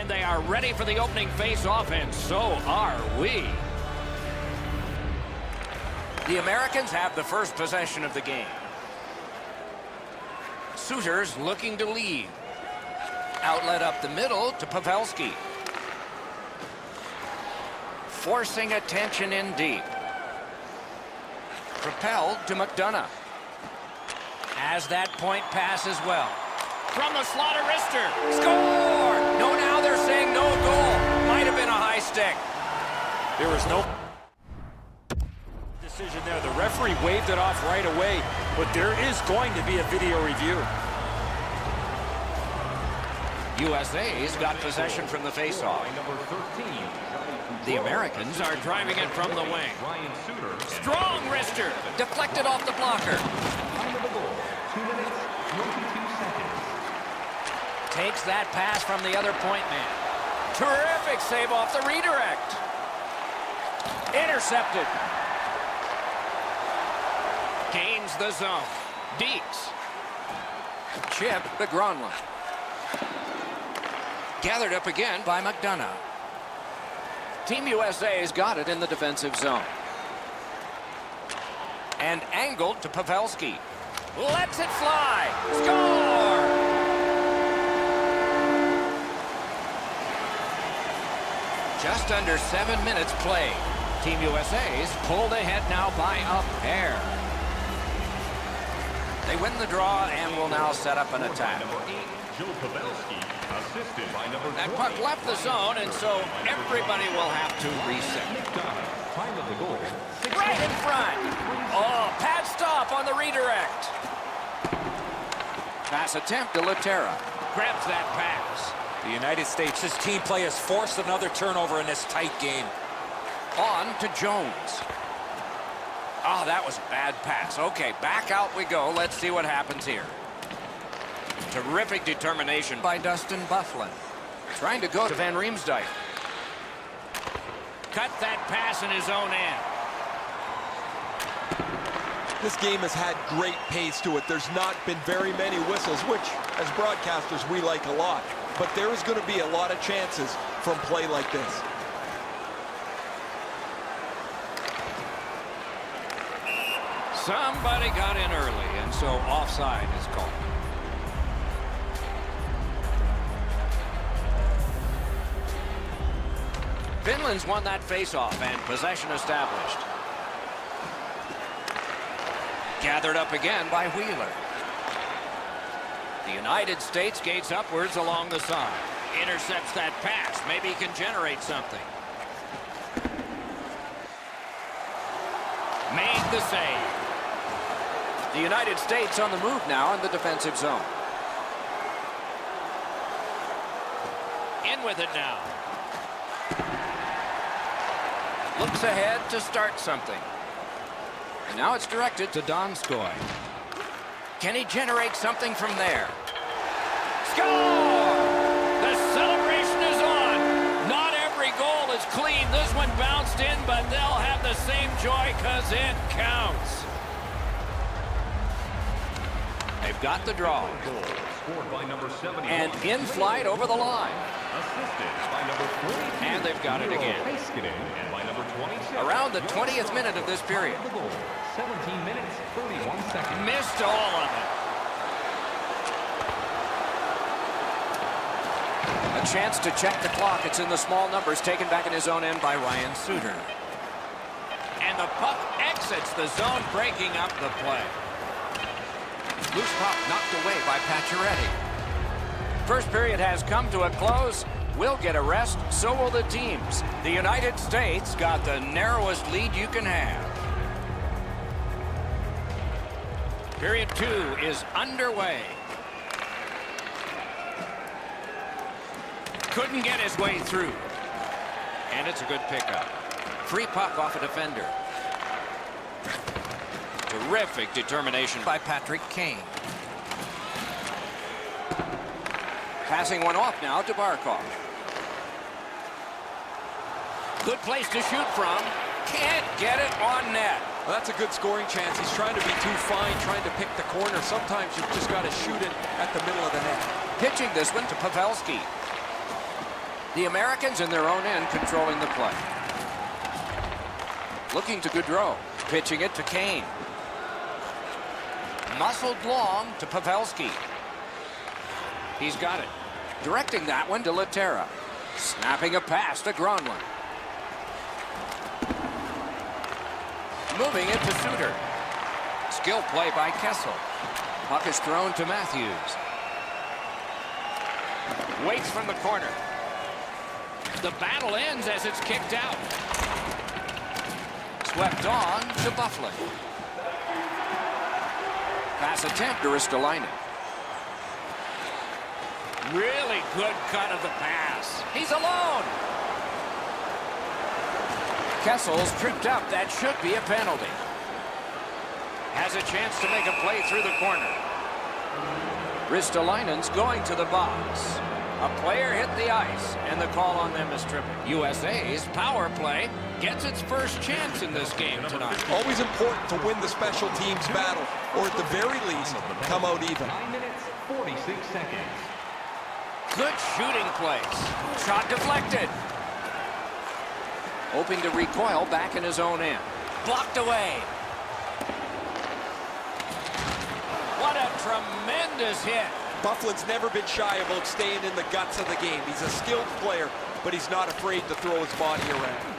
And they are ready for the opening face-off, and so are we. The Americans have the first possession of the game. Suitors looking to lead. Outlet up the middle to Pavelski. Forcing attention in deep. Propelled to McDonough. Has that point pass as well. From the slot of wrister. Score! No, now they're saying no goal. Might have been a high stick. There was no decision there. The referee waved it off right away, but there is going to be a video review. USA's got possession from the faceoff. The Americans are driving it from the wing. Strong wrister. Deflected off the blocker. Takes that pass from the other point man. Terrific save off the redirect. Intercepted. Gains the zone. Deeks. Chip to Gronlund. Gathered up again by McDonough. Team USA's got it in the defensive zone. And angled to Pavelski. Lets it fly. Score! Just under 7 minutes played. Team USA's pulled ahead now by a pair. They win the draw and will now set up an attack. That puck left the zone, and so everybody will have to reset. Right in front. Oh, pad stop on the redirect. Pass attempt to Laterra. Grabs that pass. The United States' team play has forced another turnover in this tight game. On to Jones. Oh, that was a bad pass. Okay, back out we go. Let's see what happens here. Terrific determination by Dustin Byfuglien. Trying to go to Van Riemsdyk. Cut that pass in his own end. This game has had great pace to it. There's not been very many whistles, which, as broadcasters, we like a lot. But there is going to be a lot of chances from play like this. Somebody got in early, and so offside is called. Finland's won that faceoff and possession established. Gathered up again by Wheeler. The United States gates upwards along the side. Intercepts that pass. Maybe he can generate something. Made the save. The United States on the move now in the defensive zone. In with it now. Looks ahead to start something. And now it's directed to Donskoy. Can he generate something from there? Score! The celebration is on. Not every goal is clean. This one bounced in, but they'll have the same joy because it counts. They've got the draw. And in flight over the line. And they've got it again. Around the 20th minute of this period. 17 minutes, 31 seconds. Missed all of it. A chance to check the clock. It's in the small numbers, taken back in his own end by Ryan Suter. And the puck exits the zone, breaking up the play. Loose puck knocked away by Pacioretty. First period has come to a close. We'll get a rest, so will the teams. The United States got the narrowest lead you can have. Period 2 is underway. Couldn't get his way through. And it's a good pickup. Free puck off a defender. Terrific determination by Patrick Kane. Passing one off now to Barkov. Good place to shoot from. Can't get it on net. Well, that's a good scoring chance. He's trying to be too fine, trying to pick the corner. Sometimes you've just got to shoot it at the middle of the net. Pitching this one to Pavelski. The Americans in their own end controlling the play. Looking to Gaudreau. Pitching it to Kane. Muscled long to Pavelski. He's got it. Directing that one to Laterra. Snapping a pass to Gronlund. Moving it to Suter. Skill play by Kessel. Puck is thrown to Matthews. Waits from the corner. The battle ends as it's kicked out. Swept on to Buffalo. Pass attempt to Ristolainen. Really good cut of the pass. He's alone. Kessel's tripped up. That should be a penalty. Has a chance to make a play through the corner. Ristolainen's going to the box. A player hit the ice, and the call on them is tripping. USA's power play gets its first chance in this game tonight. Always important to win the special teams battle, or at the very least, come out even. 9 minutes, 46 seconds. Good shooting place. Shot deflected. Hoping to recoil back in his own end. Blocked away. What a tremendous hit. Bufflin's never been shy about staying in the guts of the game. He's a skilled player, but he's not afraid to throw his body around.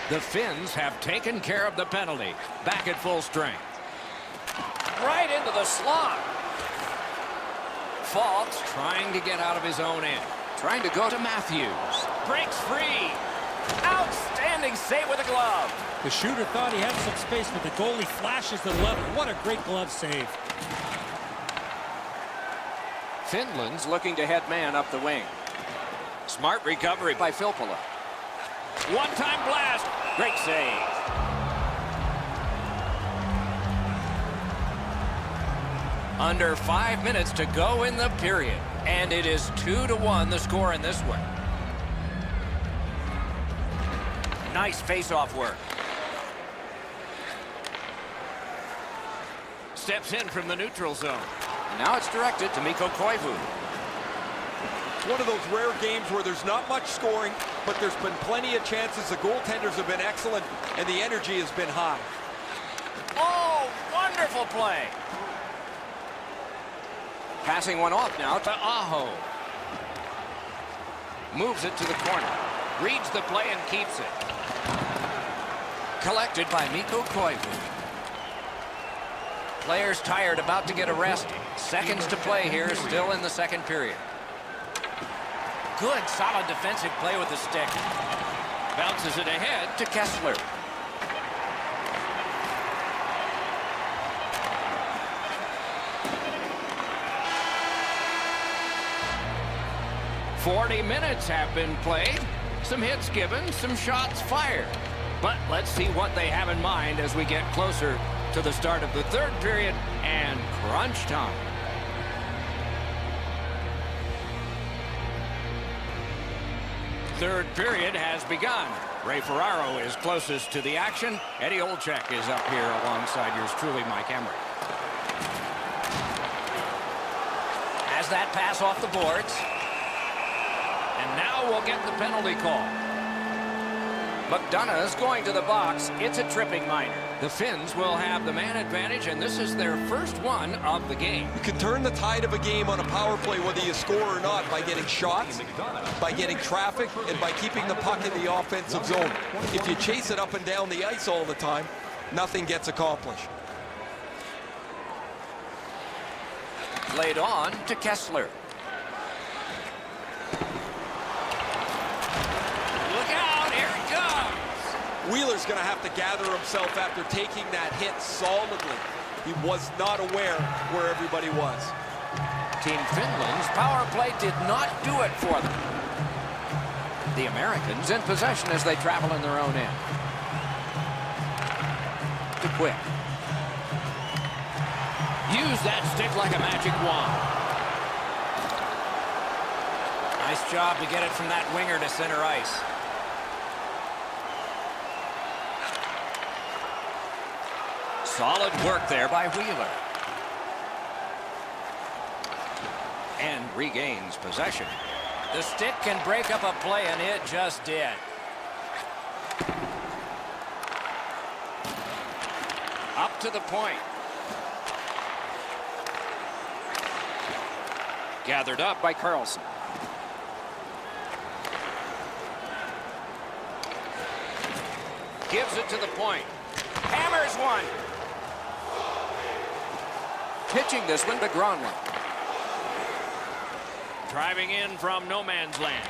The Finns have taken care of the penalty. Back at full strength. Right into the slot. Falks trying to get out of his own end. Trying to go to Matthews. Breaks free. Outstanding save with a glove. The shooter thought he had some space, but the goalie flashes the level. What a great glove save. Finland's looking to head man up the wing. Smart recovery by Filppula. One-time blast. Great save. Under 5 minutes to go in the period. And it is 2-1 the score in this one. Nice face-off work. Steps in from the neutral zone. Now it's directed to Mikko Koivu. It's one of those rare games where there's not much scoring, but there's been plenty of chances. The goaltenders have been excellent, and the energy has been high. Oh, wonderful play. Passing one off now to Aho. Moves it to the corner. Reads the play and keeps it. Collected by Mikko Koivu. Players tired, about to get arrested. Seconds to play here, still in the second period. Good, solid defensive play with the stick. Bounces it ahead to Kessler. "40 minutes have been played. Some hits given, some shots fired. But let's see what they have in mind as we get closer to the start of the third period and crunch time." Third period has begun. Ray Ferraro is closest to the action. Eddie Olczyk is up here alongside yours truly, Mike Emery. Has that pass off the boards. And now we'll get the penalty call. McDonough is going to the box. It's a tripping minor. The Finns will have the man advantage, and this is their first one of the game. You can turn the tide of a game on a power play, whether you score or not, by getting shots, by getting traffic, and by keeping the puck in the offensive zone. If you chase it up and down the ice all the time, nothing gets accomplished. Laid on to Kessler. Wheeler's going to have to gather himself after taking that hit solidly. He was not aware where everybody was. Team Finland's power play did not do it for them. The Americans in possession as they travel in their own end. To Quick. Use that stick like a magic wand. Nice job to get it from that winger to center ice. Solid work there by Wheeler. And regains possession. The stick can break up a play, and it just did. Up to the point. Gathered up by Carlson. Gives it to the point. Hammers one. Pitching this one to Gronlund. Driving in from no man's land.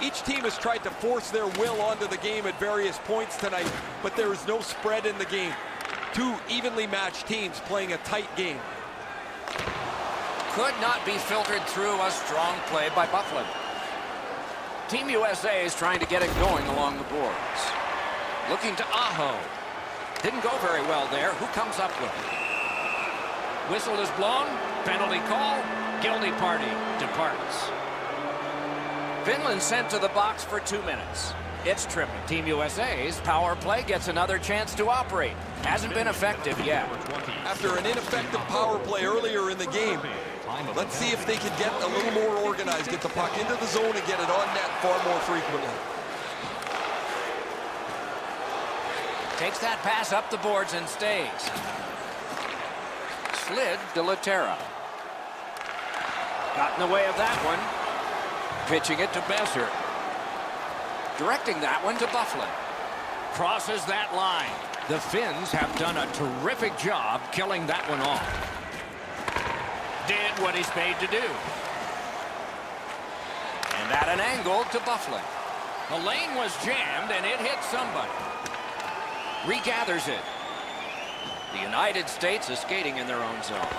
Each team has tried to force their will onto the game at various points tonight, but there is no spread in the game. Two evenly matched teams playing a tight game. Could not be filtered through a strong play by Byfuglien. Team USA is trying to get it going along the boards. Looking to Aho. Didn't go very well there. Who comes up with it? Whistle is blown. Penalty call. Guilty party departs. Finland sent to the box for 2 minutes. It's tripping. Team USA's power play gets another chance to operate. Hasn't been effective yet. After an ineffective power play earlier in the game, let's see if they can get a little more organized, get the puck into the zone and get it on net far more frequently. Takes that pass up the boards and stays. Slid to Laterra. Got in the way of that one. Pitching it to Besser. Directing that one to Byfuglien. Crosses that line. The Finns have done a terrific job killing that one off. Did what he's paid to do. And at an angle to Byfuglien. The lane was jammed and it hit somebody. Regathers it. The United States is skating in their own zone.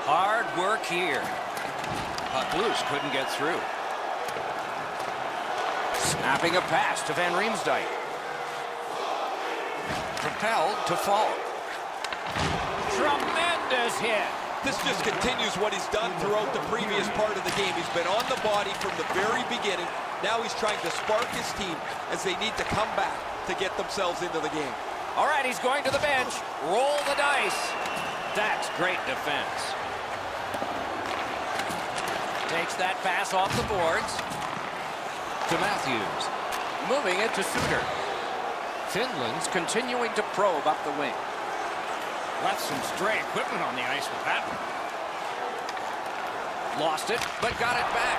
Hard work here. Puck loose, couldn't get through. Snapping a pass to Van Riemsdyk. Propelled to Falk. Tremendous hit. This just continues what he's done throughout the previous part of the game. He's been on the body from the very beginning. Now he's trying to spark his team as they need to come back to get themselves into the game. All right, he's going to the bench. Roll the dice. That's great defense. Takes that pass off the boards to Matthews. Moving it to Suter. Finland's continuing to probe up the wing. Left some stray equipment on the ice with that one. Lost it, but got it back.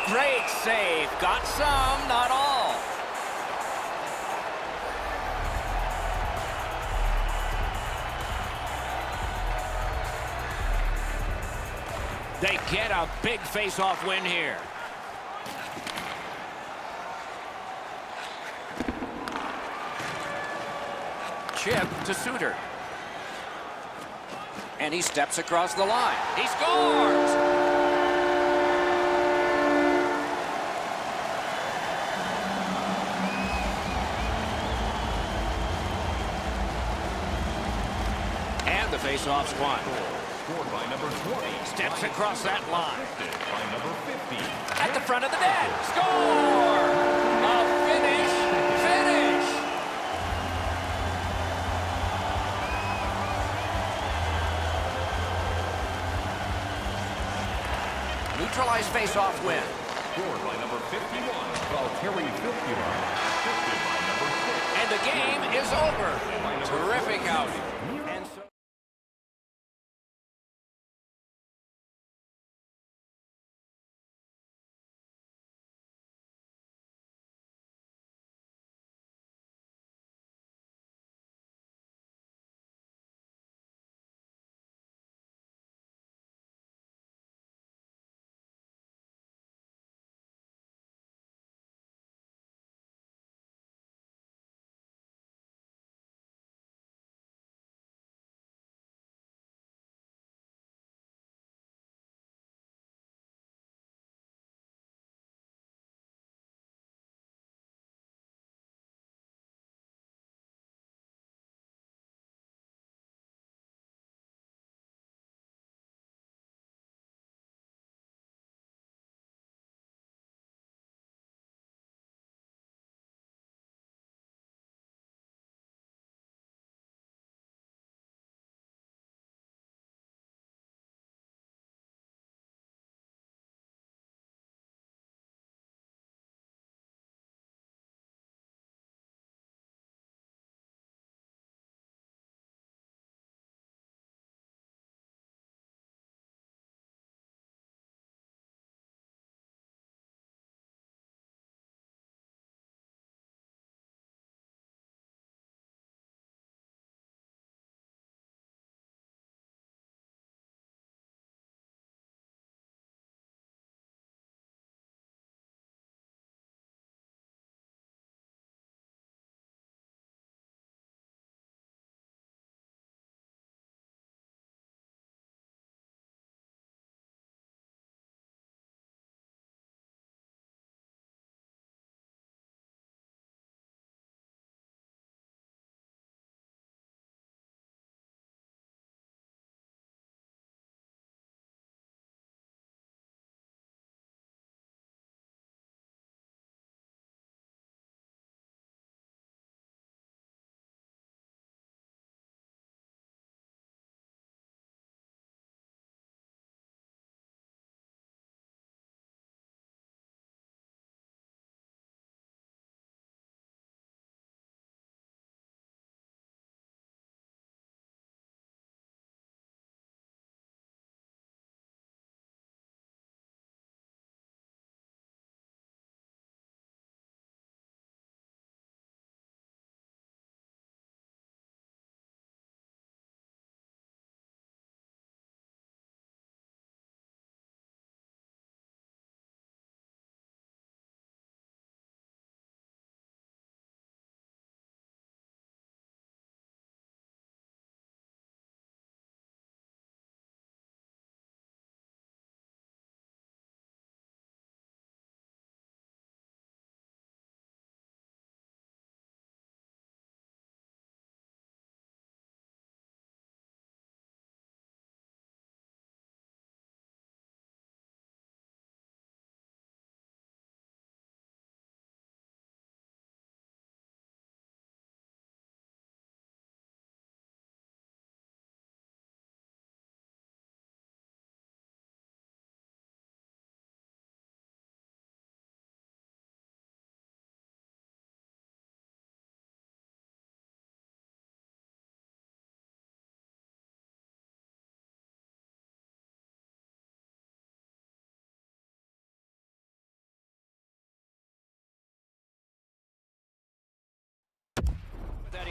Great save. Got some, not all. They get a big face-off win here. Chip to Suter. And he steps across the line. He scores! And the face-off's won. Scored by number 20. Steps across that line. By number 50. At the front of the net. Score! A finish. Neutralized face-off win. Scored by number 51. Valtteri Filppula. Assisted by number 6. And the game is over. Terrific outing.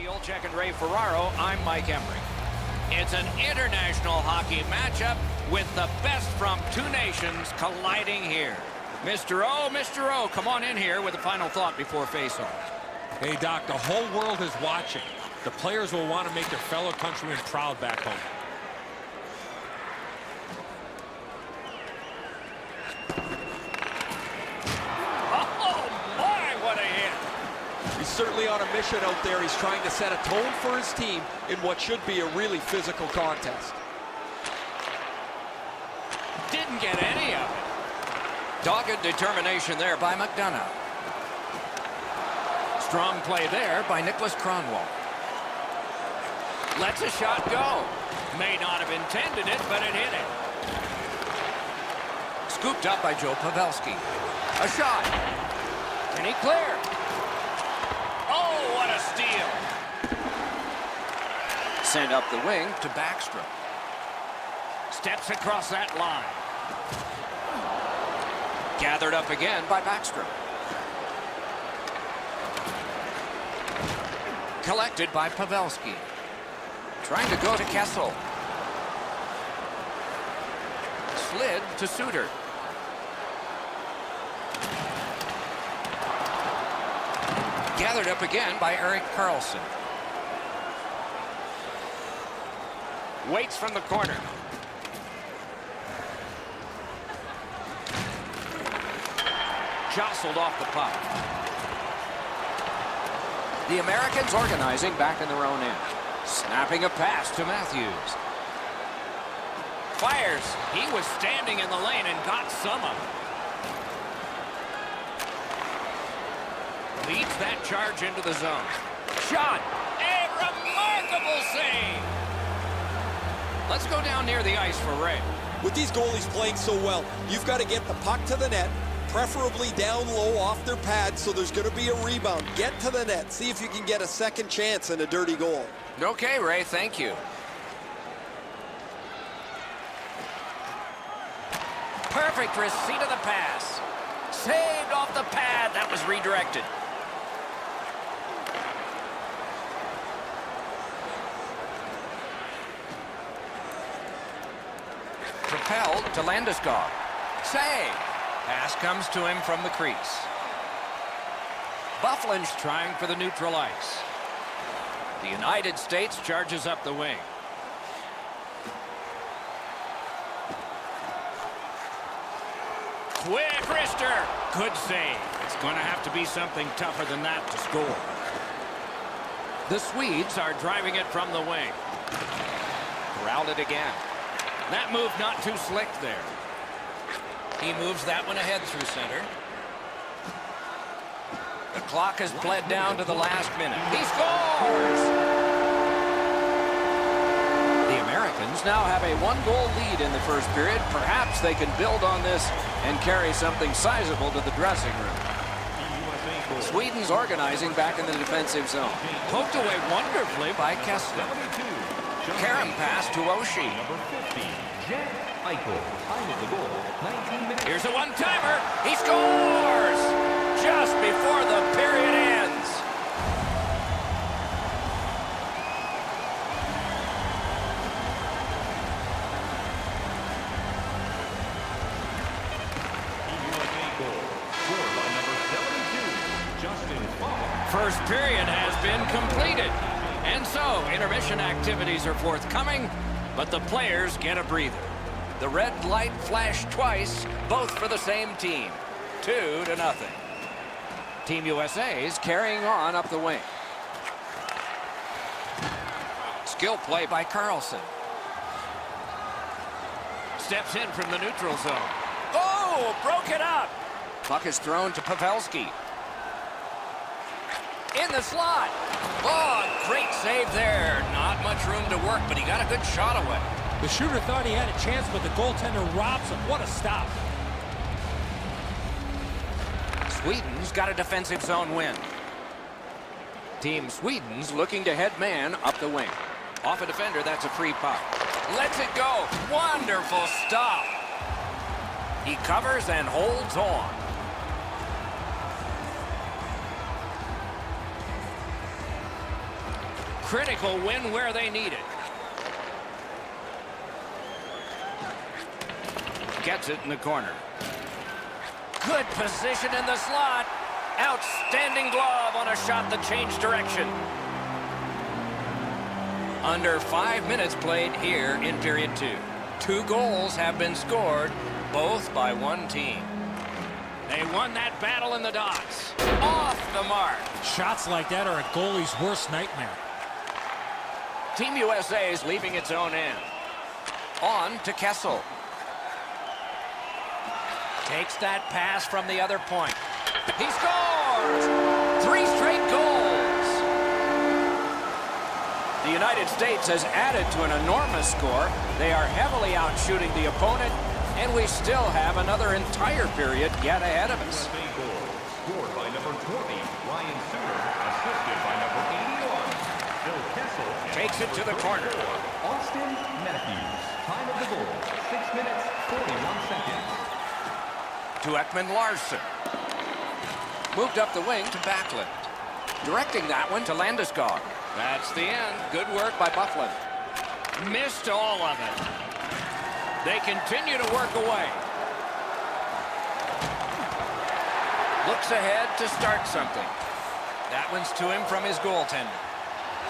Olczyk and Ray Ferraro, I'm Mike Emrick. It's an international hockey matchup with the best from two nations colliding here. Mr. O, come on in here with a final thought before face-off. Hey, Doc, the whole world is watching. The players will want to make their fellow countrymen proud back home. Certainly on a mission out there. He's trying to set a tone for his team in what should be a really physical contest. Didn't get any of it. Dogged determination there by McDonough. Strong play there by Nicholas Kronwall. Lets a shot go. May not have intended it, but it hit it. Scooped up by Joe Pavelski. A shot. Can he clear? Oh, what a steal. Sent up the wing to Backstrom. Steps across that line. Gathered up again by Backstrom. Collected by Pavelski. Trying to go to Kessel. Slid to Suter. Gathered up again by Erik Karlsson. Waits from the corner. Jostled off the puck. The Americans organizing back in their own end. Snapping a pass to Matthews. Fires. He was standing in the lane and got some of it. Leads that charge into the zone. Shot. A remarkable save. Let's go down near the ice for Ray. With these goalies playing so well, you've got to get the puck to the net, preferably down low off their pads, so there's going to be a rebound. Get to the net. See if you can get a second chance in a dirty goal. Okay, Ray, thank you. Perfect receipt of the pass. Saved off the pad. That was redirected. Propelled to Landeskog. Save. Pass comes to him from the crease. Bufflin's trying for the neutral ice. The United States charges up the wing. Quick wrister. Good save. It's going to have to be something tougher than that to score. The Swedes are driving it from the wing. Corralled it again. That move not too slick there. He moves that one ahead through center. The clock has bled down to the last minute. He scores! The Americans now have a one-goal lead in the first period. Perhaps they can build on this and carry something sizable to the dressing room. Sweden's organizing back in the defensive zone. Poked away wonderfully by Kessler. Karen pass to Oshie. Here's a one-timer. He scores! Just before the period ends. First period has been completed. And so, intermission activities are forthcoming, but the players get a breather. The red light flashed twice, both for the same team. 2-0. Team USA is carrying on up the wing. Skill play by Karlsson. Steps in from the neutral zone. Oh, broke it up. Puck is thrown to Pavelski. In the slot. Oh, great save there. Not much room to work, but he got a good shot away. The shooter thought he had a chance, but the goaltender robs him. What a stop. Sweden's got a defensive zone win. Team Sweden's looking to head man up the wing. Off a defender, that's a free puck. Lets it go. Wonderful stop. He covers and holds on. critical win where they need it. Gets it in the corner. Good position in the slot. Outstanding glove on a shot that changed direction. Under 5 minutes played here in period 2. 2 goals have been scored, both by one team. They won that battle in the dots. Off the mark. Shots like that are a goalie's worst nightmare. Team USA is leaving its own end. On to Kessel. Takes that pass from the other point. He scores! 3 straight goals. The United States has added to an enormous score. They are heavily outshooting the opponent, and we still have another entire period yet ahead of us. USA goal scored by number 20, Ryan Suter, assisted by number 81, Phil Kessel. Takes it to the corner. Austin Matthews. Time of the goal, 6 minutes, 41 seconds. To Ekman Larson. Moved up the wing to Backlund. Directing that one to Landeskog. That's the end. Good work by Bufflin. Missed all of it. They continue to work away. Looks ahead to start something. That one's to him from his goaltender.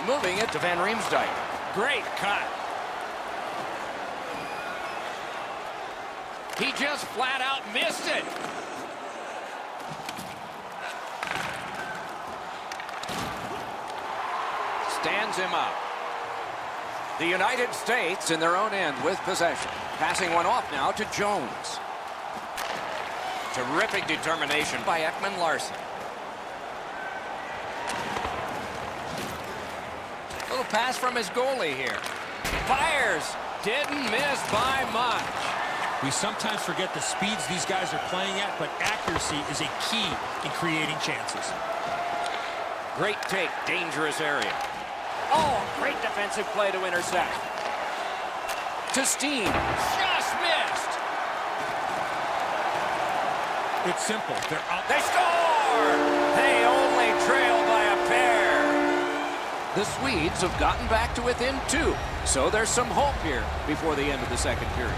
Moving it to Van Riemsdyk. Great cut. He just flat out missed it. Stands him up. The United States in their own end with possession. Passing one off now to Jones. Terrific determination by Ekman Larson. Little pass from his goalie here. Fires. Didn't miss by much. We sometimes forget the speeds these guys are playing at, but accuracy is a key in creating chances. Great take, dangerous area. Oh, great defensive play to intercept. To Steen, just missed. It's simple. They're out. They score! They only trail by a pair. The Swedes have gotten back to within 2, so there's some hope here before the end of the second period.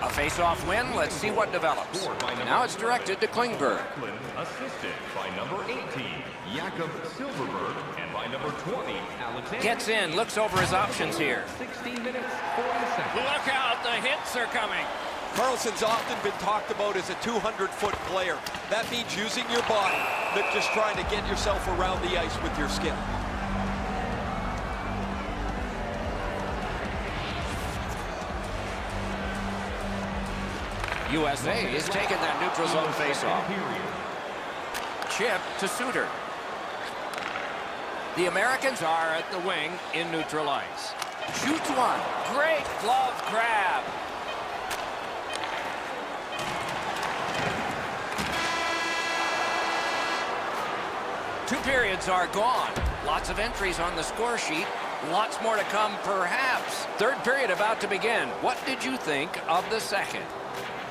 A face-off win. Let's see what develops. Now it's directed to Klingberg. Assisted by number 18, Jakob Silverberg, and by number 20, Alexander. Gets in, looks over his options here. 16 minutes, 40 seconds. Look out, the hits are coming. Carlson's often been talked about as a 200-foot player. That means using your body, not just trying to get yourself around the ice with your skill. USA is taking that neutral zone face-off. Chip to Suter. The Americans are at the wing in neutral ice. Shoots one. Great glove grab. Two periods are gone. Lots of entries on the score sheet. Lots more to come, perhaps. Third period about to begin. What did you think of the second?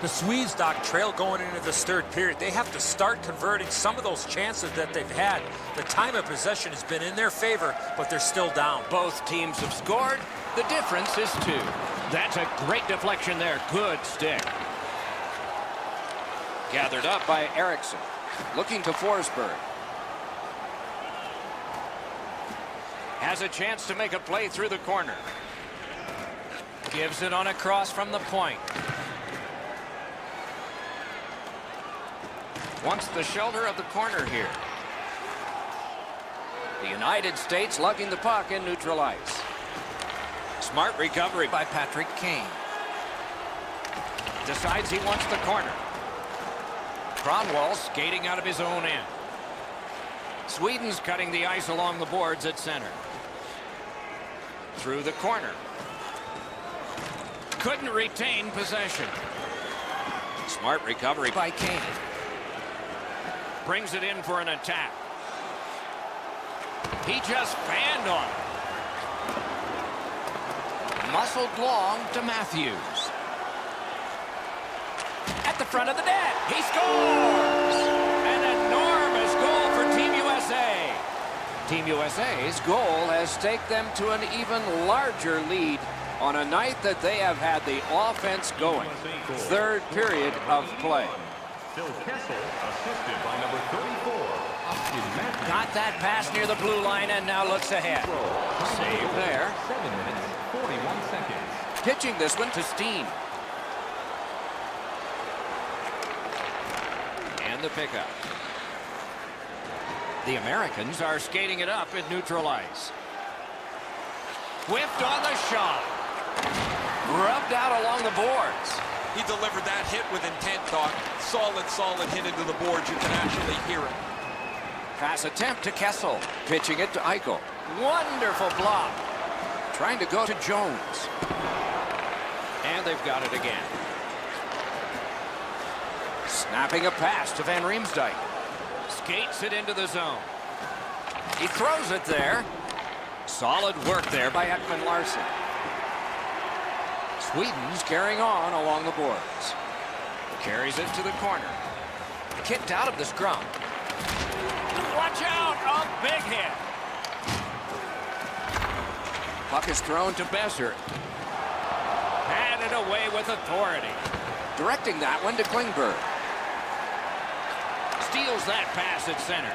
The Swedes, Doc, trail going into this third period. They have to start converting some of those chances that they've had. The time of possession has been in their favor, but they're still down. Both teams have scored. The difference is 2. That's a great deflection there. Good stick. Gathered up by Eriksson. Looking to Forsberg. Has a chance to make a play through the corner. Gives it on a cross from the point. Wants the shelter of the corner here. The United States lugging the puck in neutral ice. Smart recovery by Patrick Kane. Decides he wants the corner. Kronwall skating out of his own end. Sweden's cutting the ice along the boards at center. Through the corner. Couldn't retain possession. Smart recovery by Kane. Brings it in for an attack. He just fanned on it. Muscled long to Matthews. At the front of the net. He scores! An enormous goal for Team USA. Team USA's goal has taken them to an even larger lead on a night that they have had the offense going. Third period of play. Phil Kessel, assisted by number 34, Austin Matthews. Got that pass near the blue line and now looks ahead. Save there. 7 minutes, 41 seconds. Pitching this one to Steen. And the pickup. The Americans are skating it up in neutral ice. Whiffed on the shot. Rubbed out along the boards. He delivered that hit with intent, Doc. Solid hit into the boards. You can actually hear it. Pass attempt to Kessel. Pitching it to Eichel. Wonderful block. Trying to go to Jones. And they've got it again. Snapping a pass to Van Riemsdyk. Skates it into the zone. He throws it there. Solid work there by Ekman Larsson. Sweden's carrying on along the boards. Carries it to the corner. Kicked out of the scrum. Watch out! A big hit. Puck is thrown to Besser. Handed away with authority. Directing that one to Klingberg. Steals that pass at center.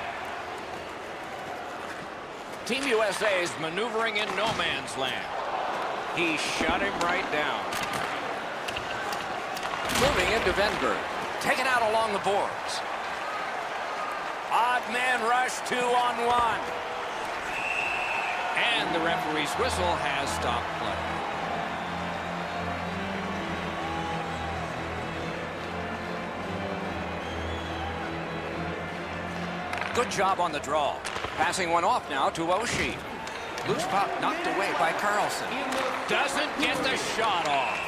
Team USA is maneuvering in no man's land. He shut him right down. Moving into Venberg. Taken out along the boards. Odd man rush 2-on-1. And the referee's whistle has stopped play. Good job on the draw. Passing one off now to Oshie. Loose puck knocked away by Carlson. Doesn't get the shot off.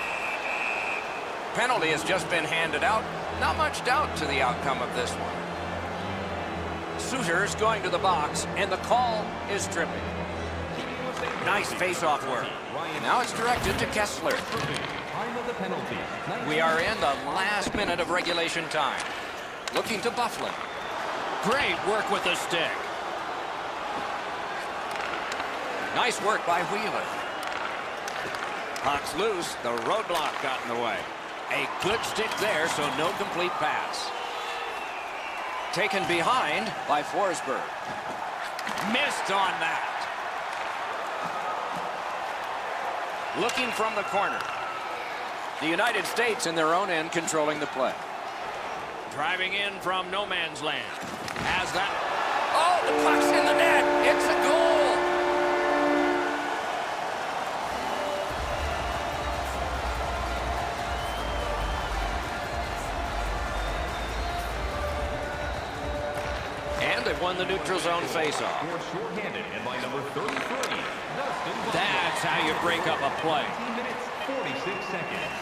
Penalty has just been handed out. Not much doubt to the outcome of this one. Suter's going to the box, and the call is tripping. Nice face-off work. Now it's directed to Kessler. Time of the penalty. We are in the last minute of regulation time. Looking to Bufflin. Great work with the stick. Nice work by Wheeler. Puck's loose. The roadblock got in the way. A good stick there, so no complete pass. Taken behind by Forsberg. Missed on that. Looking from the corner. The United States in their own end controlling the play. Driving in from no man's land. Has that. Oh, the puck's in the net. It's a goal. And they've won the neutral zone faceoff. Scored shorthanded and by number 33, Dustin Buffalo. That's how you break up a play. 18 minutes, 46 seconds.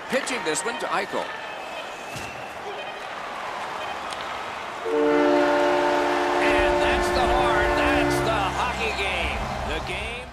Pitching this one to Eichel. And that's the horn. That's the hockey game. The game.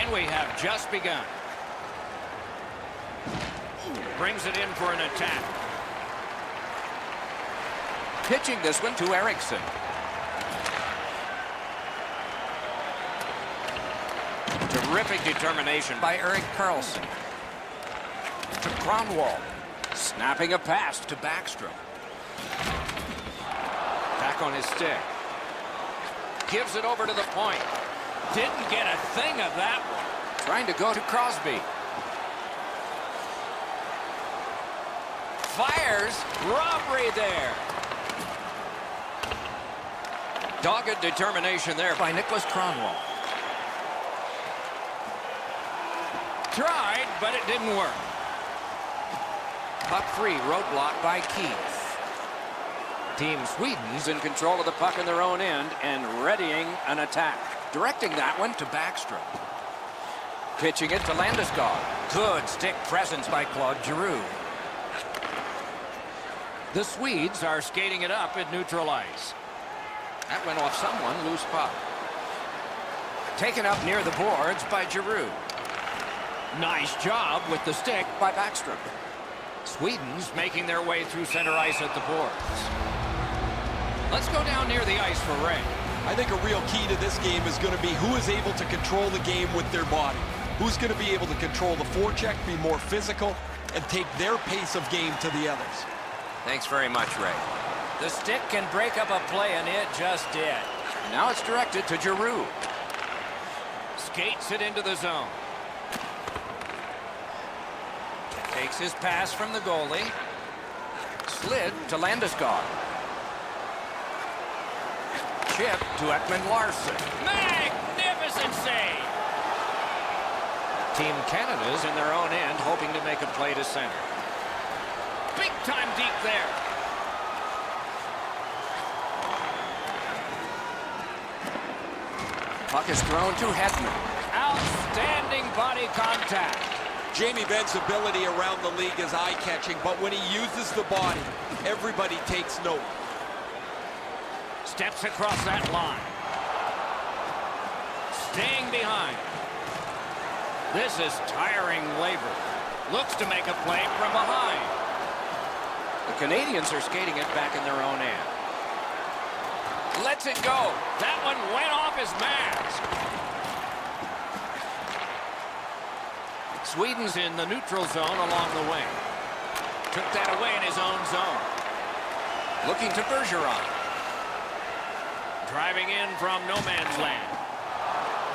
And we have just begun. Brings it in for an attack. Pitching this one to Erickson. Terrific determination by Erik Karlsson. To Kronwall. Snapping a pass to Backstrom. Back on his stick. Gives it over to the point. Didn't get a thing of that one. Trying to go to Crosby. Fires. Robbery there. Dogged determination there by Niklas Kronwall. Tried, but it didn't work. Puck free, roadblock by Keith. Team Sweden's in control of the puck in their own end and readying an attack. Directing that one to Backstrom. Pitching it to Landeskog. Good stick presence by Claude Giroux. The Swedes are skating it up at neutral ice. That went off someone, loose puck. Taken up near the boards by Giroux. Nice job with the stick by Backstrom. Sweden's making their way through center ice at the boards. Let's go down near the ice for Ray. I think a real key to this game is going to be who is able to control the game with their body. Who's going to be able to control the forecheck, be more physical, and take their pace of game to the others. Thanks very much, Ray. The stick can break up a play, and it just did. Now it's directed to Giroux. Skates it into the zone. Takes his pass from the goalie. Slid to Landeskog. Chip to Ekman-Larsson. Magnificent save! Team Canada's in their own end, hoping to make a play to center. Big time deep there. Puck is thrown to Hedman. Outstanding body contact. Jamie Benn's ability around the league is eye-catching, but when he uses the body, everybody takes note. Steps across that line. Staying behind. This is tiring labor. Looks to make a play from behind. The Canadians are skating it back in their own end. Lets it go. That one went off his mask. Sweden's in the neutral zone along the wing. Took that away in his own zone. Looking to Bergeron. Driving in from no man's land.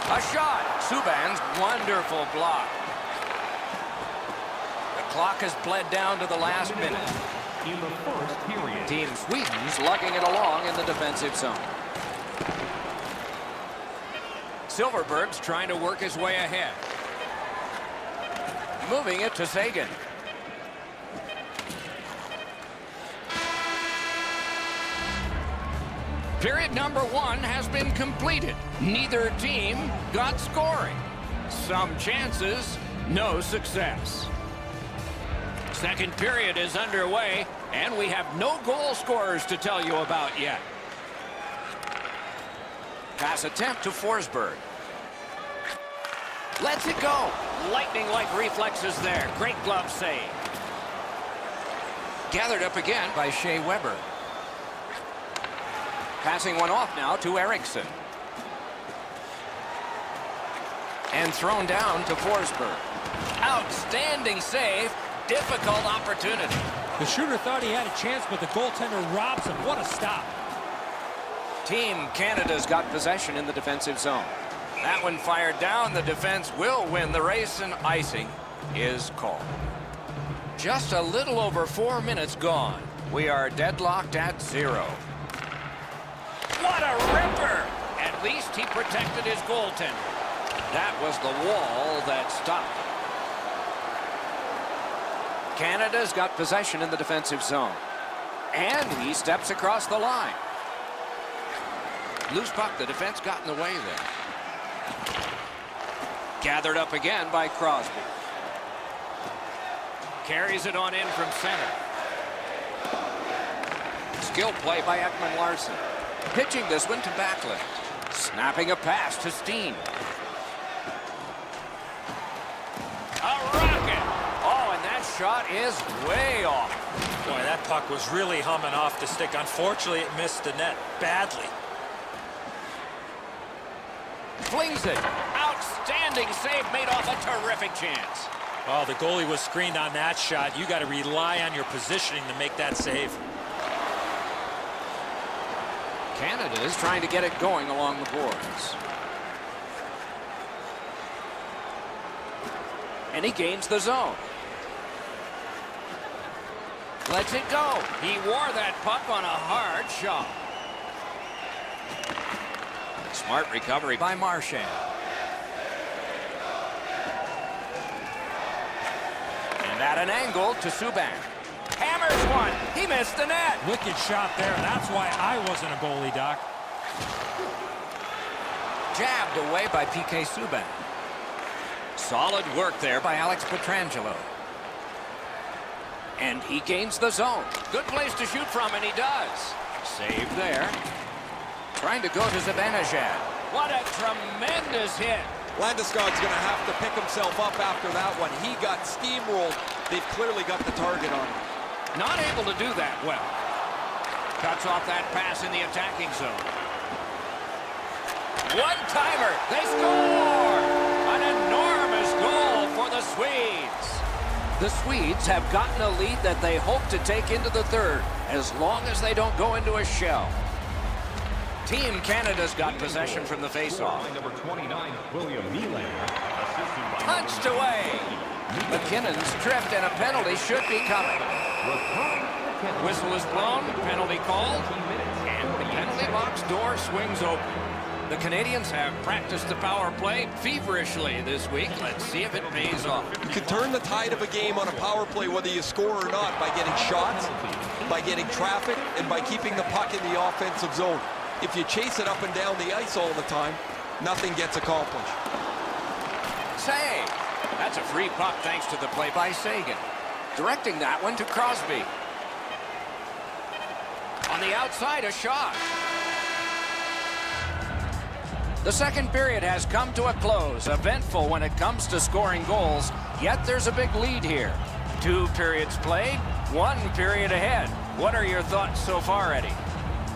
A shot. Subban's wonderful block. The clock has bled down to the last minute. In the first period. Team Sweden's lugging it along in the defensive zone. Silverberg's trying to work his way ahead. Moving it to Sagan. Period number 1 has been completed. Neither team got scoring. Some chances, no success. Second period is underway, and we have no goal scorers to tell you about yet. Pass attempt to Forsberg. Lets it go. Lightning-like reflexes there. Great glove save. Gathered up again by Shea Weber. Passing one off now to Erickson. And thrown down to Forsberg. Outstanding save. Difficult opportunity. The shooter thought he had a chance, but the goaltender robs him. What a stop. Team Canada's got possession in the defensive zone. That one fired down. The defense will win the race, and icing is called. Just a little over 4 minutes gone. We are deadlocked at 0. What a ripper! At least he protected his goaltender. That was the wall that stopped. Canada's got possession in the defensive zone. And he steps across the line. Loose puck, the defense got in the way there. Gathered up again by Crosby. Carries it on in from center. Skill play by Ekman-Larsson. Pitching this one to Backlund. Snapping a pass to Steen. shot is way off. Boy, that puck was really humming off the stick. Unfortunately, it missed the net badly. Flings it. Outstanding save made off a terrific chance. Oh, the goalie was screened on that shot. You got to rely on your positioning to make that save. Canada is trying to get it going along the boards. And he gains the zone. Lets it go. He wore that puck on a hard shot. Smart recovery by Marchand. And at an angle to Subban. Hammers one. He missed the net. Wicked shot there. That's why I wasn't a goalie, Doc. Jabbed away by P.K. Subban. Solid work there by Alex Pietrangelo. And he gains the zone. Good place to shoot from, and he does. Save there. Trying to go to Zibanejad. What a tremendous hit. Landeskog's going to have to pick himself up after that one. He got steamrolled. They've clearly got the target on him. Not able to do that well. Cuts off that pass in the attacking zone. One-timer. They score! An enormous goal for the Swedes. The Swedes have gotten a lead that they hope to take into the third, as long as they don't go into a shell. Team Canada's got possession from the faceoff. Number 29, William Nylander, assisted by Punched away. McKinnon's tripped, and a penalty should be coming. Whistle is blown, penalty called, and the penalty box door swings open. The Canadians have practiced the power play feverishly this week. Let's see if it pays off. You can turn the tide of a game on a power play whether you score or not by getting shots, by getting traffic, and by keeping the puck in the offensive zone. If you chase it up and down the ice all the time, nothing gets accomplished. Save. That's a free puck thanks to the play by Sagan. Directing that one to Crosby. On the outside, a shot. The second period has come to a close. Eventful when it comes to scoring goals, yet there's a big lead here. 2 periods played, 1 period ahead. What are your thoughts so far, Eddie?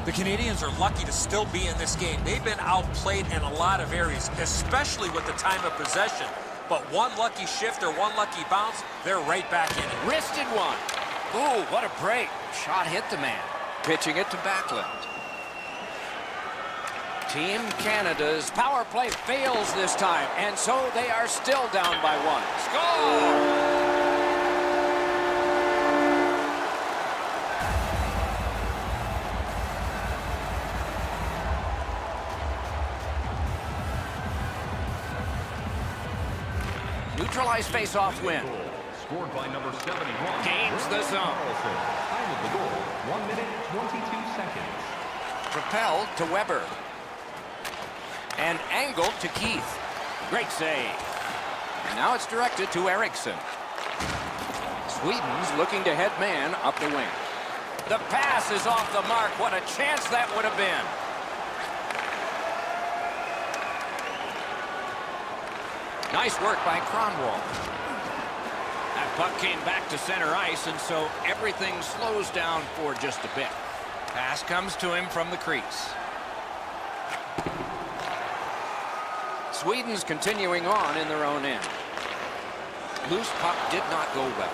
The Canadians are lucky to still be in this game. They've been outplayed in a lot of areas, especially with the time of possession. But one lucky shift or one lucky bounce, they're right back in it. Wristed one. Ooh, what a break. Shot hit the man. Pitching it to Backlund. Team Canada's power play fails this time, and so they are still down by 1. Score! Neutralized face-off win. Scored by number 71. Gains the zone. Time of the goal, 1 minute, 22 seconds. Propelled to Weber. And angled to Keith. Great save. And now it's directed to Eriksson. Sweden's looking to head man up the wing. The pass is off the mark. What a chance that would have been. Nice work by Kronwall. That puck came back to center ice, and so everything slows down for just a bit. Pass comes to him from the crease. Sweden's continuing on in their own end. Loose puck did not go well.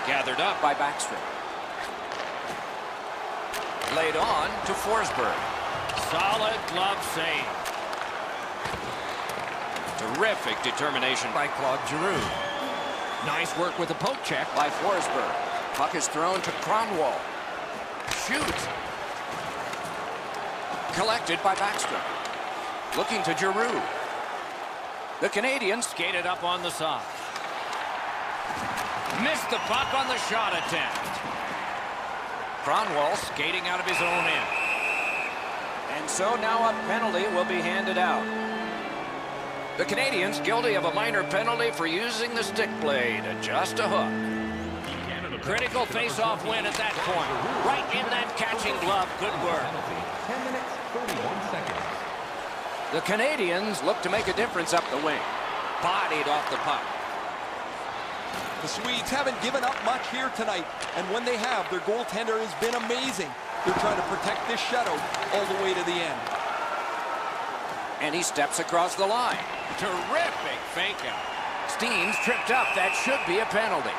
Gathered up by Backstrom. Laid on to Forsberg. Solid glove save. Terrific determination by Claude Giroux. Nice work with the poke check by Forsberg. Puck is thrown to Kronwall. Shoots. Collected by Backstrom. Looking to Giroux. The Canadians skated up on the side. Missed the puck on the shot attempt. Kronwall skating out of his own end. And so now a penalty will be handed out. The Canadians guilty of a minor penalty for using the stick blade, just a hook. Critical face-off win at that point. Right in that catching glove. Good work. 10 minutes, 31 seconds. The Canadians look to make a difference up the wing. Bodied off the puck. The Swedes haven't given up much here tonight, and when they have, their goaltender has been amazing. They're trying to protect this shutout all the way to the end. And he steps across the line. Terrific fake out. Steen's tripped up. That should be a penalty.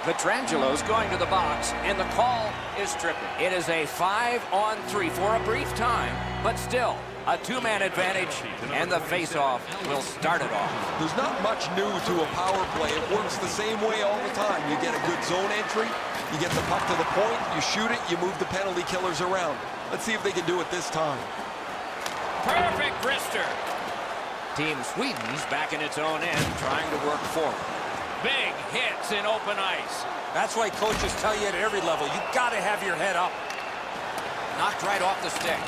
Petrangelo's going to the box, and the call is tripping. It is a 5-on-3 for a brief time, but still a two-man advantage, and the face-off will start it off. There's not much new to a power play. It works the same way all the time. You get a good zone entry, you get the puck to the point, you shoot it, you move the penalty killers around. Let's see if they can do it this time. Perfect wrister. Team Sweden's back in its own end, trying to work forward. Big hits in open ice. That's why coaches tell you at every level, you got to have your head up. Knocked right off the stick.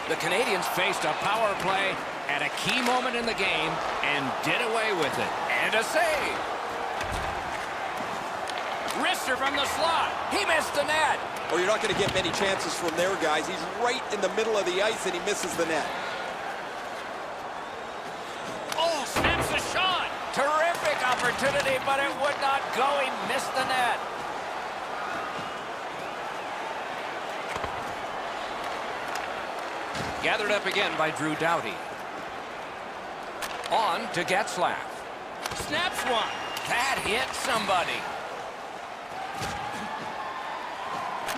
The Canadians faced a power play at a key moment in the game and did away with it. And a save. Wrister from the slot. He missed the net. Oh, you're not going to get many chances from there, guys. He's right in the middle of the ice, and he misses the net. Oh, snaps a shot. Terrific opportunity, but it would not go. He missed the net. Gathered up again by Drew Doughty. On to Getzlaf. Snaps one. That hit somebody.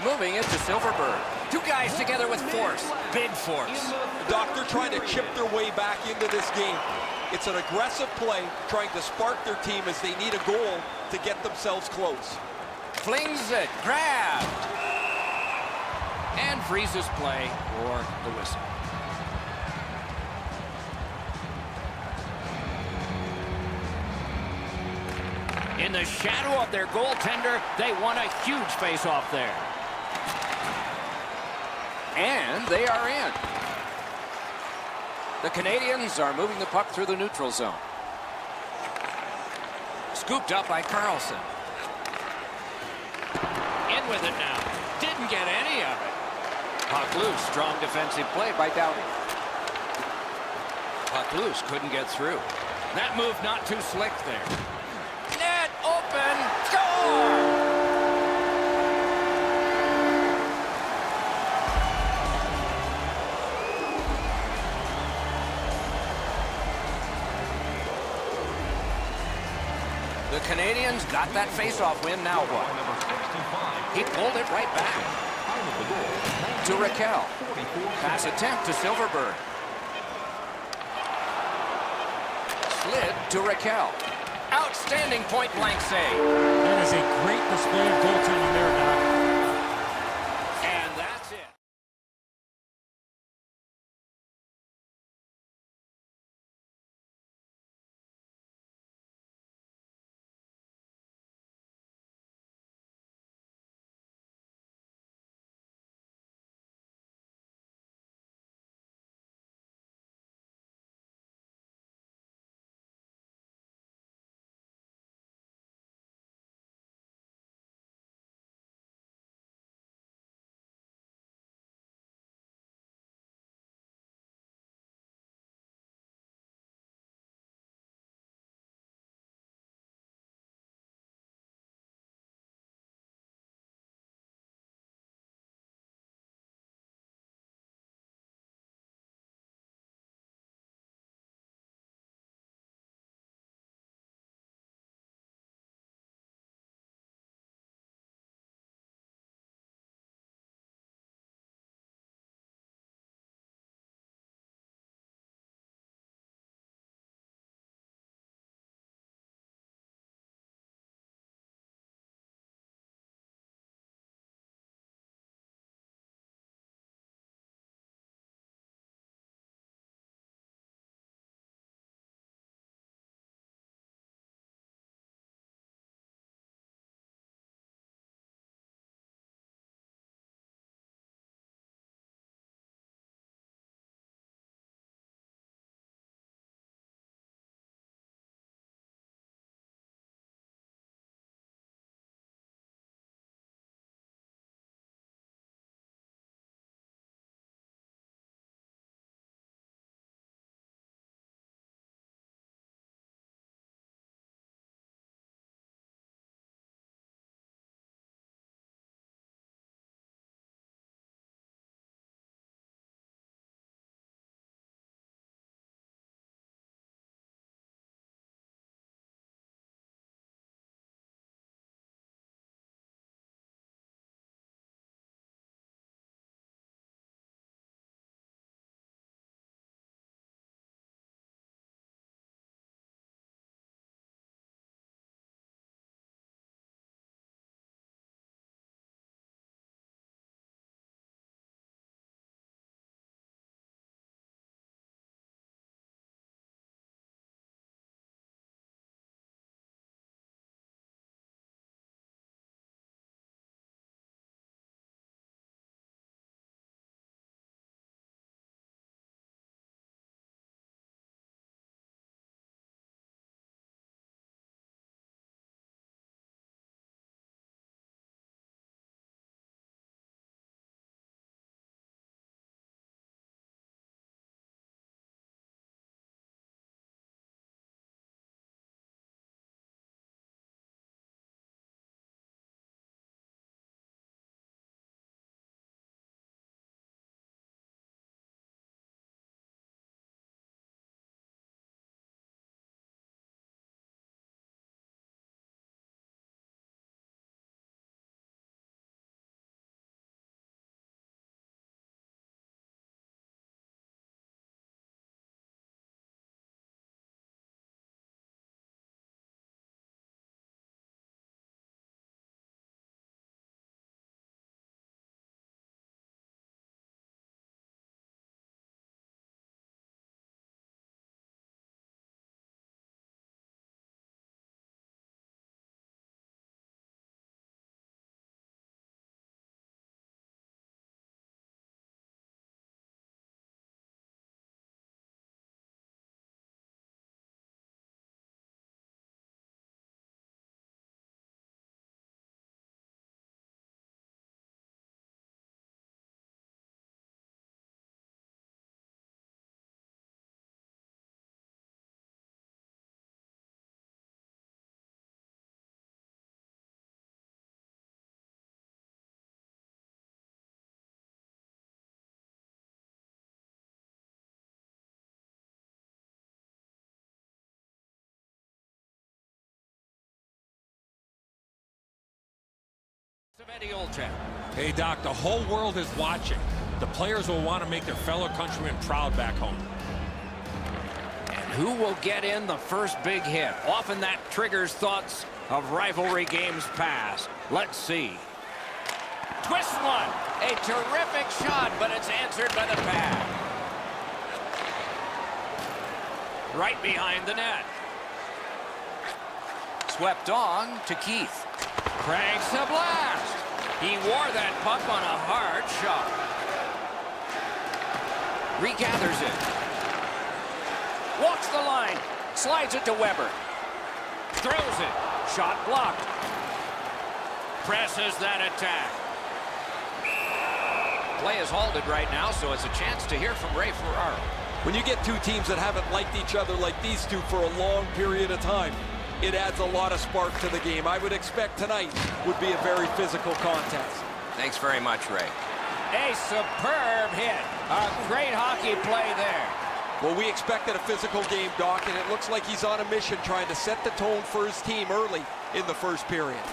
Moving it to Silverberg. Two guys together with force. Big force. Doctor trying to chip their way back into this game. It's an aggressive play, trying to spark their team as they need a goal to get themselves close. Flings it. Grabbed. And freezes play for the whistle. In the shadow of their goaltender, they won a huge face-off there. And they are in. The Canadians are moving the puck through the neutral zone. Scooped up by Carlson. In with it now. Didn't get any of it. Puck loose. Strong defensive play by Doughty. Puck loose. Couldn't get through. That move not too slick there. Net open. Score! The Canadians got that face-off win. Now what? He pulled it right back. To Raquel. Pass attempt to Silverberg. Slid to Raquel. Outstanding point-blank save. That is a great display of goaltending there, Doc. Eddie Olczyk. Hey, Doc, the whole world is watching. The players will want to make their fellow countrymen proud back home. And who will get in the first big hit? Often that triggers thoughts of rivalry games past. Let's see. Twist one. A terrific shot, but it's answered by the pad. Right behind the net. Swept on to Keith. Cranks a blast. He wore that puck on a hard shot. Regathers it. Walks the line. Slides it to Weber. Throws it. Shot blocked. Presses that attack. Play is halted right now, so it's a chance to hear from Ray Ferraro. When you get two teams that haven't liked each other like these two for a long period of time, it adds a lot of spark to the game. I would expect tonight would be a very physical contest. Thanks very much, Ray. A superb hit. A great hockey play there. Well, we expected a physical game, Doc, and it looks like he's on a mission trying to set the tone for his team early in the first period.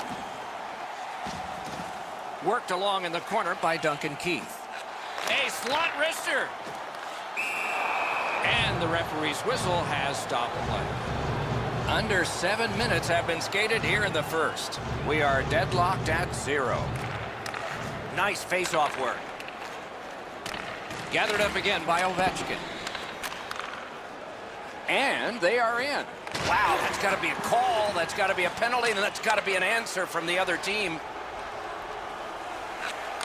Worked along in the corner by Duncan Keith. A slot wrister. And the referee's whistle has stopped play. Under 7 minutes have been skated here in the first. We are deadlocked at 0. Nice face-off work. Gathered up again by Ovechkin. And they are in. Wow, that's got to be a call. That's got to be a penalty, and that's got to be an answer from the other team.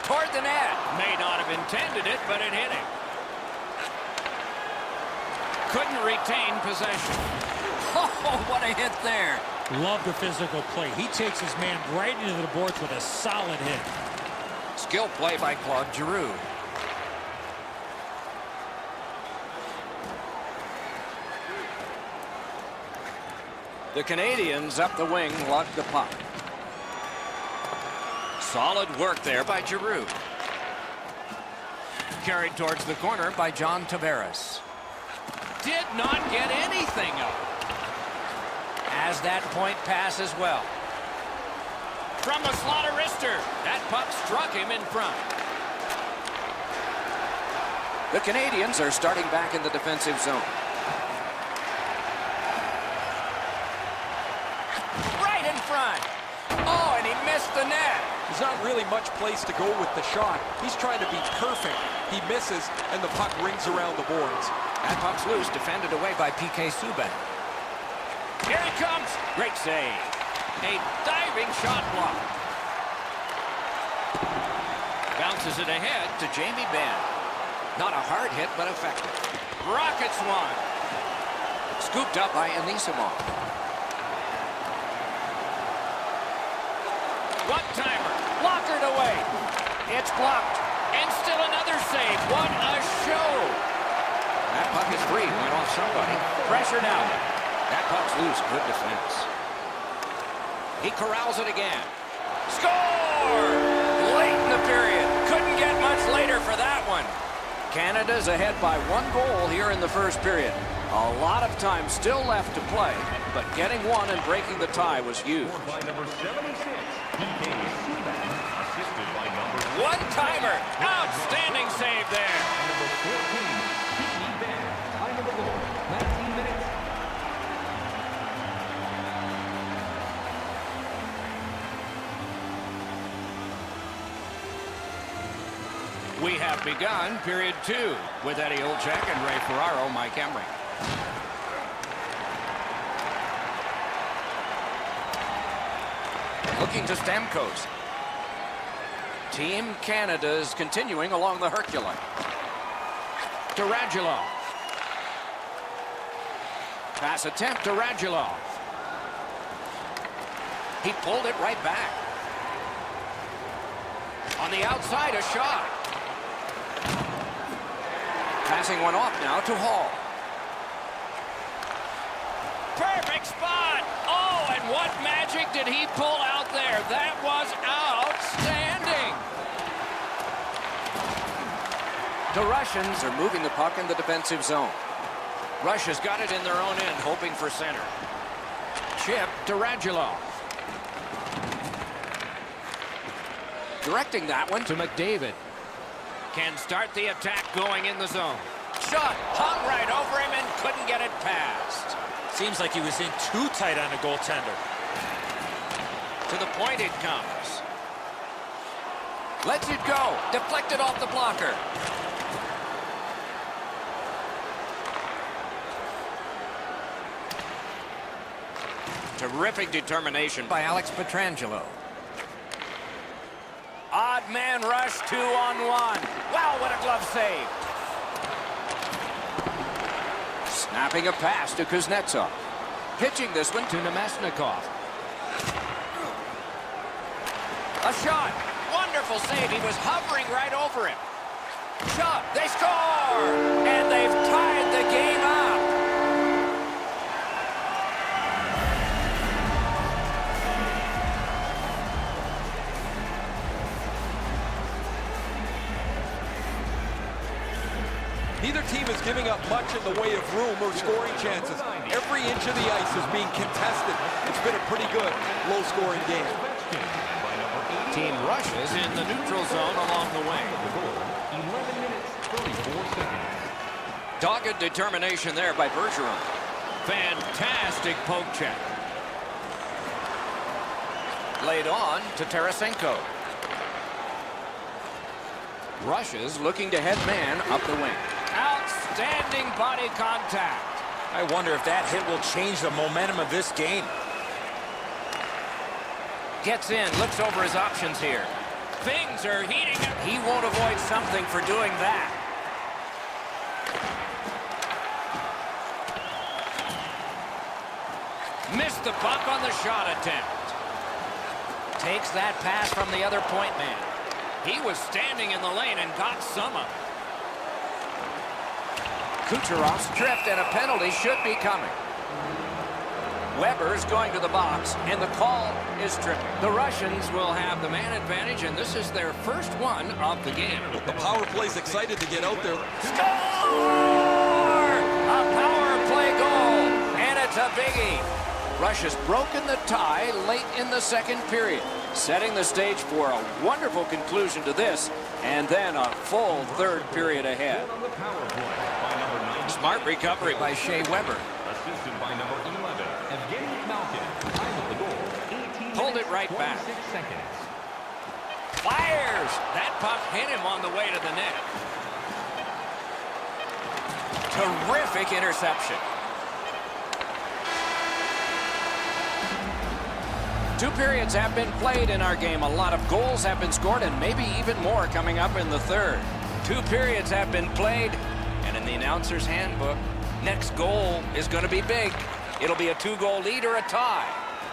Toward the net. May not have intended it, but it hit him. Couldn't retain possession. Oh, what a hit there. Love the physical play. He takes his man right into the boards with a solid hit. Skill play by Claude Giroux. The Canadians up the wing lug the puck. Solid work there by Giroux. Carried towards the corner by John Tavares. Did not get anything up. As that point pass as well. From the slot of wrister. That puck struck him in front. The Canadians are starting back in the defensive zone. Right in front. Oh, and he missed the net. There's not really much place to go with the shot. He's trying to be perfect. He misses, and the puck rings around the boards. That puck's loose, defended away by PK Subban. Here he comes. Great save. A diving shot block. Bounces it ahead to Jamie Benn. Not a hard hit, but effective. Rockets one. Scooped up by Anisimov. One-timer. Blockered away. It's blocked. And still another save. What a show. That puck is free. Went off somebody. Pressure now. That puck's loose. Good defense. He corrals it again. Score! Late in the period. Couldn't get much later for that one. Canada's ahead by 1 goal here in the first period. A lot of time still left to play, but getting one and breaking the tie was huge. By number 76, PK Subban, assisted by number One-timer. Outstanding save there. number 14, Jamie Benn. Time of the goal, 19 minutes. We have begun period 2 with Eddie Olczyk and Ray Ferraro, Mike Emrick. Looking to Stamkos. Team Canada is continuing along the Herculane. To Radulov. Pass attempt to Radulov. He pulled it right back. On the outside, a shot. Passing one off now to Hall. Perfect spot. Oh, and what magic did he pull out there? That was outstanding. The Russians are moving the puck in the defensive zone. Russia's got it in their own end, hoping for center. Chip to Radulov. Directing that one to McDavid. Can start the attack going in the zone. Shot hung right over him and couldn't get it past. Seems like he was in too tight on the goaltender. To the point it comes. Lets it go. Deflected off the blocker. Terrific determination by Alex Pietrangelo. Odd man rush, 2-on-1. Wow, what a glove save. Snapping a pass to Kuznetsov. Pitching this one to Nemesnikov. A shot. Wonderful save. He was hovering right over him. Shot. They score! And they've tied the game up. Neither team is giving up much in the way of room or scoring chances. Every inch of the ice is being contested. It's been a pretty good, low-scoring game. Team rushes in the neutral zone along the wing. 11 minutes, 34 seconds. Dogged determination there by Bergeron. Fantastic poke check. Laid on to Tarasenko. Rushes looking to head man up the wing. Outstanding body contact. I wonder if that hit will change the momentum of this game. Gets in, looks over his options here. Things are heating up. He won't avoid something for doing that. Missed the puck on the shot attempt. Takes that pass from the other point man. He was standing in the lane and got some of it. Kucherov's tripped and a penalty should be coming. Weber's going to the box, and the call is tripping. The Russians will have the man advantage, and this is their first one of the game. The power play's excited to get out there. Score! A power play goal, and it's a biggie. Russia's broken the tie late in the second period, setting the stage for a wonderful conclusion to this, and then a full third period ahead. On the power play by number 9. Smart recovery by Shea Weber. Assisted by number 11, Evgeny Malkin. Time of the goal, 18 Pulled it right back. 26 seconds. Fires! That puck hit him on the way to the net. Terrific interception. 2 periods have been played in our game. A lot of goals have been scored, and maybe even more coming up in the third. 2 periods have been played, and in the announcer's handbook, next goal is going to be big. It'll be a 2-goal lead or a tie.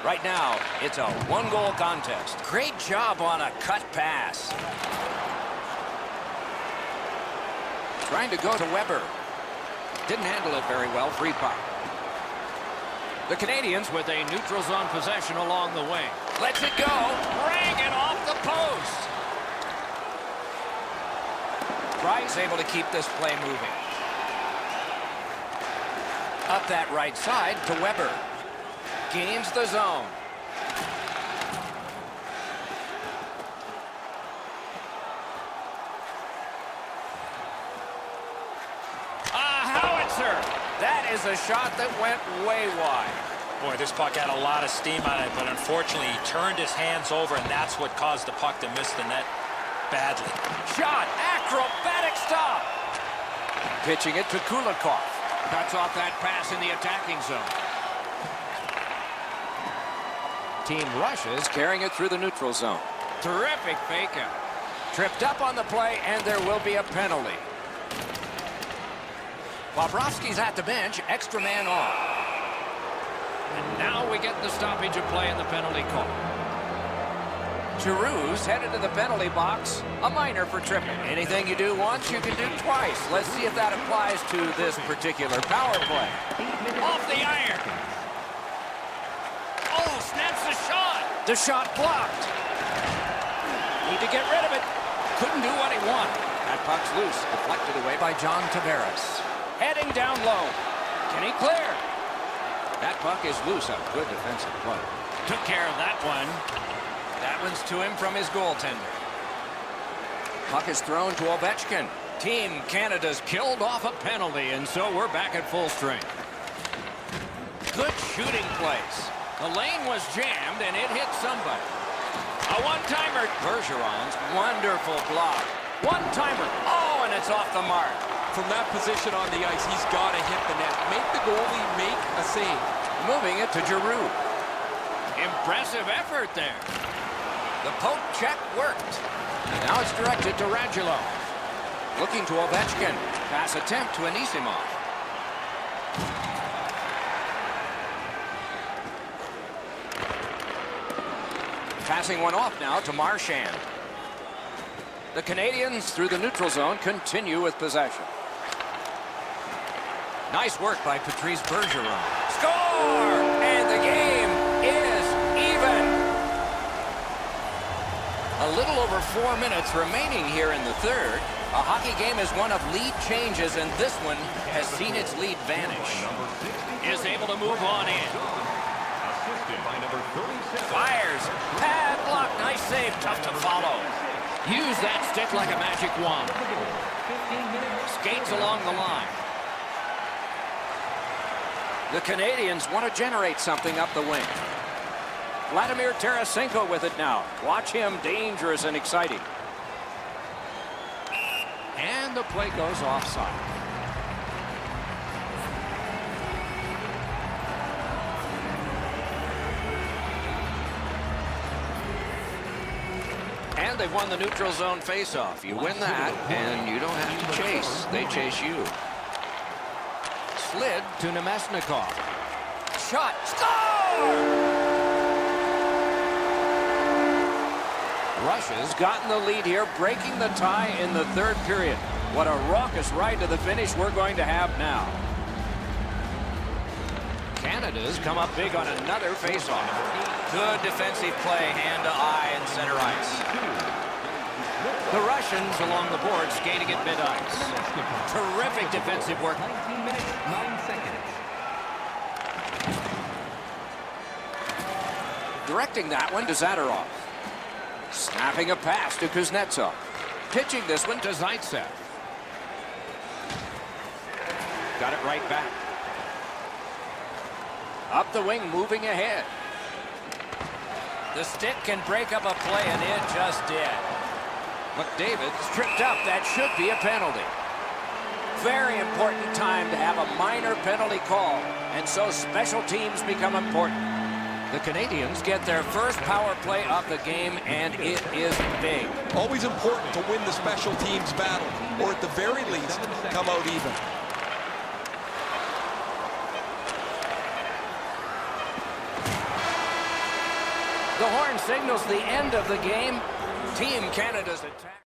Right now, it's a 1-goal contest. Great job on a cut pass. Trying to go to Weber. Didn't handle it very well. Free puck. The Canadians with a neutral zone possession along the wing. Lets it go. Rang it off the post. Price able to keep this play moving. Up that right side to Weber. Gains the zone. A howitzer. That is a shot that went way wide. Boy, this puck had a lot of steam on it, but unfortunately he turned his hands over, and that's what caused the puck to miss the net badly. Shot. Acrobatic stop. Pitching it to Kulikov. Cuts off that pass in the attacking zone. Team rushes, carrying it through the neutral zone. Terrific fake out. Tripped up on the play, and there will be a penalty. Bobrovsky's at the bench, extra man on. And now we get the stoppage of play in the penalty call. Giroux's headed to the penalty box, a minor for tripping. Anything you do once, you can do twice. Let's see if that applies to this particular power play. Off the iron. Oh, snaps the shot. The shot blocked. Need to get rid of it. Couldn't do what he wanted. That puck's loose, deflected away by John Tavares. Heading down low. Can he clear? That puck is loose. A good defensive play. Took care of that one. That one's to him from his goaltender. Puck is thrown to Ovechkin. Team Canada's killed off a penalty, and so we're back at full strength. Good shooting place. The lane was jammed, and it hit somebody. A one-timer. Bergeron's wonderful block. One-timer. Oh, and it's off the mark. From that position on the ice, he's got to hit the net. Make the goalie make a save. Moving it to Giroux. Impressive effort there. The poke check worked. And now it's directed to Radulov. Looking to Ovechkin. Pass attempt to Anisimov. Passing one off now to Marchand. The Canadians through the neutral zone continue with possession. Nice work by Patrice Bergeron. Score! And the game is even. A little over 4 minutes remaining here in the third. A hockey game is one of lead changes, and this one has seen its lead vanish. Is able to move on in. Assisted by number 37. Fires. Pad block. Nice save. Tough to follow. Use that stick like a magic wand. Skates along the line. The Canadians want to generate something up the wing. Vladimir Tarasenko with it now. Watch him, dangerous and exciting. And the play goes offside. And they've won the neutral zone faceoff. You win that, and you don't have to chase. They chase you. Slid to Nemesnikov. Shot. Score! Russia's gotten the lead here, breaking the tie in the third period. What a raucous ride to the finish we're going to have now. Canada's come up big on another faceoff. Good defensive play, hand to eye and center ice. The Russians along the board skating at mid-ice. Terrific defensive work. 19 minutes, 9 seconds. Directing that one to Zadorov. Snapping a pass to Kuznetsov. Pitching this one to Zaitsev. Got it right back. Up the wing, moving ahead. The stick can break up a play, and it just did. McDavid's tripped up. That should be a penalty. Very important time to have a minor penalty call, and so special teams become important. The Canadians get their first power play of the game, and it is big. Always important to win the special teams battle, or at the very least, come out even. The horn signals the end of the game. Team Canada's attack.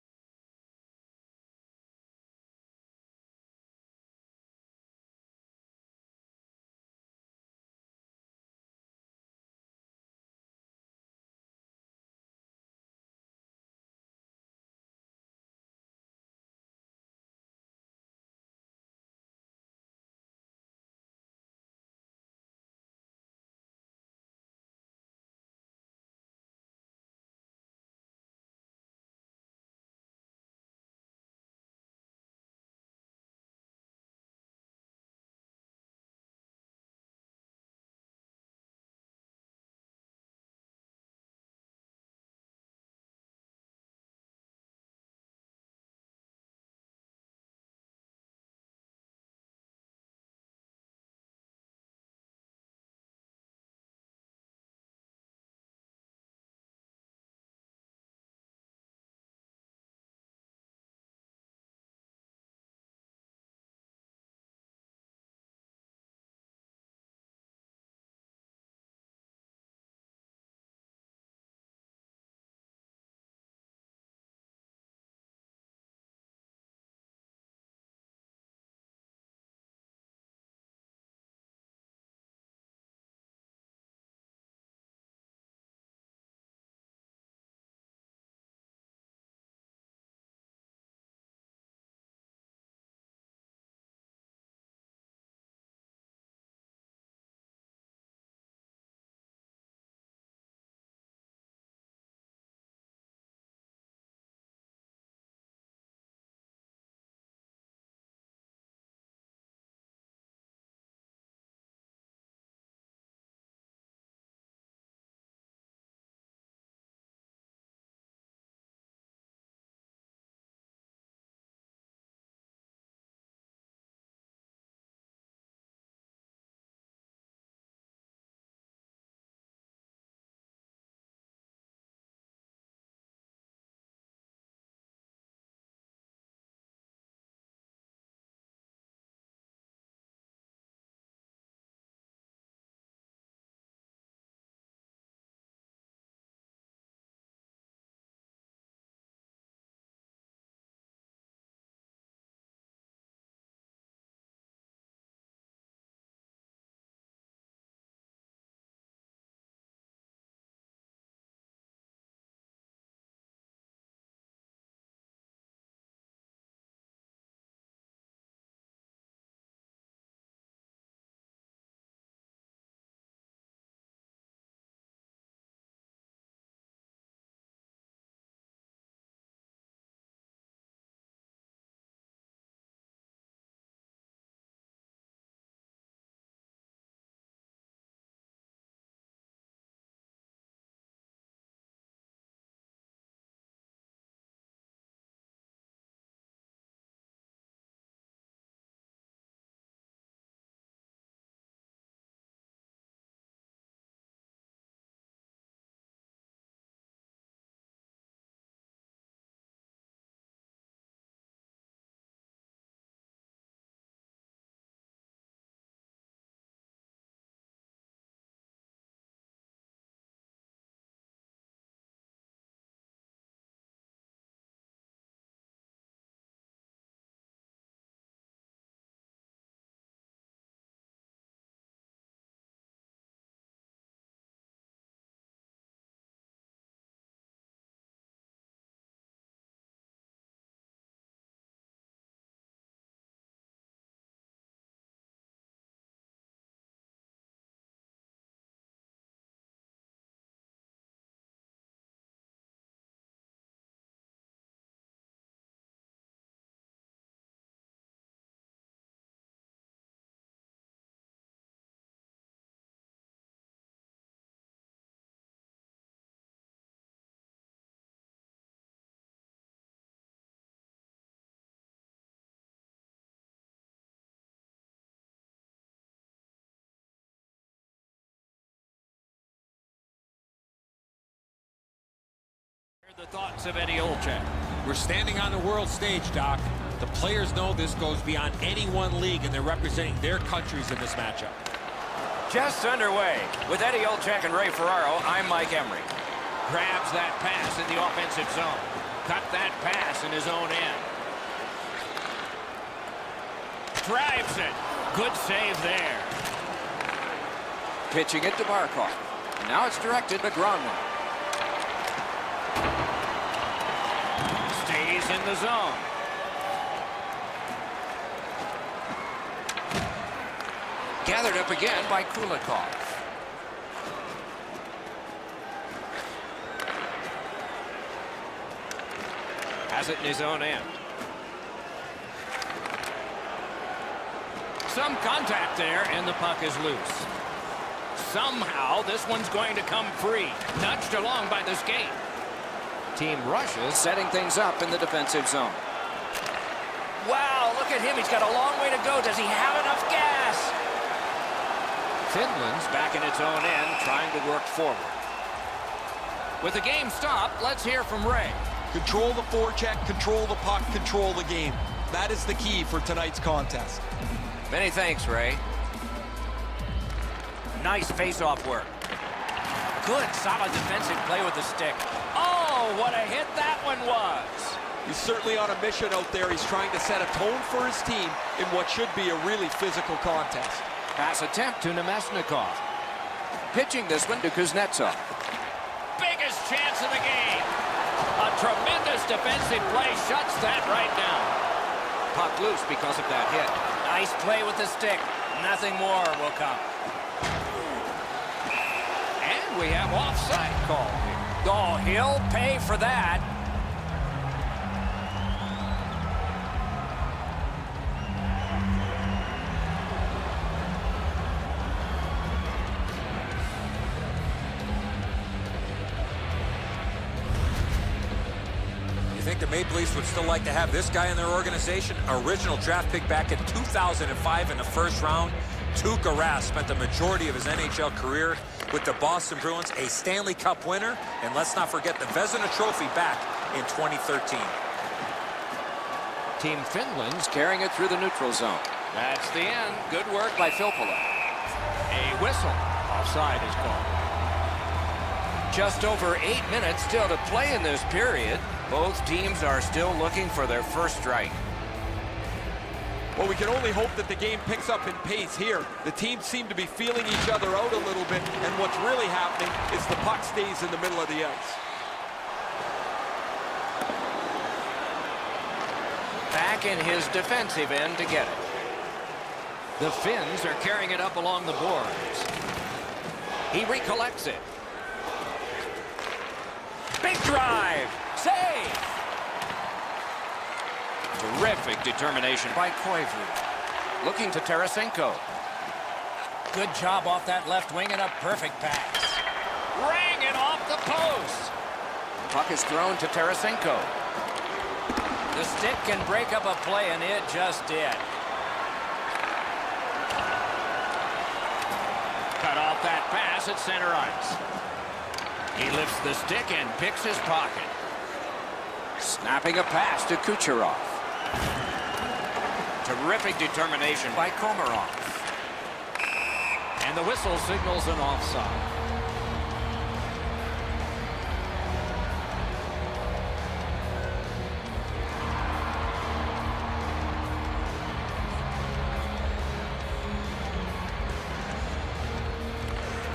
The thoughts of Eddie Olczyk. We're standing on the world stage, Doc. The players know this goes beyond any one league, and they're representing their countries in this matchup. Just underway. With Eddie Olczyk and Ray Ferraro, I'm Mike Emery. Grabs that pass in the offensive zone. Cut that pass in his own end. Drives it. Good save there. Pitching it to Barkov. Now it's directed to Gronwall. Stays in the zone. Gathered up again by Kulikov. Has it in his own end. Some contact there, and the puck is loose. Somehow, this one's going to come free. Nudged along by the skate. Team Russia setting things up in the defensive zone. Wow, look at him. He's got a long way to go. Does he have enough gas? Finland's back in its own end, trying to work forward. With the game stopped, let's hear from Ray. Control the forecheck, control the puck, control the game. That is the key for tonight's contest. Many thanks, Ray. Nice face-off work. Good, solid defensive play with the stick. Oh, what a hit that one was. He's certainly on a mission out there. He's trying to set a tone for his team in what should be a really physical contest. Pass attempt to Nemesnikov. Pitching this one to Kuznetsov. Biggest chance of the game. A tremendous defensive play shuts that right down. Puck loose because of that hit. Nice play with the stick. Nothing more will come. And we have offside call here. Oh, he'll pay for that. You think the Maple Leafs would still like to have this guy in their organization? Original draft pick back in 2005 in the first round. Tuukka Rask spent the majority of his NHL career with the Boston Bruins, a Stanley Cup winner, and let's not forget the Vezina Trophy back in 2013. Team Finland's carrying it through the neutral zone. That's the end. Good work by Filppula. A whistle. Offside is called. Just over 8 minutes still to play in this period. Both teams are still looking for their first strike. Well, we can only hope that the game picks up in pace here. The teams seem to be feeling each other out a little bit, and what's really happening is the puck stays in the middle of the ice. Back in his defensive end to get it. The Finns are carrying it up along the boards. He recollects it. Big drive. Save. Terrific determination by Koivu. Looking to Tarasenko. Good job off that left wing and a perfect pass. Rang it off the post. Puck is thrown to Tarasenko. The stick can break up a play, and it just did. Cut off that pass at center ice. He lifts the stick and picks his pocket. Snapping a pass to Kucherov. Terrific determination by Komarov. And the whistle signals an offside.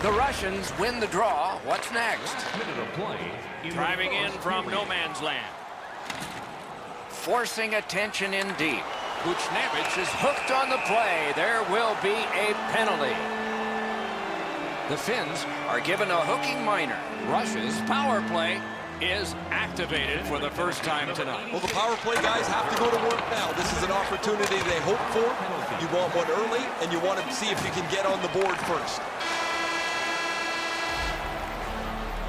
The Russians win the draw. What's next? Minute of play. Driving in from no man's land. Forcing attention in deep. Buchnevich is hooked on the play. There will be a penalty. The Finns are given a hooking minor. Russia's power play is activated for the first time tonight. Well, the power play guys have to go to work now. This is an opportunity they hope for. You want one early, and you want to see if you can get on the board first.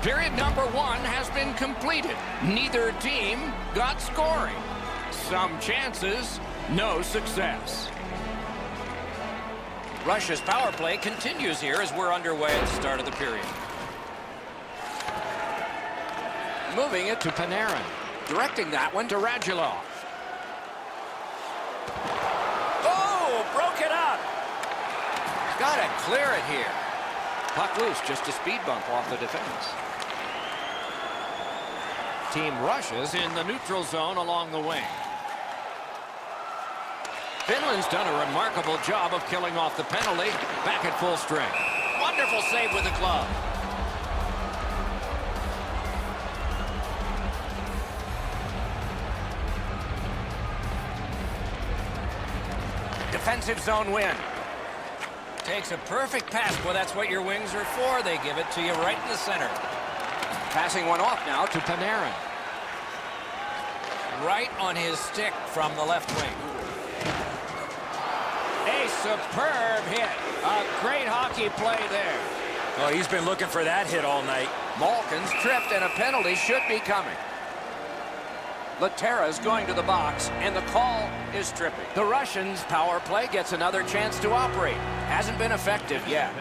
Period number 1 has been completed. Neither team got scoring. Some chances, no success. Russia's power play continues here as we're underway at the start of the period. Moving it to Panarin. Directing that one to Radulov. Oh, broke it up. Got to clear it here. Puck loose, just a speed bump off the defense. Team rushes in the neutral zone along the wing. Finland's done a remarkable job of killing off the penalty. Back at full strength. Wonderful save with the glove. Defensive zone win. Takes a perfect pass. Well, that's what your wings are for. They give it to you right in the center. Passing one off now to Panarin. Right on his stick from the left wing. A superb hit. A great hockey play there. Oh, he's been looking for that hit all night. Malkin's tripped and a penalty should be coming. Latera's going to the box, and the call is tripping. The Russians' power play gets another chance to operate. Hasn't been effective yet.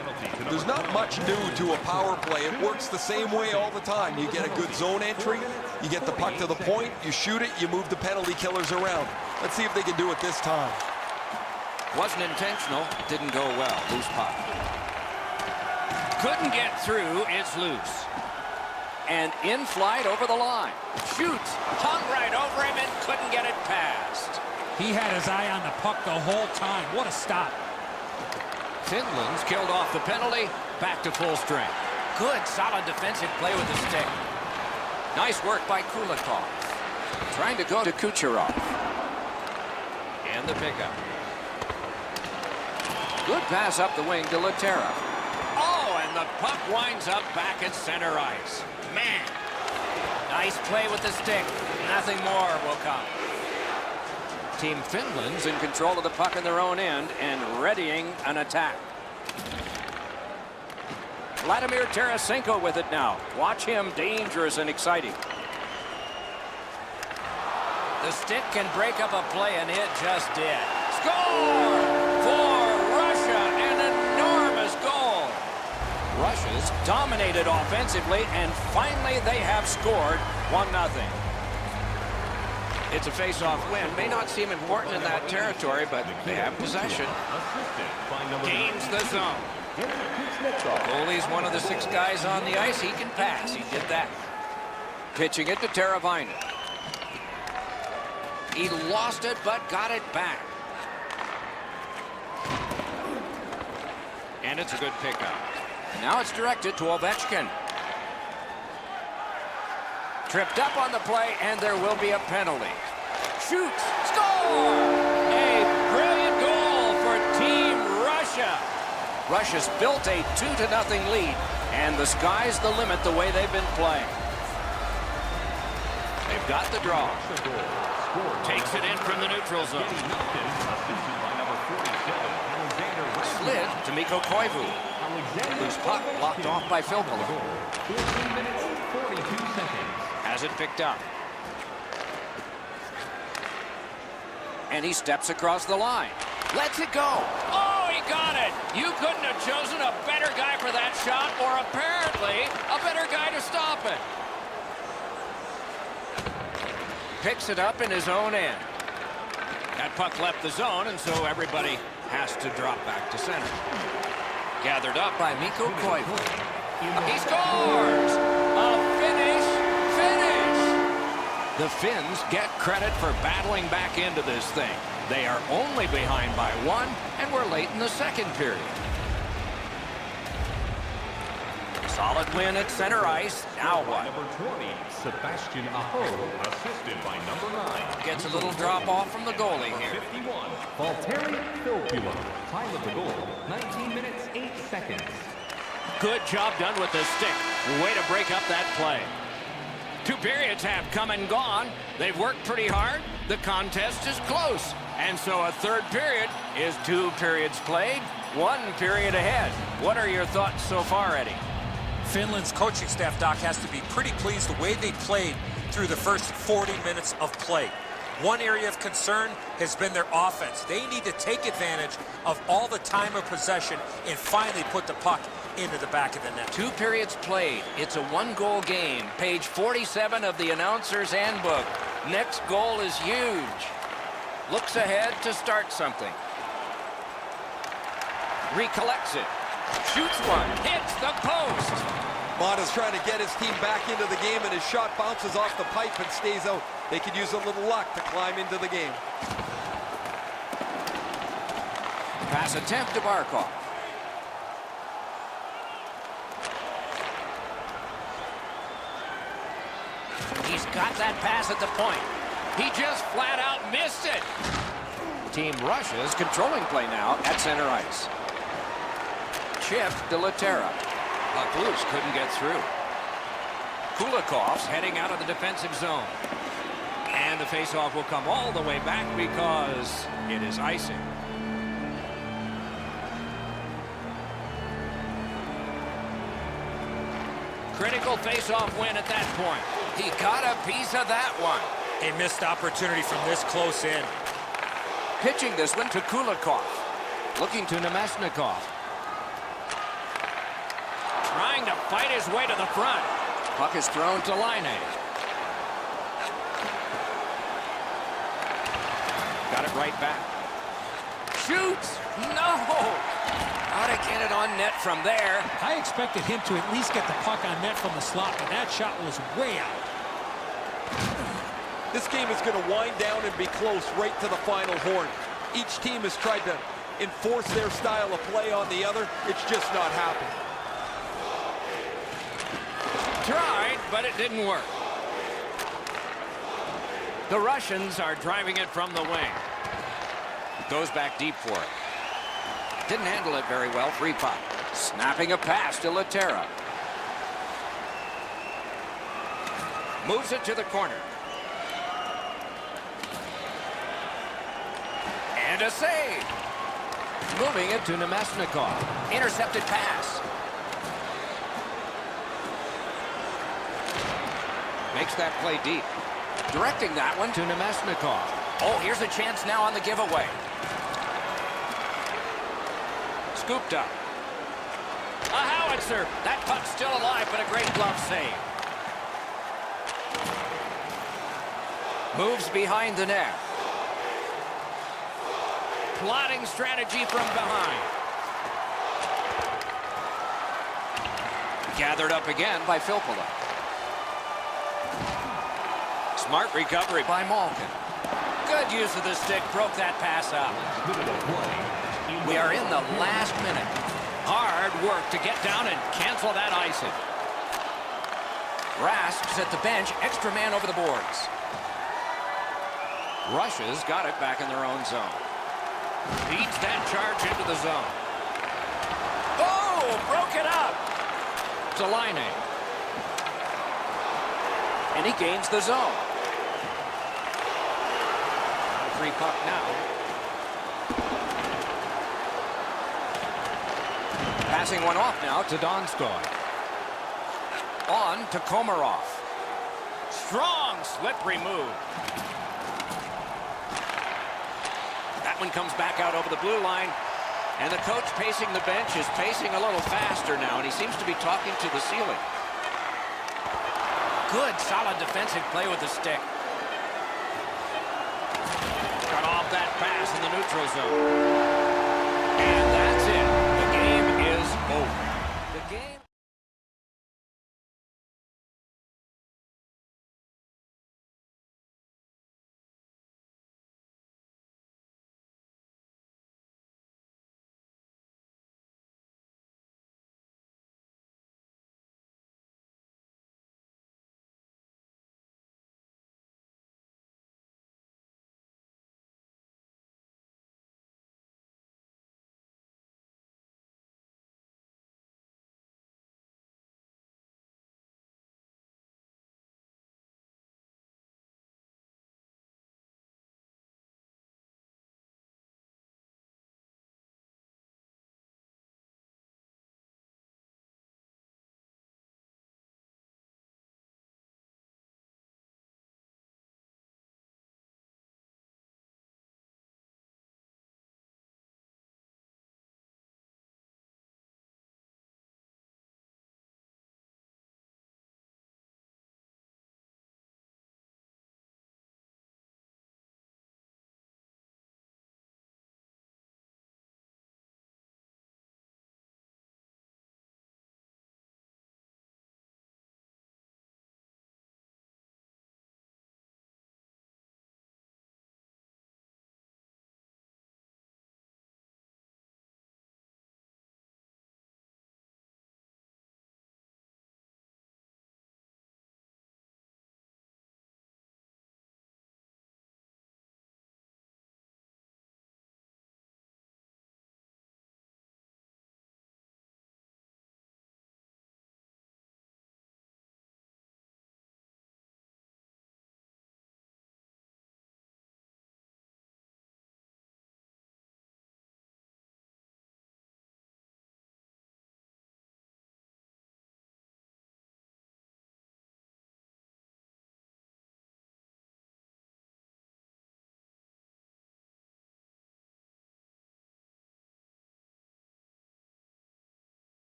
There's not much new to a power play. It works the same way all the time. You get a good zone entry, you get the puck to the point, you shoot it, you move the penalty killers around. Let's see if they can do it this time. Wasn't intentional, didn't go well. Loose puck. Couldn't get through, it's loose. And in flight over the line. Shoots, hung right over him and couldn't get it past. He had his eye on the puck the whole time. What a stop. Finland's killed off the penalty, back to full strength. Good, solid defensive play with the stick. Nice work by Kulikov. Trying to go to Kucherov. And the pickup. Good pass up the wing to Latera. Oh, and the puck winds up back at center ice. Man, nice play with the stick. Nothing more will come. Team Finland's in control of the puck in their own end and readying an attack. Vladimir Tarasenko with it now. Watch him, dangerous and exciting. The stick can break up a play, and it just did. Score for Russia, an enormous goal. Russia's dominated offensively, and finally they have scored 1-0. It's a face-off win. May not seem important in that territory, but they have possession. Gains the zone. Goalie's one of the 6 guys on the ice. He can pass. He did that. Pitching it to Teravainen. He lost it, but got it back. And it's a good pickup. Now it's directed to Ovechkin. Tripped up on the play, and there will be a penalty. Shoots, score! A brilliant goal for Team Russia. Russia's built a 2-0 lead, and the sky's the limit the way they've been playing. They've got the draw. Takes it in from the neutral zone. Slid to Mikko Koivu. Loose puck blocked off by Filppula. 14 minutes, 42 seconds. Has it picked up. And he steps across the line. Lets it go. Oh, he got it. You couldn't have chosen a better guy for that shot, or apparently a better guy to stop it. Picks it up in his own end. That puck left the zone, and so everybody has to drop back to center. Gathered up by Mikko Koivu. He scores! A finish! The Finns get credit for battling back into this thing. They are only behind by 1, and we're late in the second period. Solid win at center ice. Now what? Number 20, Sebastian Aho, assisted by number 9. Gets a little drop off from the goalie here. 51, Valtteri Filppula. Time of the goal, 19 minutes, 8 seconds. Good job done with the stick. Way to break up that play. 2 periods have come and gone. They've worked pretty hard. The contest is close. And so a third period is 2 periods played, 1 period ahead. What are your thoughts so far, Eddie? Finland's coaching staff, Doc, has to be pretty pleased the way they played through the first 40 minutes of play. One area of concern has been their offense. They need to take advantage of all the time of possession and finally put the puck into the back of the net. 2 periods played. It's a 1-goal game. Page 47 of the announcer's handbook. Next goal is huge. Looks ahead to start something. Recollects it. Shoots one. Hits the post. Mata's trying to get his team back into the game, and his shot bounces off the pipe and stays out. They could use a little luck to climb into the game. Pass attempt to Barkov. He's got that pass at the point. He just flat out missed it. Team rushes, controlling play now at center ice. Chip de la Terra. Puck loose, couldn't get through. Kulikov's heading out of the defensive zone. And the faceoff will come all the way back because it is icing. Critical faceoff win at that point. He got a piece of that one. A missed opportunity from this close in. Pitching this one to Kulikov. Looking to Nemesnikov. Trying to fight his way to the front. Puck is thrown to Laine. Got it right back. Shoots! No! How to get it on net from there. I expected him to at least get the puck on net from the slot, but that shot was way out. This game is going to wind down and be close right to the final horn. Each team has tried to enforce their style of play on the other. It's just not happening. Tried, but it didn't work. The Russians are driving it from the wing. Goes back deep for it. Didn't handle it very well. Free puck. Snapping a pass to La Terra. Moves it to the corner. And a save. Moving it to Nemesnikov. Intercepted pass. Makes that play deep. Directing that one to Nemesnikov. Oh, here's a chance now on the giveaway. Scooped up. A howitzer. That puck's still alive, but a great glove save. Moves behind the net. Plotting strategy from behind. Gathered up again by Filppula. Smart recovery by Malkin. Good use of the stick. Broke that pass up. We are in the last minute. Hard work to get down and cancel that icing. Rask's at the bench. Extra man over the boards. Russia's got it back in their own zone. Beats that charge into the zone. Oh, broke it up. To Laine. And he gains the zone. Free puck now. Passing one off now to Donskoy. On to Komarov. Strong, slippery move. That one comes back out over the blue line. And the coach pacing the bench is pacing a little faster now, and he seems to be talking to the ceiling. Good, solid defensive play with the stick. Cut off that pass in the neutral zone.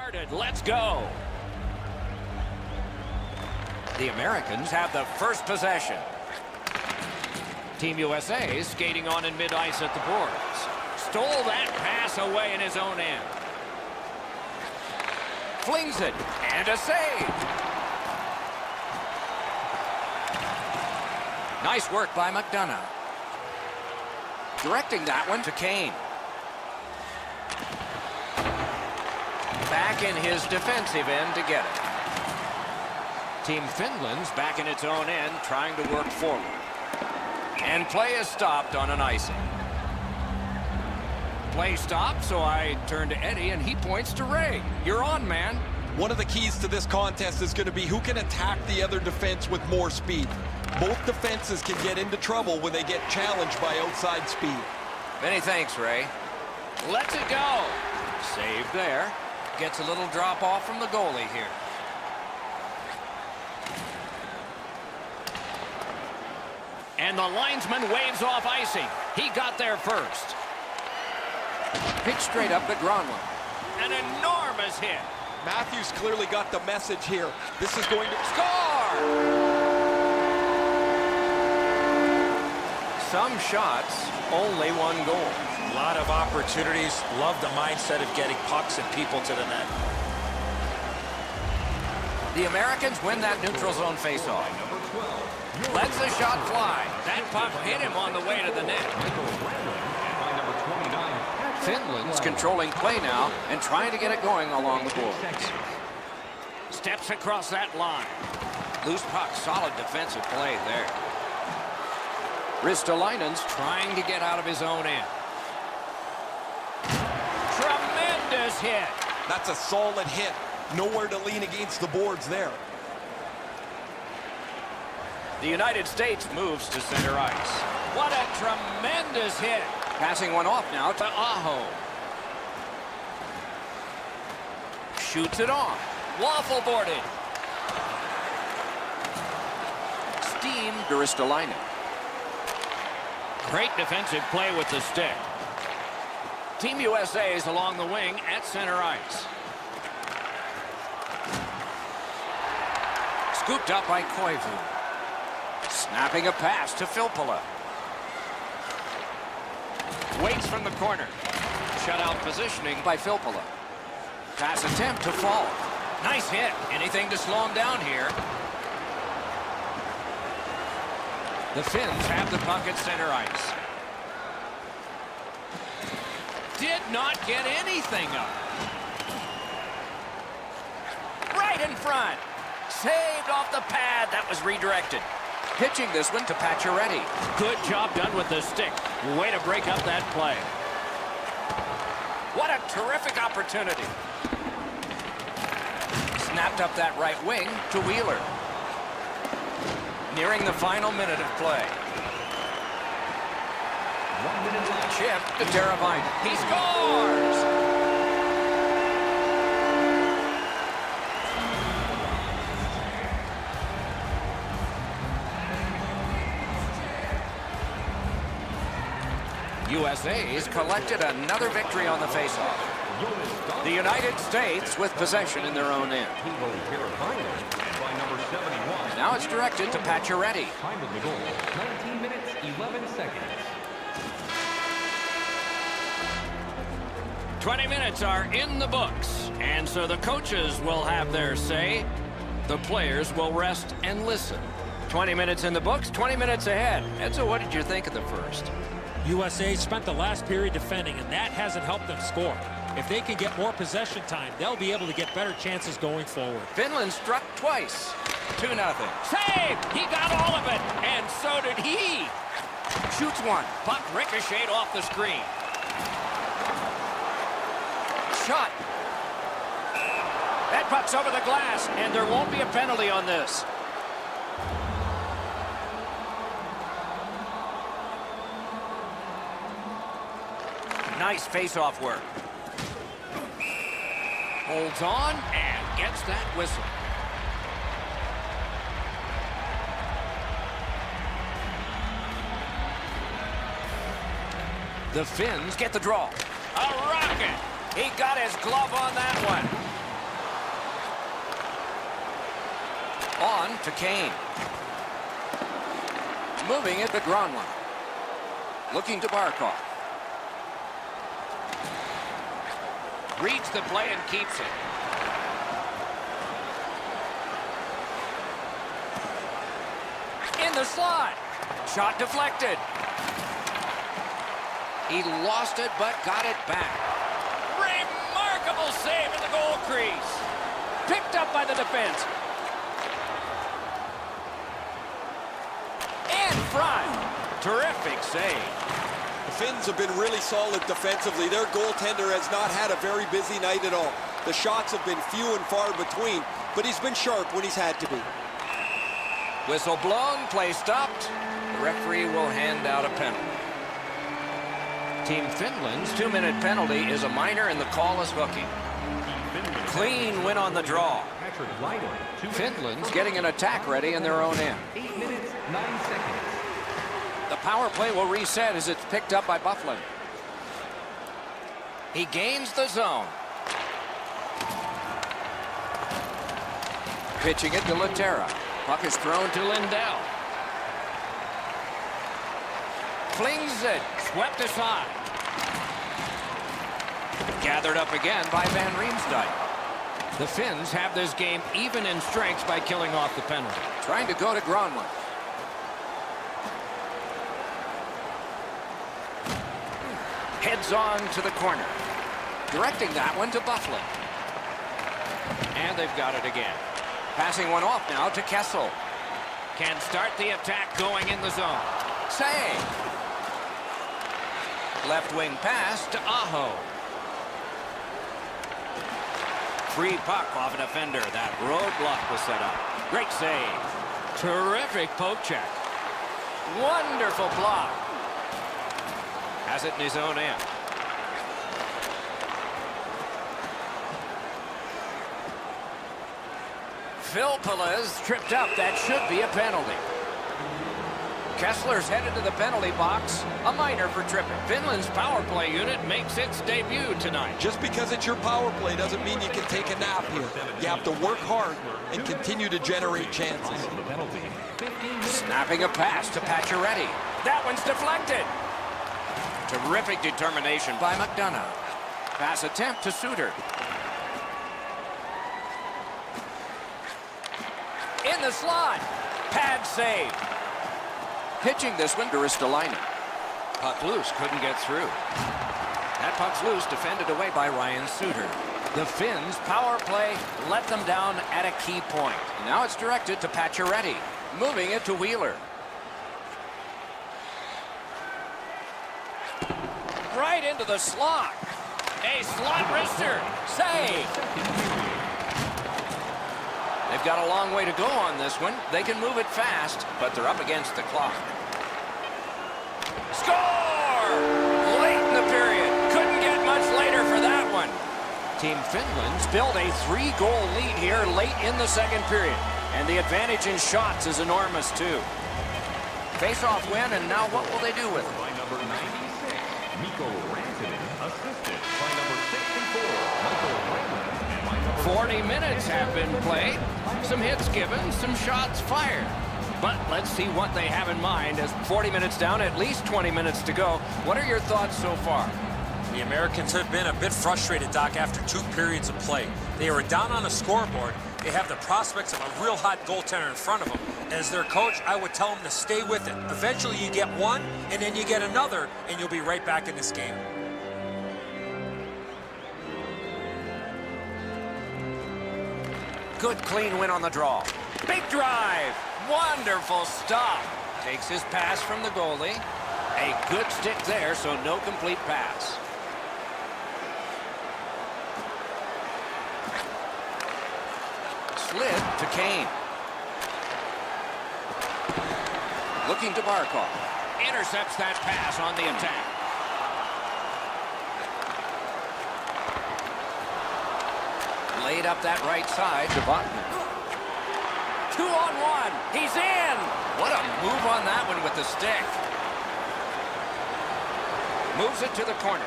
Started. Let's go. The Americans have the first possession. Team USA skating on in mid-ice at the boards. Stole that pass away in his own end. Flings it, and a save. Nice work by McDonough. Directing that one to Kane. Back in his defensive end to get it. Team Finland's back in its own end, trying to work forward. And play is stopped on an icing. Play stopped, so I turn to Eddie, and he points to Ray. You're on, man. One of the keys to this contest is going to be who can attack the other defense with more speed. Both defenses can get into trouble when they get challenged by outside speed. Many thanks, Ray. Lets it go. Save there. Gets a little drop off from the goalie here. And the linesman waves off icing. He got there first. Pitch straight up at Gronlund. An enormous hit. Matthews clearly got the message here. This is going to Score! Some shots, only one goal. A lot of opportunities. Love the mindset of getting pucks and people to the net. The Americans win that neutral zone faceoff. Lets the shot fly. That puck hit him on the way to the net. Finland's controlling play now and trying to get it going along the boards. Steps across that line. Loose puck, solid defensive play there. Ristolainen's trying to get out of his own end. Tremendous hit. That's a solid hit. Nowhere to lean against the boards there. The United States moves to center ice. What a tremendous hit. Passing one off now to Aho. Shoots it off. Waffle boarded. Steam to Ristolainen. Great defensive play with the stick. Team USA is along the wing at center ice. Scooped up by Koivu. Snapping a pass to Filppula. Waits from the corner. Shutout positioning by Filppula. Pass attempt to fall. Nice hit. Anything to slow him down here. The Finns have the puck at center ice. Did not get anything up. Right in front. Saved off the pad. That was redirected. Pitching this one to Pacioretty. Good job done with the stick. Way to break up that play. What a terrific opportunity. Snapped up that right wing to Wheeler. Nearing the final minute of play. 1 minute left. Chip to Teravainen. He scores! USA's collected another victory on the faceoff. The United States with possession in their own end. Now it's directed to Pacioretty. Time of the goal, 19 minutes, 11 seconds. 20 minutes are in the books, and so the coaches will have their say. The players will rest and listen. 20 minutes in the books, 20 minutes ahead. Edzo, what did you think of the first? USA spent the last period defending, and that hasn't helped them score. If they can get more possession time, they'll be able to get better chances going forward. Finland struck twice. 2-0. Save! He got all of it, and so did he. Shoots one. Puck ricocheted off the screen. Shot. That puck's over the glass, and there won't be a penalty on this. Nice face-off work. Holds on and gets that whistle. The Finns get the draw. A rocket. He got his glove on that one. On to Kane. Moving it to Gronlund. Looking to Barkov. Reads the play and keeps it. In the slot. Shot deflected. He lost it but got it back. Remarkable save in the goal crease. Picked up by the defense. In front. Terrific save. The Finns have been really solid defensively. Their goaltender has not had a very busy night at all. The shots have been few and far between, but he's been sharp when he's had to be. Whistle blown, play stopped. The referee will hand out a penalty. Team Finland's 2-minute penalty is a minor and the call is hooking. Clean win on the draw. Patrick Lydon, 2 Finland's getting an attack ready in their own end. 8 minutes, 9 seconds. The power play will reset as it's picked up by Bufflin. He gains the zone. Pitching it to Laterra. Puck is thrown to Lindell. Flings it. Swept aside. Gathered up again by Van Riemsdyk. The Finns have this game even in strengths by killing off the penalty. Trying to go to Gronlund. Heads on to the corner. Directing that one to Bufflin. And they've got it again. Passing one off now to Kessel. Can start the attack going in the zone. Save. Left wing pass to Aho. Free puck off a defender. That roadblock was set up. Great save. Terrific poke check. Wonderful block. Has it in his own end. Phil Pelez tripped up. That should be a penalty. Kessler's headed to the penalty box. A minor for tripping. Finland's power play unit makes its debut tonight. Just because it's your power play doesn't mean you can take a nap here. You have to work hard and continue to generate chances. Snapping a pass to Pacioretty. That one's deflected. Terrific determination by McDonough. Pass attempt to Suter. In the slot. Pad save. Pitching this one to Ristolainen. Puck loose, couldn't get through. That puck's loose, defended away by Ryan Suter. The Finns' power play let them down at a key point. Now it's directed to Pacioretty. Moving it to Wheeler. Right into the slot. A slot wrister. Save. They've got a long way to go on this one. They can move it fast, but they're up against the clock. Score! Late in the period. Couldn't get much later for that one. Team Finland's built a 3-goal lead here late in the second period. And the advantage in shots is enormous, too. Face-off win, and now what will they do with it? By number 96, Mikko Rantanen, assisted by number 64, Michael Rantanen, and by number 40 minutes have been played. Some hits given, some shots fired. But let's see what they have in mind as 40 minutes down, at least 20 minutes to go. What are your thoughts so far? The Americans have been a bit frustrated, Doc, after 2 periods of play. They were down on the scoreboard. They have the prospects of a real hot goaltender in front of them. As their coach, I would tell them to stay with it. Eventually you get one, and then you get another, and you'll be right back in this game. Good clean win on the draw. Big drive. Wonderful stop. Takes his pass from the goalie. A good stick there, so no complete pass. Slid to Kane. Looking to Barkov. Intercepts that pass on the attack. Laid up that right side to Botman. 2-on-1. He's in. What a move on that one with the stick. Moves it to the corner.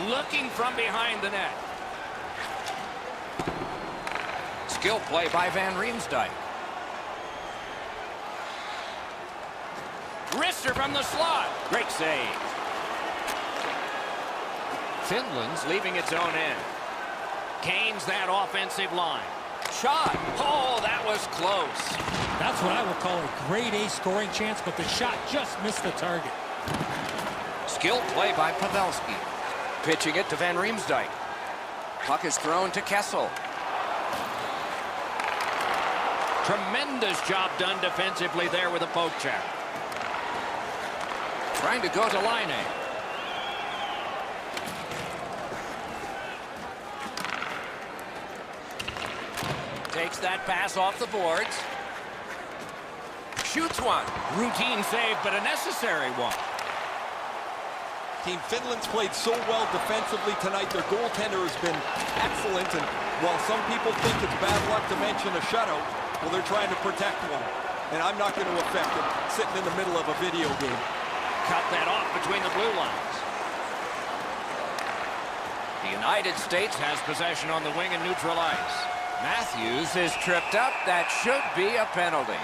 Looking from behind the net. Skill play by Van Riemsdyk. Wrister from the slot. Great save. Finland's leaving its own end. Gains that offensive line. Shot. Oh, that was close. That's what I would call a grade A scoring chance, but the shot just missed the target. Skill play by Pavelski. Pitching it to Van Riemsdyk. Puck is thrown to Kessel. Tremendous job done defensively there with a poke check. Trying to go to Laine. Takes that pass off the boards. Shoots one. Routine save, but a necessary one. Team Finland's played so well defensively tonight. Their goaltender has been excellent, and while some people think it's bad luck to mention a shutout, well, they're trying to protect one. And I'm not going to affect it sitting in the middle of a video game. Cut that off between the blue lines. The United States has possession on the wing and neutral ice. Matthews is tripped up. That should be a penalty.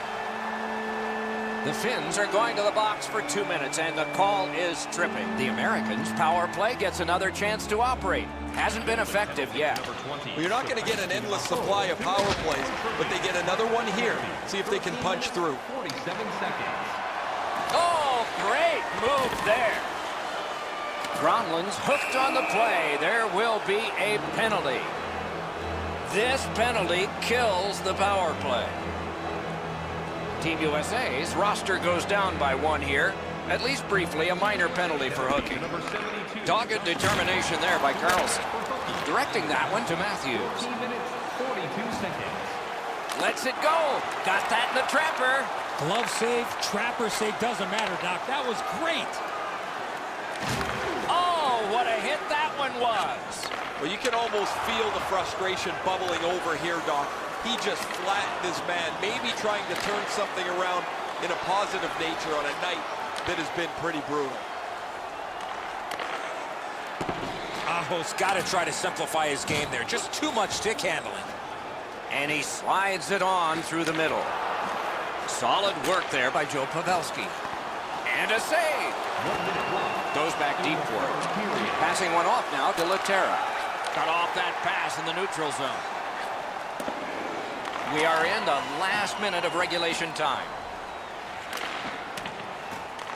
The Finns are going to the box for 2 minutes, and the call is tripping. The Americans' power play gets another chance to operate. Hasn't been effective yet. Well, you're not going to get an endless supply of power plays, but they get another one here. See if they can punch through. 47 seconds. Oh, great move there. Gronlund's hooked on the play. There will be a penalty. This penalty kills the power play. Team USA's roster goes down by 1 here. At least briefly, a minor penalty for hooking. Dogged determination there by Carlson. Directing that one to Matthews. 13 minutes, 42 seconds. Lets it go. Got that in the trapper. Glove save, trapper save, doesn't matter, Doc. That was great. Oh, what a hit that one was. Well, you can almost feel the frustration bubbling over here, Doc. He just flattened his man, maybe trying to turn something around in a positive nature on a night that has been pretty brutal. Aho's got to try to simplify his game there. Just too much stick handling. And he slides it on through the middle. Solid work there by Joe Pavelski. And a save. Goes back deep for it. Passing one off now to Laterra. Cut off that pass in the neutral zone. We are in the last minute of regulation time.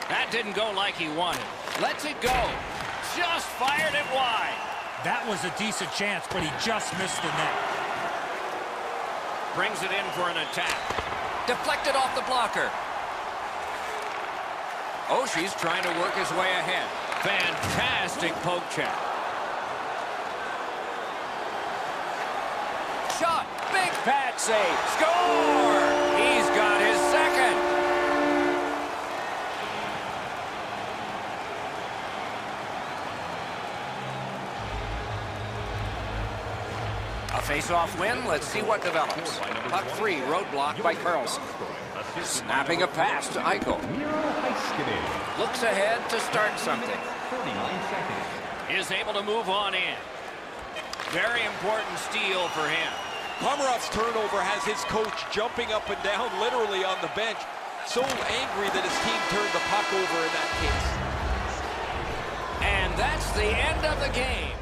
That didn't go like he wanted. Lets it go. Just fired it wide. That was a decent chance, but he just missed the net. Brings it in for an attack. Deflected off the blocker. Oshie's trying to work his way ahead. Fantastic poke check. Shot. Big pad save. Score! He's got his second. A face-off win. Let's see what develops. Puck free. Roadblock by Carlson. Snapping a pass to Eichel. Looks ahead to start something. 39 seconds. Is able to move on in. Very important steal for him. Komarov's turnover has his coach jumping up and down literally on the bench. So angry that his team turned the puck over in that case. And that's the end of the game.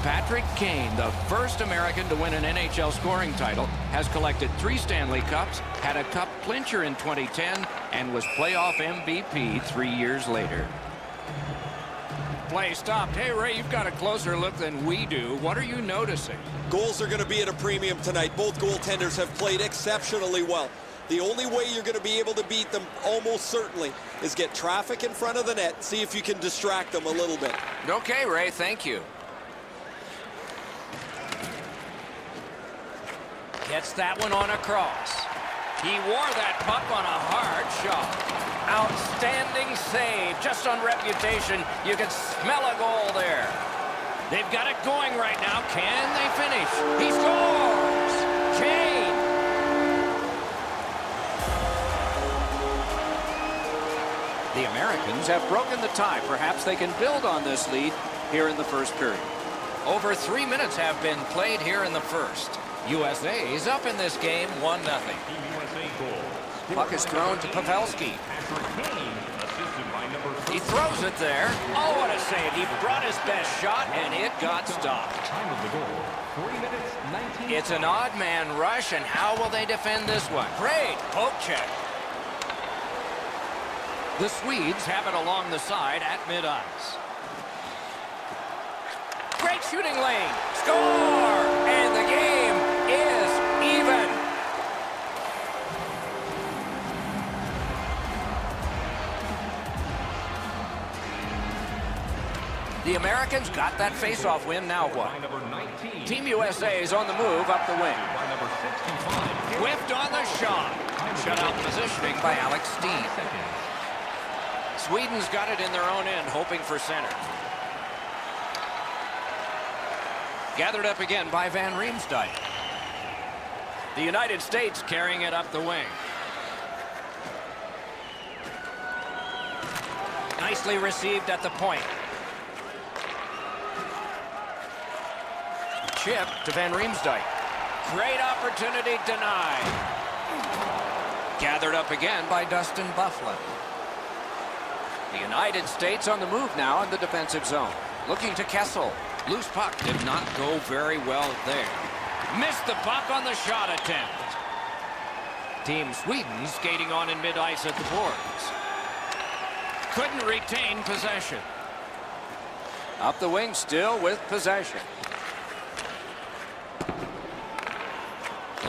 Patrick Kane, the first American to win an NHL scoring title, has collected 3 Stanley Cups, had a cup clincher in 2010, and was playoff MVP 3 years later. Play stopped. Hey, Ray, you've got a closer look than we do. What are you noticing? Goals are going to be at a premium tonight. Both goaltenders have played exceptionally well. The only way you're going to be able to beat them, almost certainly, is get traffic in front of the net, see if you can distract them a little bit. Okay, Ray, thank you. Gets that one on across. He wore that puck on a hard shot. Outstanding save. Just on reputation, you can smell a goal there. They've got it going right now. Can they finish? He scores! Kane! The Americans have broken the tie. Perhaps they can build on this lead here in the first period. Over 3 minutes have been played here in the first. USA is up in this game 1-0. Puck is thrown to Pavelski. He throws it there. Oh, what a save. He brought his best shot, and it got stopped. It's an odd man rush, and how will they defend this one? Great poke check. The Swedes have it along the side at mid-ice. Great shooting lane. Score! And the game is even. The Americans got that face-off win. Now what? Team USA is on the move up the wing. Whipped on the shot. Shutout positioning by Alex Steen. Sweden's got it in their own end, hoping for center. Gathered up again by Van Riemsdyk. The United States carrying it up the wing. Nicely received at the point. Chip to Van Riemsdyk. Great opportunity denied. Gathered up again by Dustin Byfuglien. The United States on the move now in the defensive zone. Looking to Kessel. Loose puck did not go very well there. Missed the puck on the shot attempt. Team Sweden skating on in mid-ice at the boards. Couldn't retain possession. Up the wing still with possession.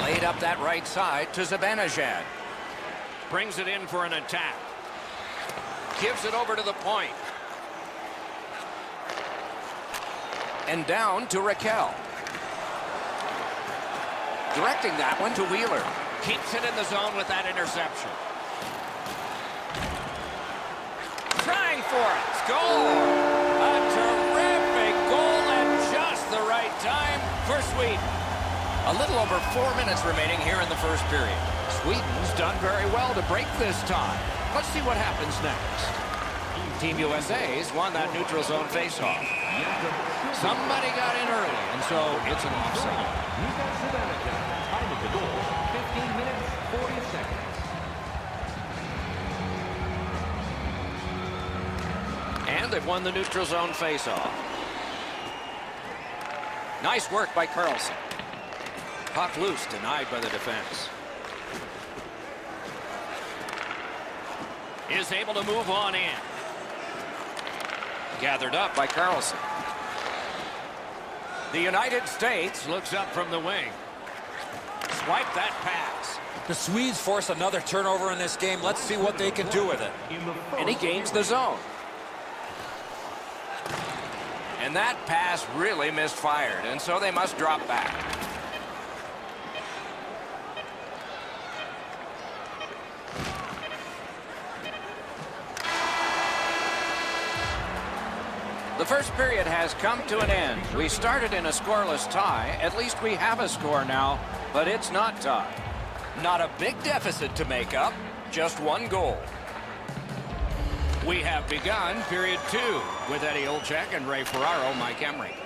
Laid up that right side to Zibanejad. Brings it in for an attack. Gives it over to the point. And down to Raquel. Directing that one to Wheeler. Keeps it in the zone with that interception. Trying for it. Score! A terrific goal at just the right time for Sweden. A little over 4 minutes remaining here in the first period. Sweden's done very well to break this tie. Let's see what happens next. Team USA's won that neutral zone faceoff. Somebody got in early, and so it's an offside. Time of the goal, 15 minutes, 40 seconds. And they've won the neutral zone faceoff. Nice work by Carlson. Puck loose, denied by the defense. Is able to move on in. Gathered up by Carlson. The United States looks up from the wing. Swipe that pass. The Swedes force another turnover in this game. Let's see what they can do with it. And he gains the zone. And that pass really misfired, and so they must drop back. The first period has come to an end. We started in a scoreless tie. At least we have a score now, but it's not tied. Not a big deficit to make up, just one goal. We have begun period 2 with Eddie Olczyk and Ray Ferraro, Mike Emrick.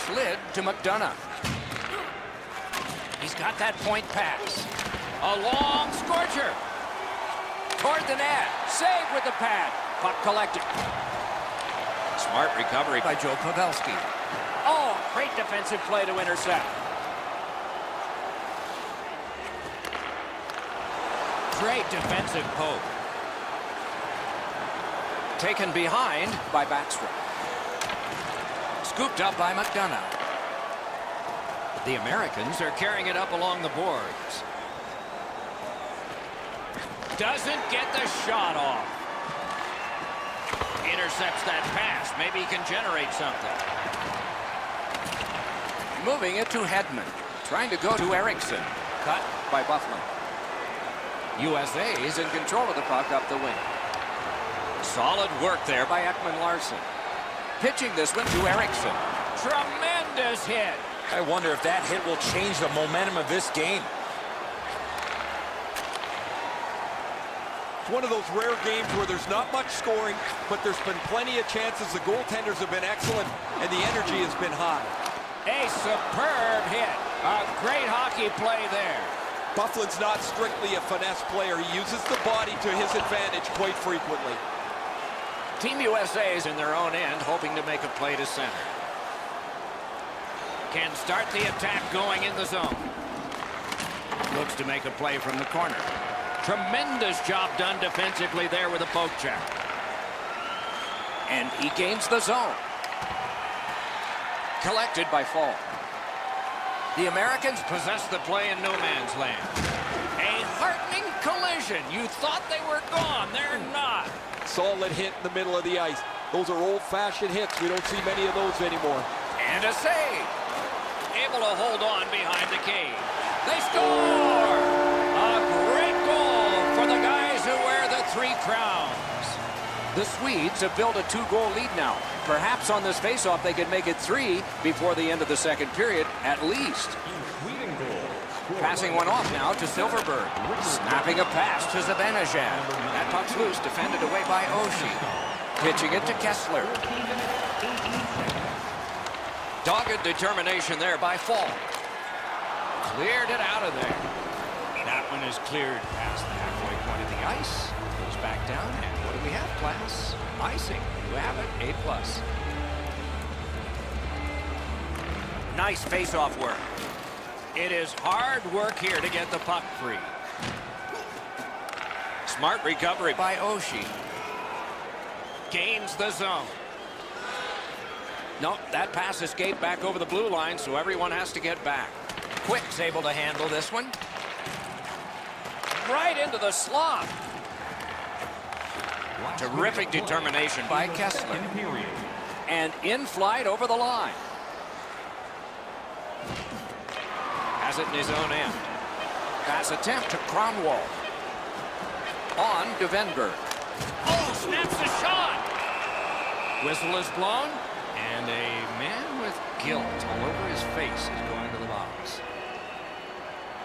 Slid to McDonough. He's got that point pass. A long scorcher. Toward the net. Save with the pad. Puck collected. Smart recovery by Joe Pavelski. Oh, great defensive play to intercept. Great defensive poke. Taken behind by Backstrom. Scooped up by McDonough. The Americans are carrying it up along the boards. Doesn't get the shot off. Intercepts that pass. Maybe he can generate something. Moving it to Hedman. Trying to go to Erickson. Cut by Buffalo. USA is in control of the puck up the wing. Solid work there by Ekman-Larsson. Pitching this one to Erickson. Tremendous hit. I wonder if that hit will change the momentum of this game. It's one of those rare games where there's not much scoring, but there's been plenty of chances. The goaltenders have been excellent, and the energy has been high. A superb hit. A great hockey play there. Bufflin's not strictly a finesse player. He uses the body to his advantage quite frequently. Team USA is in their own end, hoping to make a play to center. Can start the attack going in the zone. Looks to make a play from the corner. Tremendous job done defensively there with a poke check. And he gains the zone. Collected by Fall. The Americans possess the play in no man's land. A heartening collision. You thought they were gone. They're not. Solid hit in the middle of the ice. Those are old-fashioned hits. We don't see many of those anymore. And a save. Able to hold on behind the cage. They score! A great goal for the guys who wear the 3 crowns. The Swedes have built a 2-goal lead now. Perhaps on this faceoff they could make it 3 before the end of the second period, at least. Passing one off now to Silverberg. Snapping a pass to Zibanejad. That puck's loose, defended away by Oshie. Pitching it to Kessler. Dogged determination there by Fall. Cleared it out of there. That one is cleared past the halfway point of the ice. Goes back down, and what do we have, class? Icing. You have it, A+. Nice face-off work. It is hard work here to get the puck free. Smart recovery by Oshie. Gains the zone. Nope, that pass escaped back over the blue line, so everyone has to get back. Quick's able to handle this one. Right into the slot. Terrific determination by Kessler. And in flight over the line. Has it in his own end. Pass attempt to Kronwall. On to Venberg. Oh, snaps the shot. Whistle is blown. And a man with guilt all over his face is going to the box.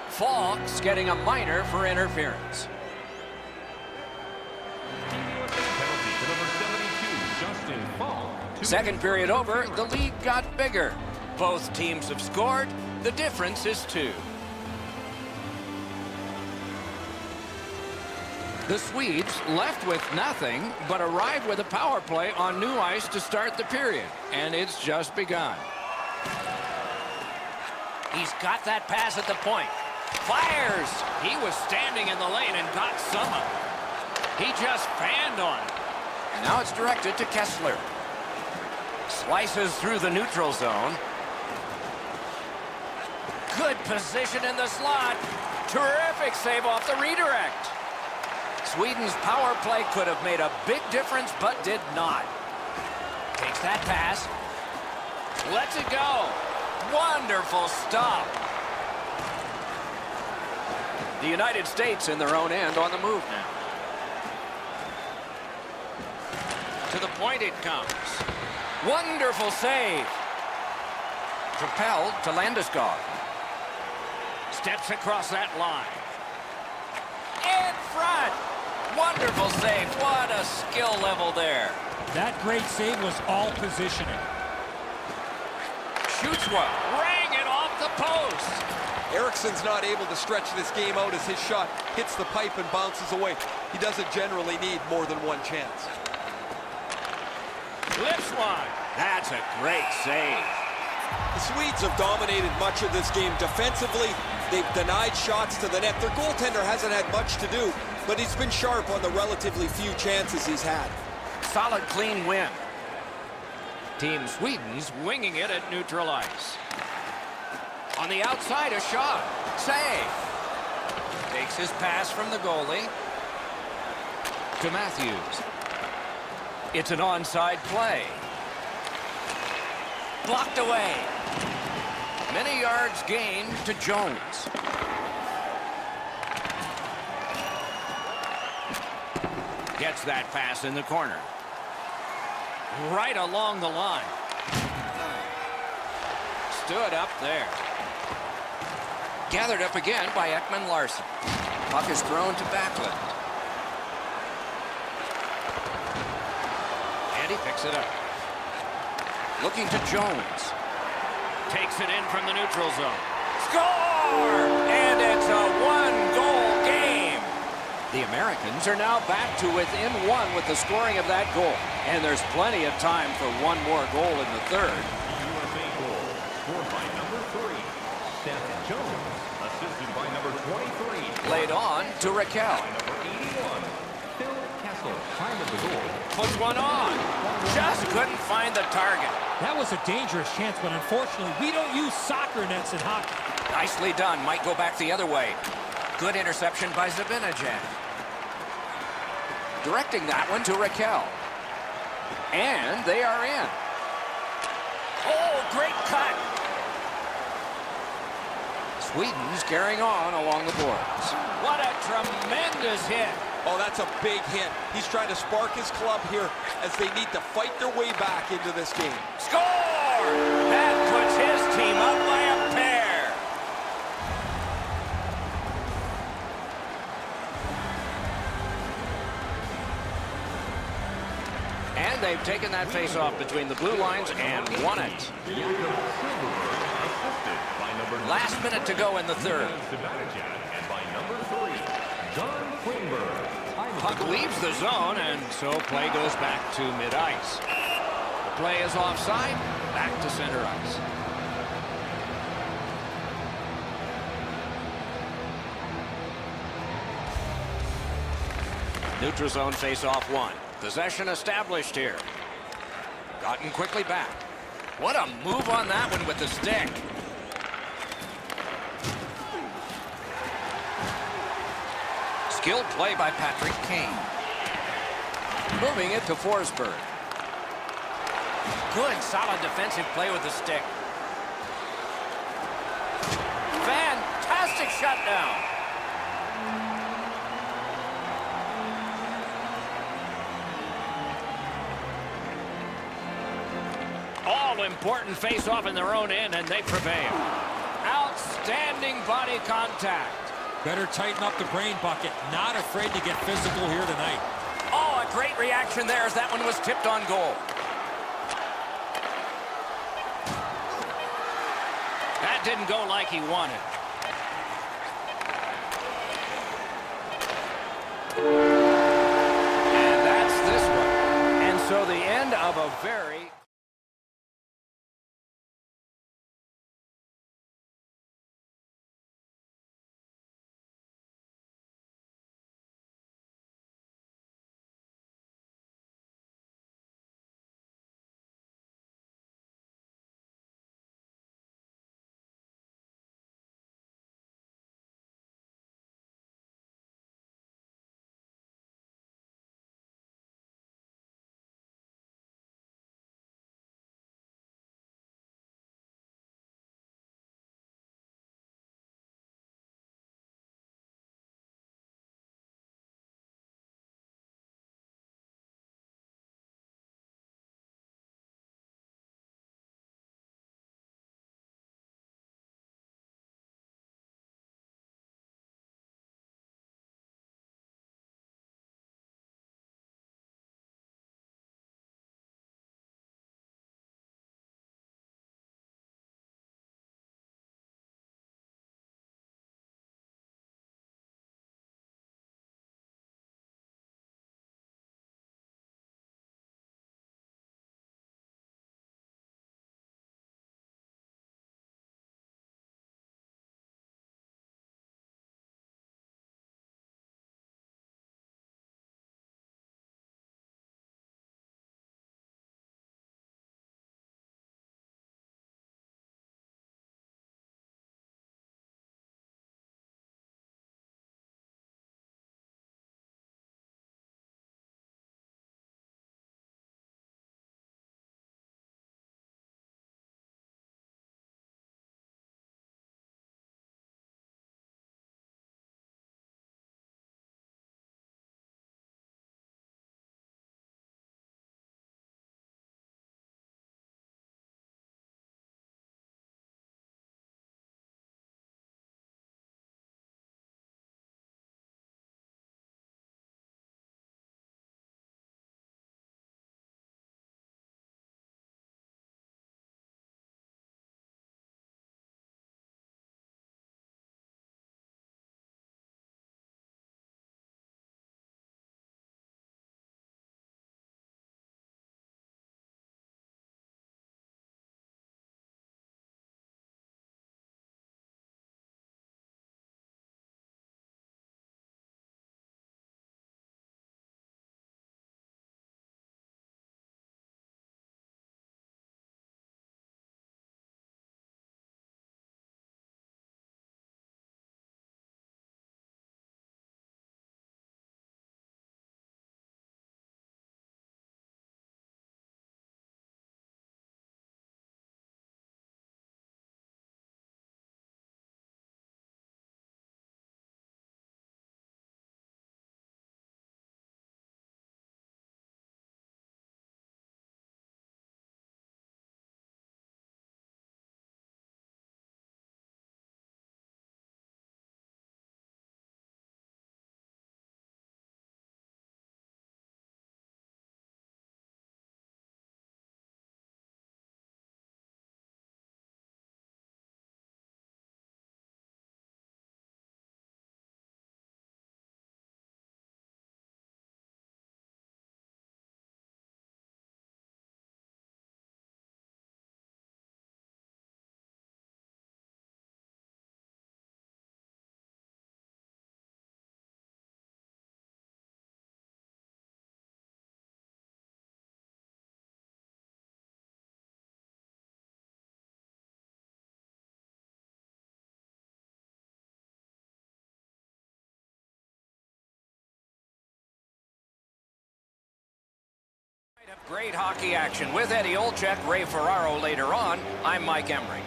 Falk's getting a minor for interference. Second period over, the lead got bigger. Both teams have scored. The difference is 2. The Swedes left with nothing, but arrived with a power play on new ice to start the period. And it's just begun. He's got that pass at the point. Fires! He was standing in the lane and got some of it. He just fanned on it. And now it's directed to Kessler. Slices through the neutral zone. Good position in the slot. Terrific save off the redirect. Sweden's power play could have made a big difference, but did not. Takes that pass. Lets it go. Wonderful stop. The United States in their own end on the move now. To the point it comes. Wonderful save. Propelled to Landeskog. Steps across that line. In front. Wonderful save. What a skill level there. That great save was all positioning. Shoots one. Rang it off the post. Erickson's not able to stretch this game out as his shot hits the pipe and bounces away. He doesn't generally need more than one chance. Lips one. That's a great save. The Swedes have dominated much of this game. Defensively, they've denied shots to the net. Their goaltender hasn't had much to do, but he's been sharp on the relatively few chances he's had. Solid, clean win. Team Sweden's winging it at neutral ice. On the outside, a shot. Save. Takes his pass from the goalie to Matthews. It's an onside play. Blocked away. Many yards gained to Jones. Gets that pass in the corner. Right along the line. Stood up there. Gathered up again by Ekman Larsson. Puck is thrown to Backlund. And he picks it up. Looking to Jones. Takes it in from the neutral zone. Score! And it's a one-goal game. The Americans are now back to within one with the scoring of that goal. And there's plenty of time for one more goal in the third. USA goal scored by number 3, Seth Jones, assisted by number 23. Played on to Raquel. By number 81, Phil Kessel. Time of the goal. Puts one on. Just couldn't find the target. That was a dangerous chance, but unfortunately, we don't use soccer nets in hockey. Nicely done. Might go back the other way. Good interception by Zibanejad. Directing that one to Raquel. And they are in. Oh, great cut. Sweden's carrying on along the boards. What a tremendous hit. Oh, that's a big hit. He's trying to spark his club here as they need to fight their way back into this game. Score! That puts his team up by a pair. And they've taken that face-off between the blue lines and won it. Jakob Silverberg, assisted by number 9, Last minute to go in the third. Zibanejad, and by number 3, John Klingberg. Time of the Puck goal. leaves the zone, and so play goes back to mid-ice. The play is offside, back to center ice. Neutral zone face-off one. Possession established here. Gotten quickly back. What a move on that one with the stick. Skilled play by Patrick Kane. Moving it to Forsberg. Good, solid defensive play with the stick. Fantastic shutdown. All important face-off in their own end, and they prevail. Outstanding body contact. Better tighten up the brain bucket. Not afraid to get physical here tonight. Oh, a great reaction there as that one was tipped on goal. That didn't go like he wanted. And that's this one. And so the end of a very... Great hockey action with Eddie Olczyk, Ray Ferraro later on. I'm Mike Emrick.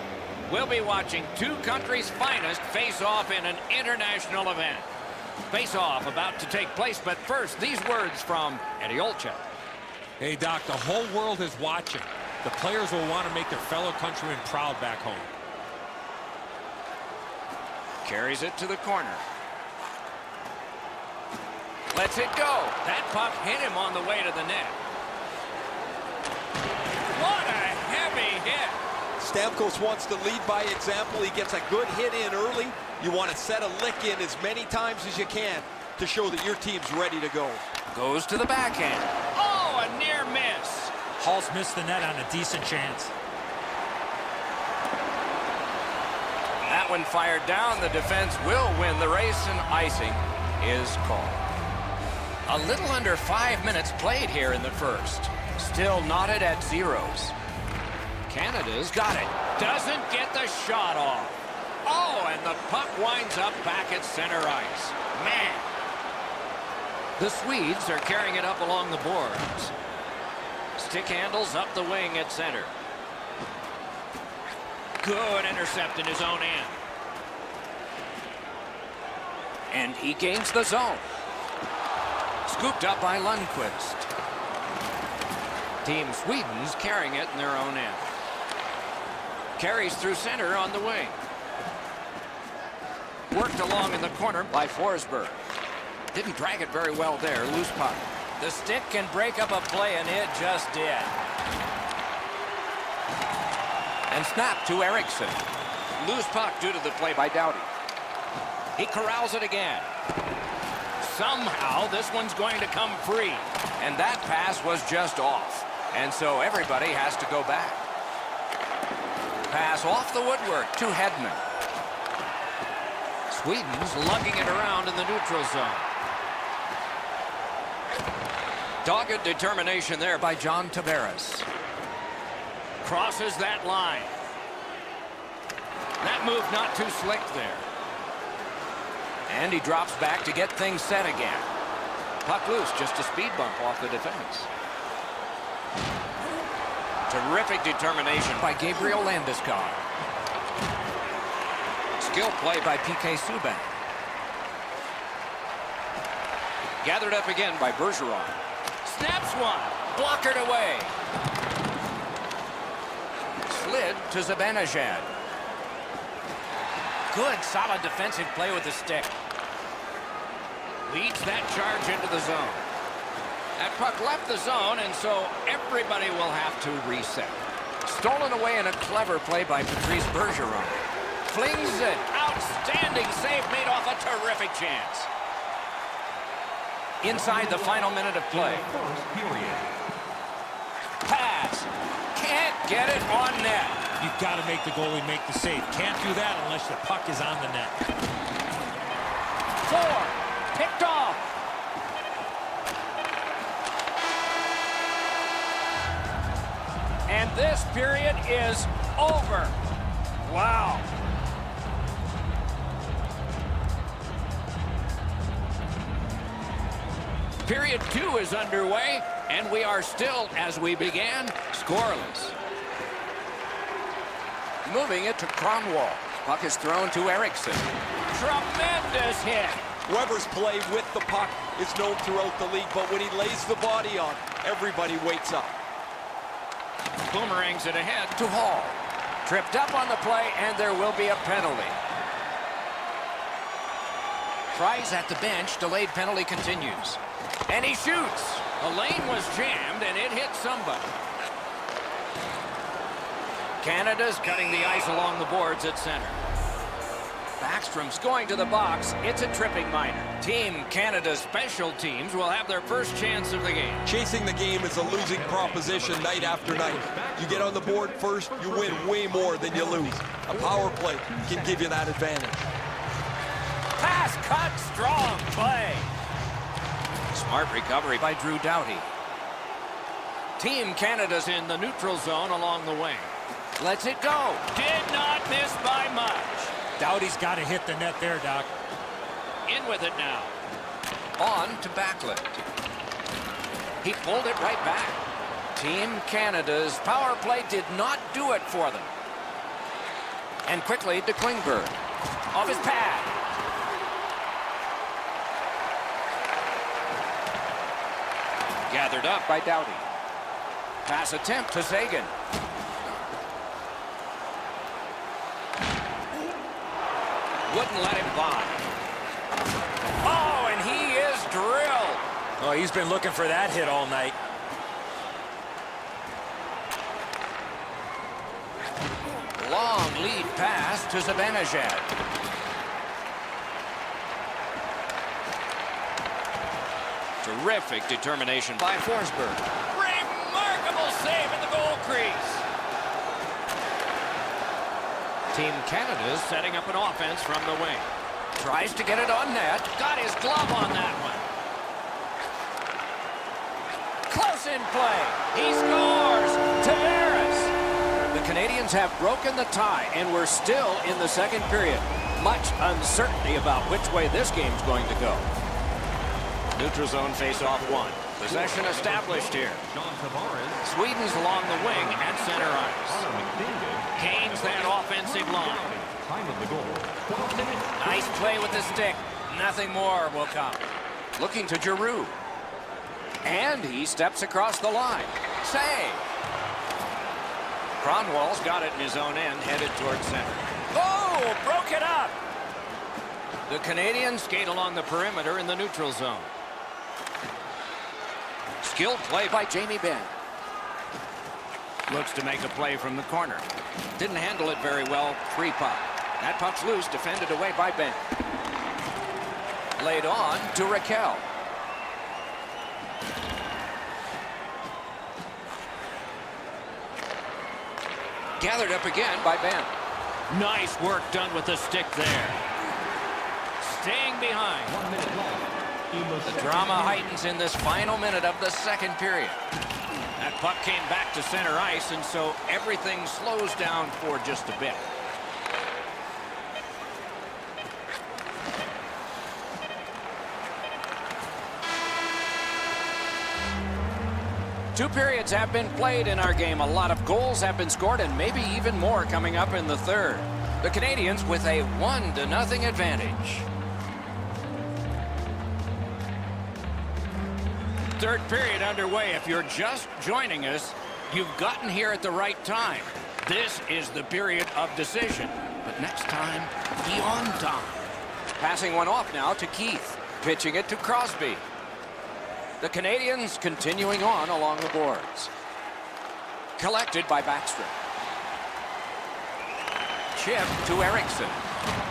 We'll be watching two countries' finest face off in an international event. Face off about to take place, but first, these words from Eddie Olczyk. Hey, Doc, the whole world is watching. The players will want to make their fellow countrymen proud back home. Carries it to the corner. Lets it go. That puck hit him on the way to the net. What a heavy hit. Stamkos wants to lead by example. He gets a good hit in early. You want to set a lick in as many times as you can to show that your team's ready to go. Goes to the backhand. Oh, a near miss. Hall's missed the net on a decent chance. That one fired down. The defense will win the race, and icing is called. A little under 5 minutes played here in the first. Still knotted at zeros. Canada's got it. Doesn't get the shot off. Oh, and the puck winds up back at center ice. Man. The Swedes are carrying it up along the boards. Stick handles up the wing at center. Good intercept in his own end. And he gains the zone. Scooped up by Lundqvist. Team Sweden's carrying it in their own end. Carries through center on the wing. Worked along in the corner by Forsberg. Didn't drag it very well there. Loose puck. The stick can break up a play, and it just did. And snap to Eriksson. Loose puck due to the play by Doughty. He corrals it again. Somehow this one's going to come free. And that pass was just off. And so everybody has to go back. Pass off the woodwork to Hedman. Sweden's lugging it around in the neutral zone. Dogged determination there by John Tavares. Crosses that line. That move not too slick there. And he drops back to get things set again. Puck loose, just a speed bump off the defense. Terrific determination by Gabriel Landeskog. Skill play by PK Subban. Gathered up again by Bergeron. Snaps one. Blockered away. Slid to Zibanejad. Good, solid defensive play with the stick. Leads that charge into the zone. That puck left the zone, and so everybody will have to reset. Stolen away in a clever play by Patrice Bergeron. Flings it. Outstanding save made off a terrific chance. Inside the final minute of play. First period. Pass. Can't get it on net. You've got to make the goalie make the save. Can't do that unless the puck is on the net. 4. Picked off. And this period is over. Wow. Period 2 is underway, and we are still, as we began, scoreless. Moving it to Kronwall. Puck is thrown to Eriksson. Tremendous hit. Weber's play with the puck is known throughout the league, but when he lays the body on, everybody wakes up. Boomerangs it ahead to Hall. Tripped up on the play, and there will be a penalty. Tries at the bench. Delayed penalty continues. And he shoots. The lane was jammed, and it hit somebody. Canada's cutting the ice along the boards at center. Backstrom's going to the box. It's a tripping minor. Team Canada's special teams will have their first chance of the game. Chasing the game is a losing proposition night after night. You get on the board first, you win way more than you lose. A power play can give you that advantage. Pass cut, strong play. Smart recovery by Drew Doughty. Team Canada's in the neutral zone along the wing. Lets it go. Did not miss by much. Doughty's got to hit the net there, Doc. In with it now. On to Backlund. He pulled it right back. Team Canada's power play did not do it for them. And quickly to Klingberg. Off his pad. Gathered up by Doughty. Pass attempt to Zagan. Wouldn't let him by. Oh, and he is drilled. Oh, he's been looking for that hit all night. Long lead pass to Zibanejad. Terrific determination by Forsberg. Remarkable save in the goal crease. Team Canada is setting up an offense from the wing. Tries to get it on net. Got his glove on that one. Close in play. He scores. Tavares. The Canadians have broken the tie, and we're still in the second period. Much uncertainty about which way this game's going to go. Neutral zone face-off one. Possession established here. John Tavares. Sweden's along the wing at center ice. Connor McDavid. Gains that offensive line. Time of the goal, 12 minutes. Nice play with the stick. Nothing more will come. Looking to Giroux. And he steps across the line. Save. Kronwall's got it in his own end, headed towards center. Oh, broke it up. The Canadians skate along the perimeter in the neutral zone. Skilled play by Jamie Benn. Looks to make a play from the corner. Didn't handle it very well. Free puck. That puck's loose, defended away by Benn. Laid on to Raquel. Gathered up again by Benn. Nice work done with the stick there. Staying behind. 1 minute left. The drama heightens in this final minute of the second period. That puck came back to center ice, and so everything slows down for just a bit. Two periods have been played in our game. A lot of goals have been scored, and maybe even more coming up in the third. The Canadians with a 1-0 advantage. Third period underway. If you're just joining us, you've gotten here at the right time. This is the period of decision. But next time, be on time. Passing one off now to Keith. Pitching it to Crosby. The Canadians continuing on along the boards. Collected by Backstrom. Chip to Erickson.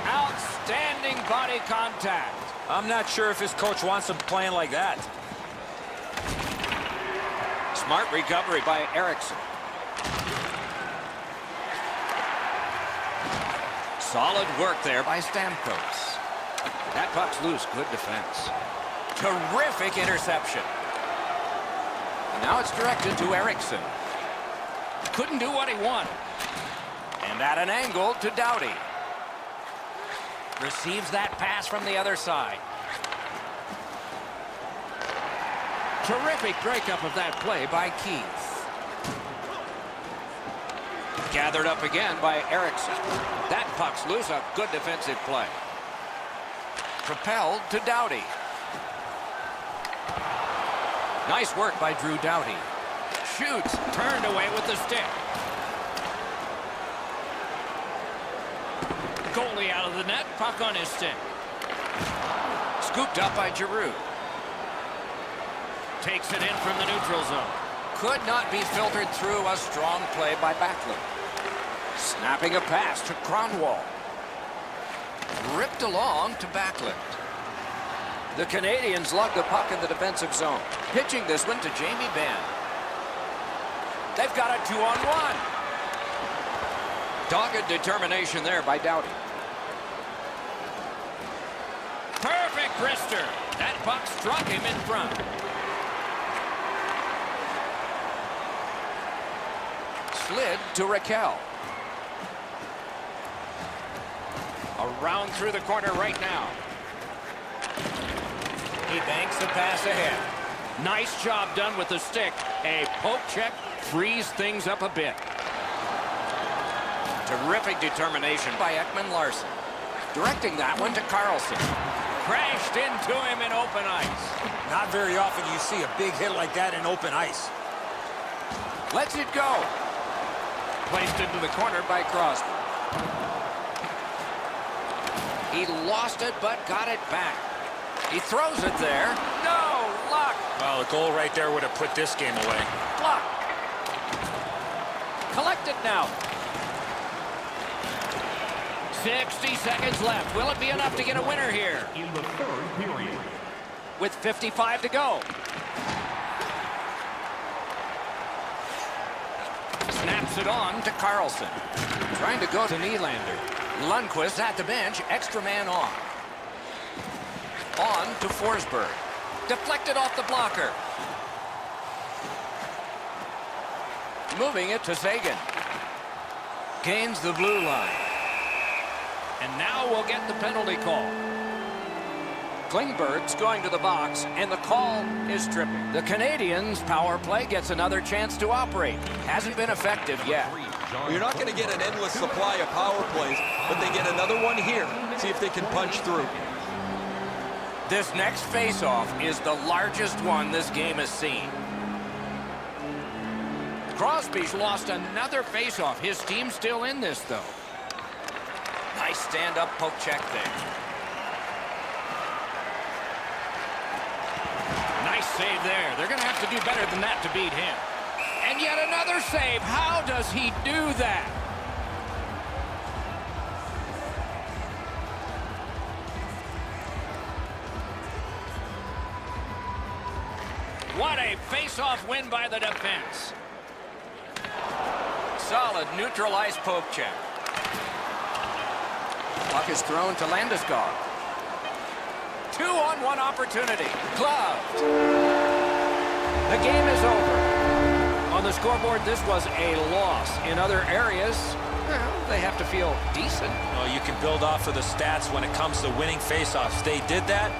Outstanding body contact. I'm not sure if his coach wants him playing like that. Smart recovery by Erickson. Solid work there by Stamkos. That puck's loose. Good defense. Terrific interception. And now it's directed to Erickson. Couldn't do what he wanted. And at an angle to Doughty. Receives that pass from the other side. Terrific breakup of that play by Keith. Gathered up again by Erickson. That puck's loose. A good defensive play. Propelled to Doughty. Nice work by Drew Doughty. Shoots. Turned away with the stick. Goalie out of the net. Puck on his stick. Scooped up by Giroux. Takes it in from the neutral zone. Could not be filtered through. A strong play by Backlund. Snapping a pass to Kronwall. Ripped along to Backlund. The Canadians lug the puck in the defensive zone. Pitching this one to Jamie Benn. They've got a 2-on-1. Dogged determination there by Doughty. Perfect wrister. That puck struck him in front. Slid to Raquel. Around through the corner right now. He banks the pass ahead. Nice job done with the stick. A poke check frees things up a bit. Terrific determination by Ekman Larson. Directing that one to Carlson. Crashed into him in open ice. Not very often you see a big hit like that in open ice. Lets it go. Placed into the corner by Crosby. He lost it, but got it back. He throws it there. No luck. Well, a goal right there would have put this game away. Block. Collected now. 60 seconds left. Will it be enough to get a winner here? In the third period. With 55 to go. Snaps it on to Carlson. Trying to go to Nylander. Lundqvist at the bench. Extra man on. On to Forsberg. Deflected off the blocker. Moving it to Sagan. Gains the blue line. And now we'll get the penalty call. Klingberg's going to the box, and the call is tripping. The Canadiens' power play gets another chance to operate. Hasn't been effective yet. Well, you're not going to get an endless supply of power plays, but they get another one here. See if they can punch through. This next face-off is the largest one this game has seen. Crosby's lost another face-off. His team's still in this, though. Nice stand-up poke check there. Nice save there. They're going to have to do better than that to beat him. And yet another save. How does he do that? What a face-off win by the defense. Solid neutral ice poke check. Puck is thrown to Landeskog. 2-on-1 opportunity. Gloved. The game is over. On the scoreboard, this was a loss. In other areas, well, they have to feel decent. Well, you can build off of the stats when it comes to winning faceoffs. They did that.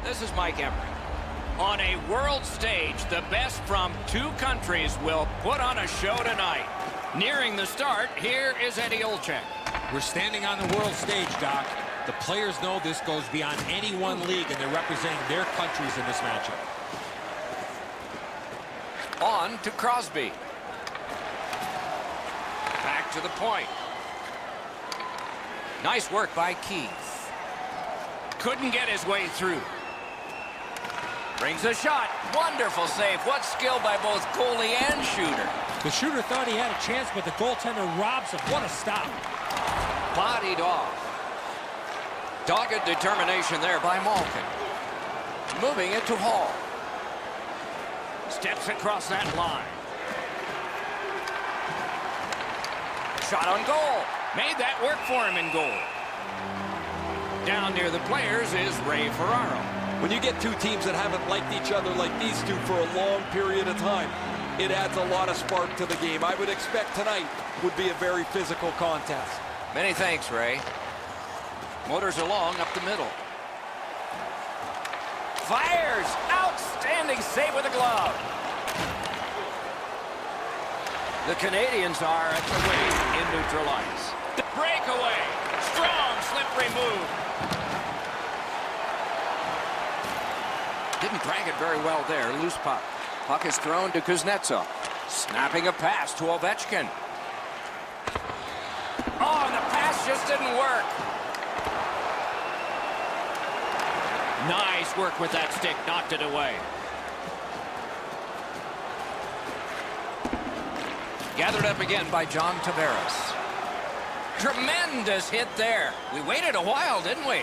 This is Mike Emery. On a world stage, the best from two countries will put on a show tonight. Nearing the start, here is Eddie Olczyk. We're standing on the world stage, Doc. The players know this goes beyond any one league, and they're representing their countries in this matchup. On to Crosby. Back to the point. Nice work by Keith. Couldn't get his way through. Brings a shot. Wonderful save. What skill by both goalie and shooter. The shooter thought he had a chance, but the goaltender robs him. What a stop. Bodied off. Dogged determination there by Malkin. Moving it to Hall. Steps across that line. Shot on goal. Made that work for him in goal. Down near the players is Ray Ferraro. When you get two teams that haven't liked each other like these two for a long period of time, it adds a lot of spark to the game. I would expect tonight would be a very physical contest. Many thanks, Ray. Motors along up the middle. Fires! Outstanding save with a glove. The Canadians are at the wing in neutral ice. Breakaway! Strong, slippery move. Didn't drag it very well there. Loose puck. Puck is thrown to Kuznetsov. Snapping a pass to Ovechkin. Oh, and the pass just didn't work. Nice work with that stick. Knocked it away. Gathered up again by John Tavares. Tremendous hit there. We waited a while, didn't we?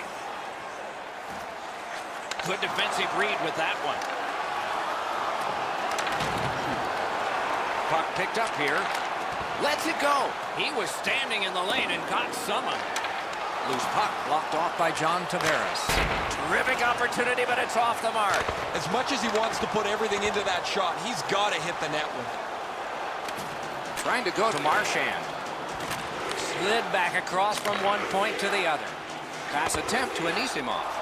Good defensive read with that one. Puck picked up here. Lets it go. He was standing in the lane and caught someone. Loose puck blocked off by John Tavares. Terrific opportunity, but it's off the mark. As much as he wants to put everything into that shot, he's got to hit the net one. Trying to go to Marchand. Slid back across from one point to the other. Pass attempt to Anisimov.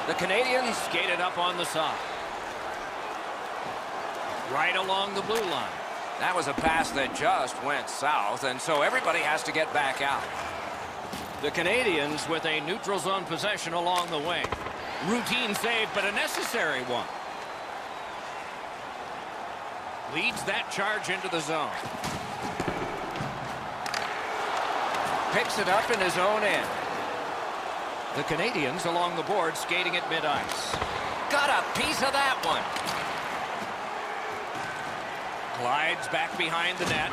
The Canadians skated up on the side. Right along the blue line. That was a pass that just went south, and so everybody has to get back out. The Canadians with a neutral zone possession along the wing. Routine save, but a necessary one. Leads that charge into the zone. Picks it up in his own end. The Canadians along the board skating at mid-ice. Got a piece of that one. Glides back behind the net.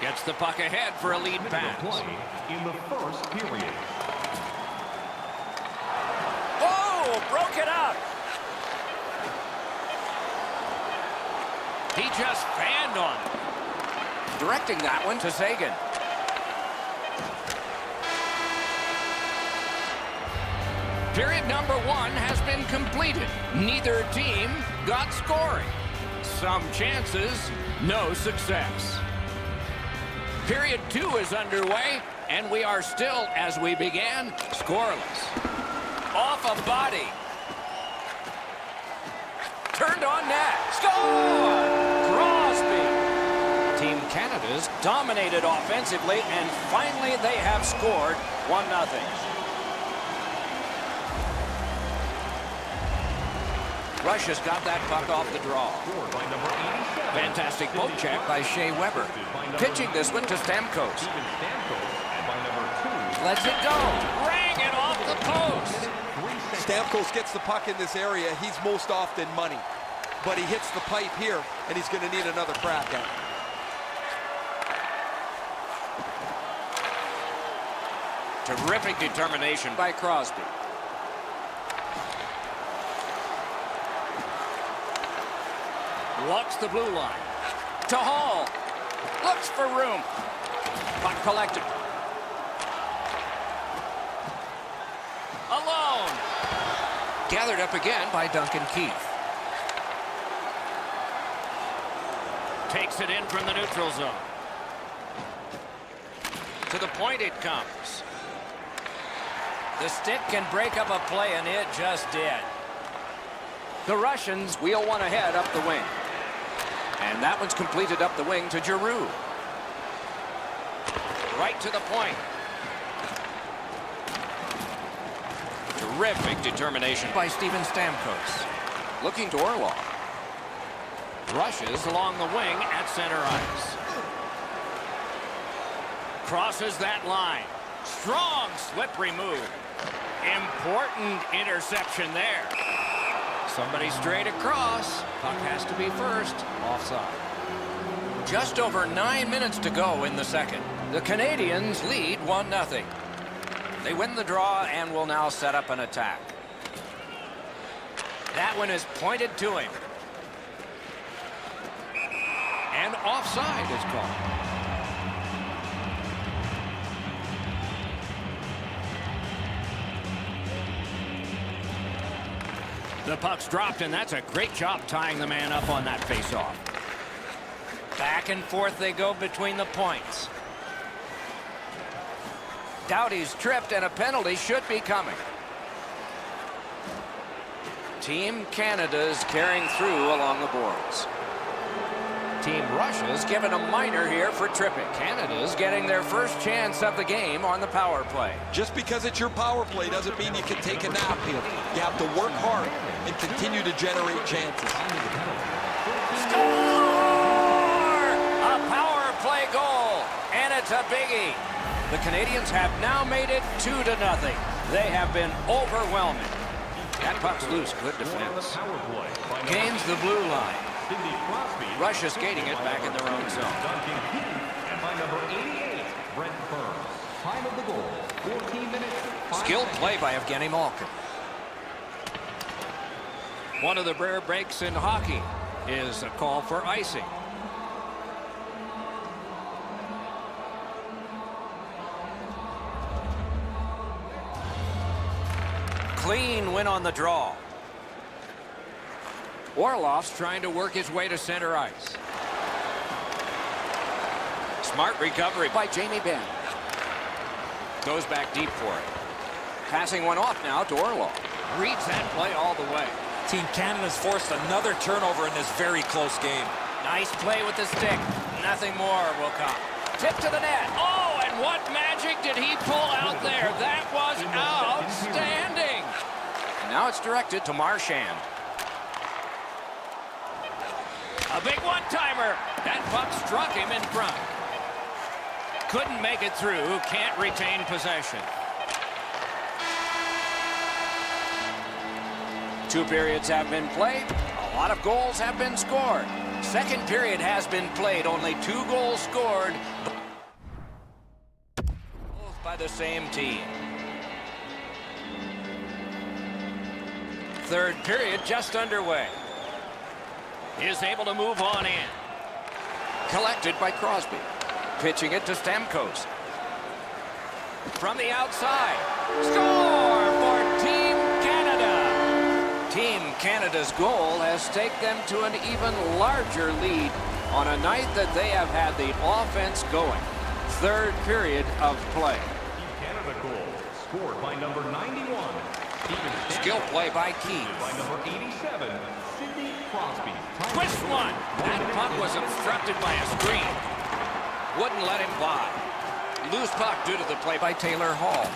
Gets the puck ahead for a lead pass. Play in the first period. Oh, broke it up. He just fanned on it. Directing that one to Sagan. Period number one has been completed. Neither team got scoring. Some chances, no success. Period two is underway, and we are still, as we began, scoreless. Off a body. Turned on net. Score! Crosby. Team Canada's dominated offensively, and finally they have scored 1-0. Russia's got that puck off the draw. Fantastic poke check by Shea Weber. Pitching this one to Stamkos. Lets it go. Rang it off the post. Stamkos gets the puck in this area. He's most often money. But he hits the pipe here, and he's going to need another crack at it. Terrific determination by Crosby. Walks the blue line. To Hall. Looks for room. Puck collected. Alone. Gathered up again by Duncan Keith. Takes it in from the neutral zone. To the point it comes. The stick can break up a play, and it just did. The Russians wheel one ahead up the wing. And that one's completed up the wing to Giroux. Right to the point. Terrific determination by Steven Stamkos. Looking to Orlov. Rushes along the wing at center ice. Crosses that line. Strong, slippery move. Important interception there. Somebody straight across. Puck has to be first. Offside. Just over 9 minutes to go in the second. The Canadians lead 1-0. They win the draw and will now set up an attack. That one is pointed to him. And offside is called. The puck's dropped, and that's a great job tying the man up on that faceoff. Back and forth they go between the points. Doughty's tripped, and a penalty should be coming. Team Canada's carrying through along the boards. Team Russia's given a minor here for tripping. Canada's getting their first chance of the game on the power play. Just because it's your power play doesn't mean you can take a nap here. You have to work hard and continue to generate chances. Score! A power play goal, and it's a biggie. The Canadians have now made it 2-0. They have been overwhelming. That puck's loose. Good defense. Gains the blue line. Russia skating it back in their own zone. And by number 88, Brent Burns. Time of the goal, 14 minutes. Skilled play by Evgeny Malkin. One of the rare breaks in hockey is a call for icing. Clean win on the draw. Orlov's trying to work his way to center ice. Smart recovery by Jamie Benn. Goes back deep for it. Passing one off now to Orlov. Reads that play all the way. Team Canada's forced another turnover in this very close game. Nice play with the stick. Nothing more will come. Tip to the net. Oh, and what magic did he pull out there? That was outstanding. And now it's directed to Marchand. A big one-timer. That puck struck him in front. Couldn't make it through. Can't retain possession. 2 periods have been played. A lot of goals have been scored. Second period has been played. Only 2 goals scored. Both by the same team. Third period just underway. Is able to move on in. Collected by Crosby. Pitching it to Stamkos. From the outside. Score for Team Canada. Team Canada's goal has taken them to an even larger lead on a night that they have had the offense going. Third period of play. Team Canada goal scored by number 91. Skill play by Keith. By number 87, Sidney Crosby. Twist one. That puck was obstructed by a screen. Wouldn't let him by. Loose puck due to the play by Taylor Hall.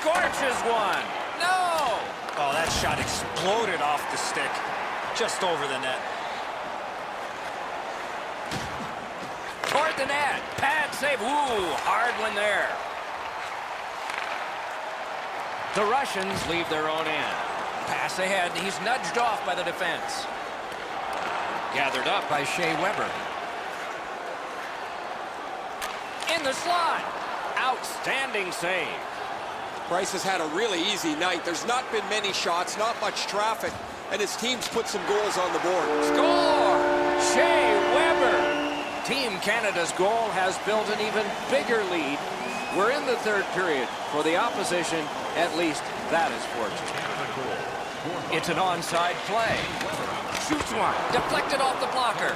Scorches one. No! Oh, that shot exploded off the stick. Just over the net. Toward the net. Pad save. Ooh, hard one there. The Russians leave their own end. Pass ahead. He's nudged off by the defense. Gathered up by Shea Weber. In the slot. Outstanding save. Price has had a really easy night. There's not been many shots, not much traffic, and his team's put some goals on the board. Score! Shea Weber. Team Canada's goal has built an even bigger lead. We're in the third period. For the opposition, at least that is fortunate. It's an onside play. Shoots one. Deflected off the blocker.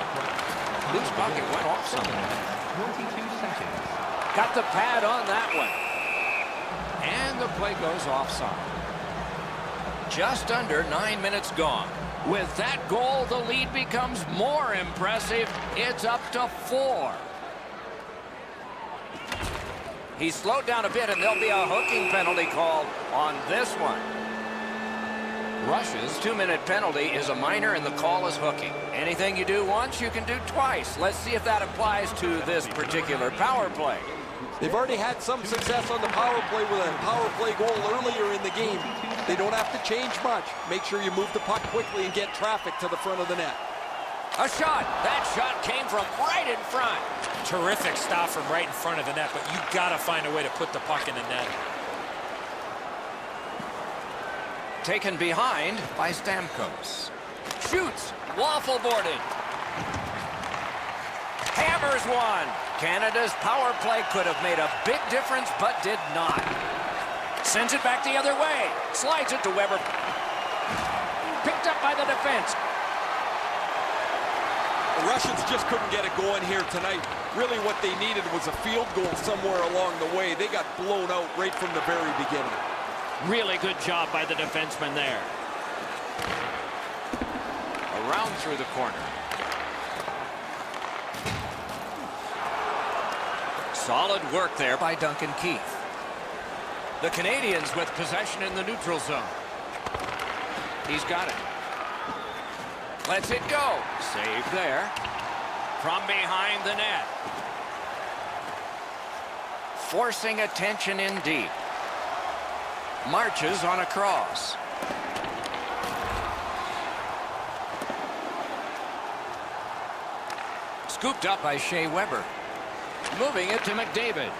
Loose puck, it went off something. 22 seconds. Got the pad on that one. And the play goes offside. Just under 9 minutes gone. With that goal, the lead becomes more impressive. It's up to 4. He's slowed down a bit, and there'll be a hooking penalty called on this one. Russia's 2-minute penalty is a minor, and the call is hooking. Anything you do once, you can do twice. Let's see if that applies to this particular power play. They've already had some success on the power play with a power play goal earlier in the game. They don't have to change much. Make sure you move the puck quickly and get traffic to the front of the net. A shot. That shot came from right in front. Terrific stop from right in front of the net, but you got to find a way to put the puck in the net. Taken behind by Stamkos. Shoots. Waffle boarded. Hammers one. Canada's power play could have made a big difference, but did not. Sends it back the other way. Slides it to Weber. Picked up by the defense. The Russians just couldn't get it going here tonight. Really what they needed was a field goal somewhere along the way. They got blown out right from the very beginning. Really good job by the defenseman there. Around through the corner. Solid work there by Duncan Keith. The Canadians with possession in the neutral zone. He's got it. Lets it go. Saved there. From behind the net. Forcing attention in deep. Marches on a cross. Scooped up by Shea Weber. Moving it to McDavid.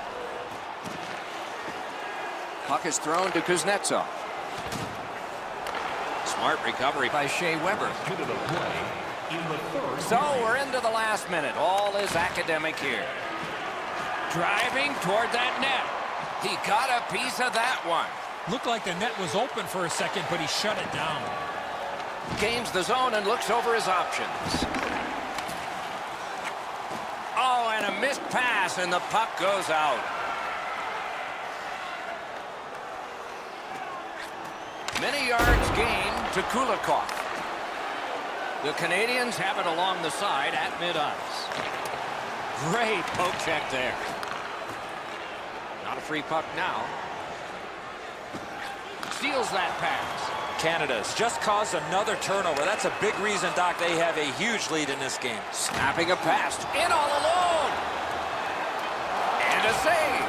Puck is thrown to Kuznetsov. Smart recovery by Shea Weber. To the play in the third. So we're into the last minute. All is academic here. Driving toward that net. He got a piece of that one. Looked like the net was open for a second, but he shut it down. Gains the zone and looks over his options. Oh, and a missed pass, and the puck goes out. Many yards gained to Kulikov. The Canadians have it along the side at mid-ice. Great poke check there. Not a free puck now. Steals that pass. Canada's just caused another turnover. That's a big reason, Doc, they have a huge lead in this game. Snapping a pass. In all alone. And a save.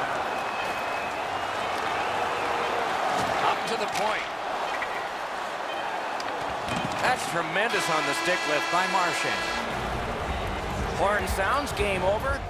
Up to the point. That's tremendous on the stick lift by Marchand. Horn sounds, game over.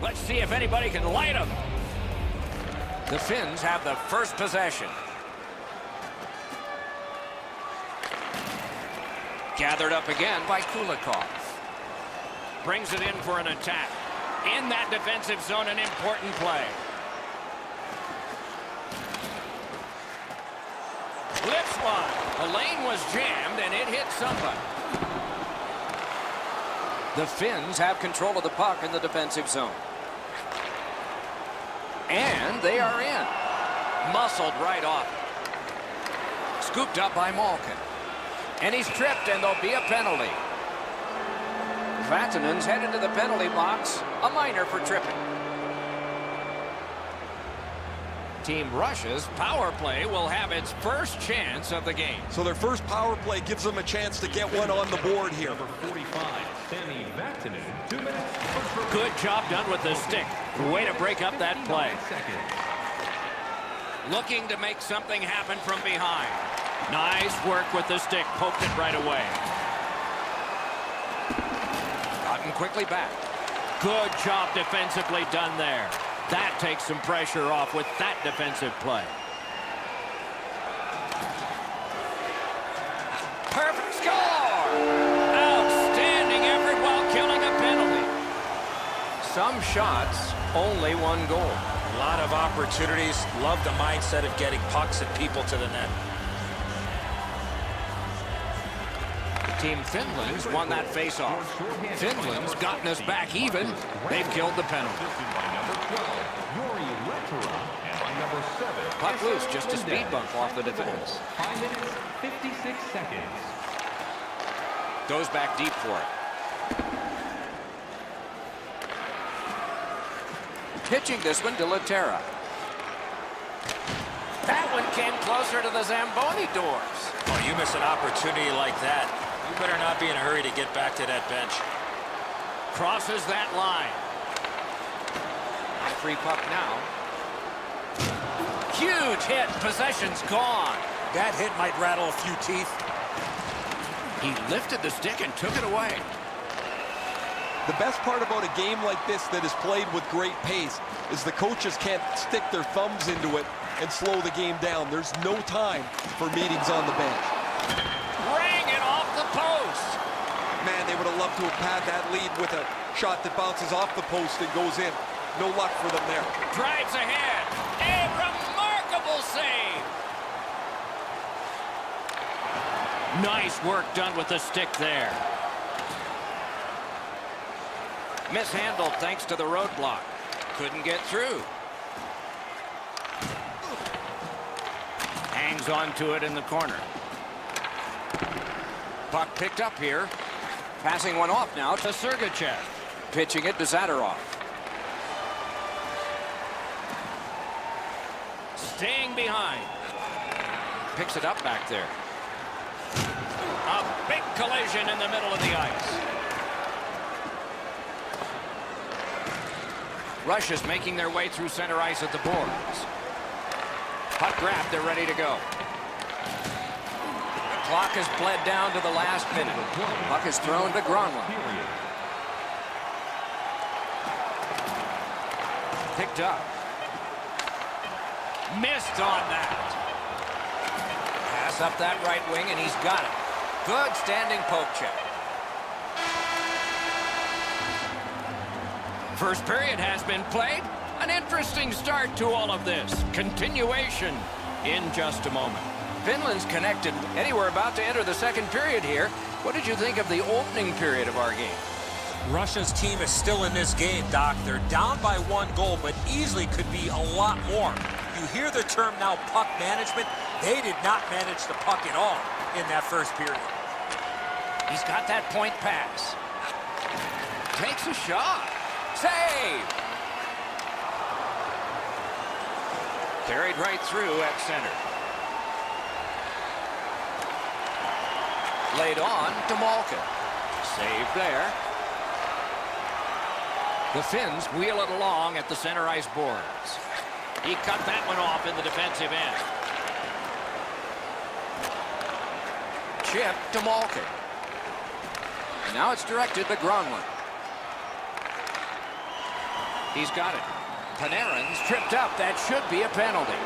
Let's see if anybody can light them. The Finns have the first possession. Gathered up again by Kulikov. Brings it in for an attack. In that defensive zone, an important play. Lifts one. The lane was jammed, and it hit somebody. The Finns have control of the puck in the defensive zone. And they are in. Muscled right off. Scooped up by Malkin. And he's tripped, and there'll be a penalty. Vatanen's headed to the penalty box. A minor for tripping. Team Russia's power play will have its first chance of the game. So their first power play gives them a chance to get one on the board here. Number 45, Sami Vatanen, 2 minutes. Good job done with the stick. Way to break up that play. Looking to make something happen from behind. Nice work with the stick. Poked it right away. Gotten quickly back. Good job defensively done there. That takes some pressure off with that defensive play. Perfect score! Outstanding effort while killing a penalty. Some shots, only one goal. A lot of opportunities. Love the mindset of getting pucks and people to the net. Team Finland's won that face-off. Finland's gotten us back even. They've killed the penalty. Puck loose, just a speed bump off the defense. 5 minutes, 56 seconds. Goes back deep for it. Pitching this one to Laterra. That one came closer to the Zamboni doors. Oh, you miss an opportunity like that. You better not be in a hurry to get back to that bench. Crosses that line. Free puck now. Huge hit. Possession's gone. That hit might rattle a few teeth. He lifted the stick and took it away. The best part about a game like this that is played with great pace is the coaches can't stick their thumbs into it and slow the game down. There's no time for meetings on the bench. Rang it off the post. Man, they would have loved to have had that lead with a shot that bounces off the post and goes in. No luck for them there. Drives ahead. A remarkable save. Nice work done with the stick there. Mishandled thanks to the roadblock. Couldn't get through. Hangs on to it in the corner. Puck picked up here. Passing one off now to Sergachev. Pitching it to Zadorov. Staying behind. Picks it up back there. A big collision in the middle of the ice. Russia's making their way through center ice at the boards. Puck grabbed, they're ready to go. The clock has bled down to the last minute. Puck is thrown to Granlund. Picked up. Missed on that. Pass up that right wing, and he's got it. Good standing poke check. First period has been played. An interesting start to all of this. Continuation in just a moment. Finland's connected. Eddie, we're about to enter the second period here. What did you think of the opening period of our game? Russia's team is still in this game, Doc. They're down by 1 goal, but easily could be a lot more. You hear the term now, puck management. They did not manage the puck at all in that first period. He's got that point pass. Takes a shot. Save! Carried right through at center. Laid on to Malkin. Save there. The Finns wheel it along at the center ice boards. He cut that one off in the defensive end. Chip to Malkin. Now it's directed to Granlund. He's got it. Panarin's tripped up. That should be a penalty.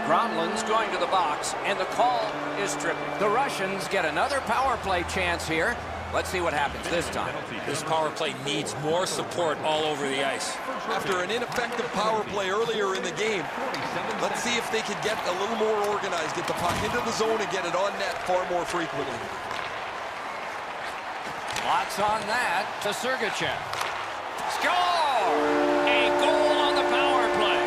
Gronlin's going to the box, and the call is tripping. The Russians get another power play chance here. Let's see what happens this time. This power play needs more support all over the ice. After an ineffective power play earlier in the game, let's see if they can get a little more organized, get the puck into the zone and get it on net far more frequently. Lots on that to Sergachev. Score! A goal on the power play.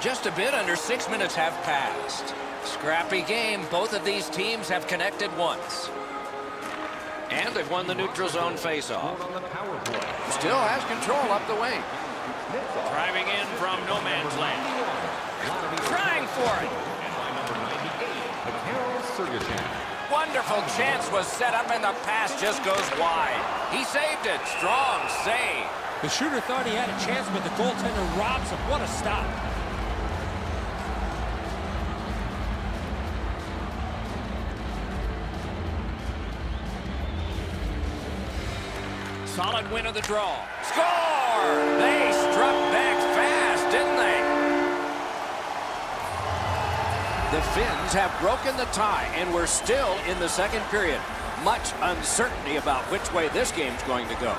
Just a bit under 6 minutes have passed. Scrappy game. Both of these teams have connected once. And they've won the neutral zone faceoff. Still has control up the wing. Driving in from no man's land. Trying for it. Wonderful chance was set up and the pass just goes wide. He saved it. Strong save. The shooter thought he had a chance, but the goaltender robs him. What a stop. Solid win of the draw. Score! They struck back fast, didn't they? The Finns have broken the tie, and we're still in the second period. Much uncertainty about which way this game's going to go.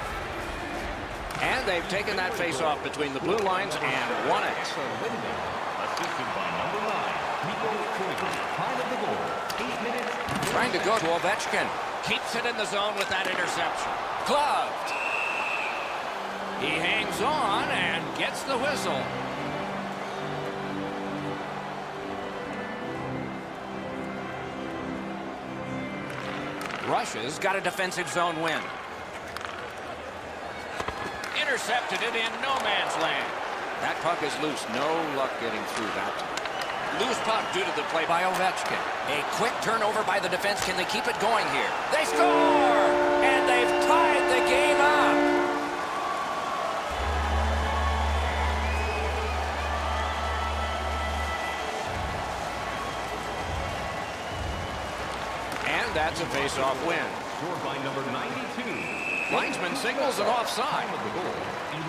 And they've taken that face-off between the blue lines and won it. Assisted by number 9, Mikko Koivu. Time of the goal, 8 minutes. Trying to go to Ovechkin. Keeps it in the zone with that interception. Gloved. He hangs on and gets the whistle. Russia's got a defensive zone win. Intercepted it in no man's land. That puck is loose. No luck getting through that. Loose puck due to the play by Ovechkin. A quick turnover by the defense. Can they keep it going here? They score! And they've tied the game up. And that's a face-off win. Scored by number 92. Linesman signals an offside. Time of the goal,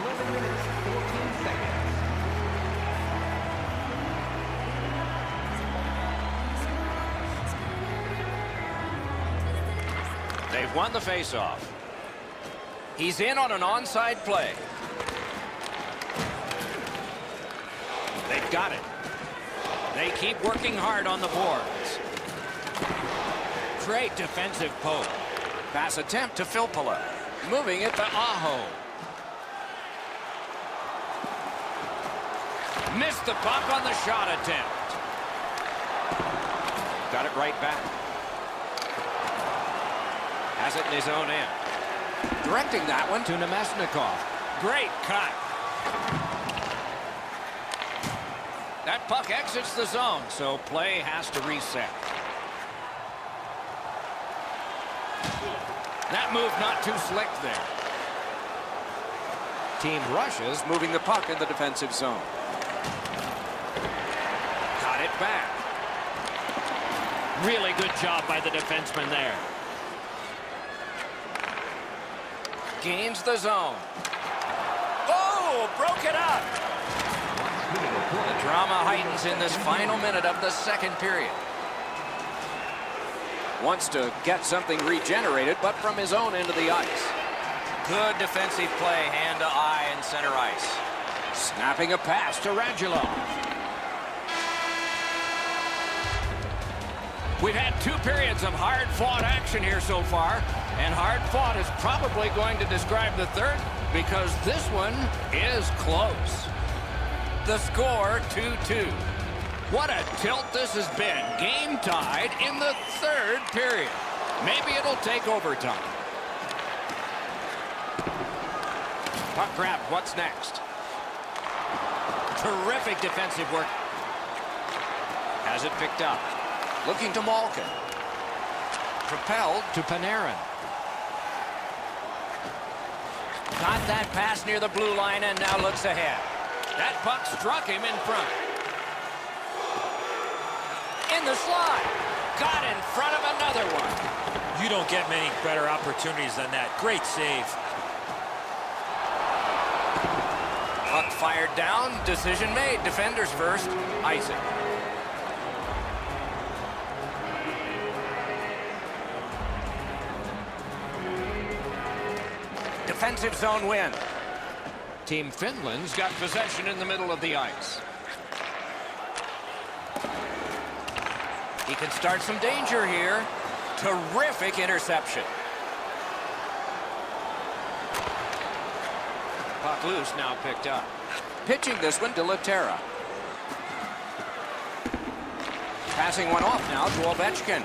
11 minutes, 14 seconds. They've won the face-off. He's in on an onside play. They've got it. They keep working hard on the boards. Great defensive poke. Pass attempt to Filppula. Moving it to Aho. Missed the puck on the shot attempt. Got it right back. Has it in his own end. Directing that one to Nemesnikov. Great cut. That puck exits the zone, so play has to reset. That move not too slick there. Team Russia's moving the puck in the defensive zone. Got it back. Really good job by the defenseman there. Gains the zone. Oh, broke it up. The drama heightens in this final minute of the second period. Wants to get something regenerated, but from his own end of the ice. Good defensive play, hand to eye in center ice. Snapping a pass to Radulov. We've had 2 periods of hard-fought action here so far, and hard-fought is probably going to describe the third because this one is close. The score, 2-2. What a tilt this has been. Game tied in the third period. Maybe it'll take overtime. Puck grab. What's next? Terrific defensive work. Has it picked up. Looking to Malkin. Propelled to Panarin. Got that pass near the blue line and now looks ahead. That puck struck him in front. In the slot. Got in front of another one. You don't get many better opportunities than that. Great save. Puck fired down. Decision made. Defenders first. Isaac. Defensive zone win. Team Finland's got possession in the middle of the ice. He can start some danger here. Terrific interception. Puck loose, now picked up. Pitching this one to Laterra. Passing one off now to Ovechkin.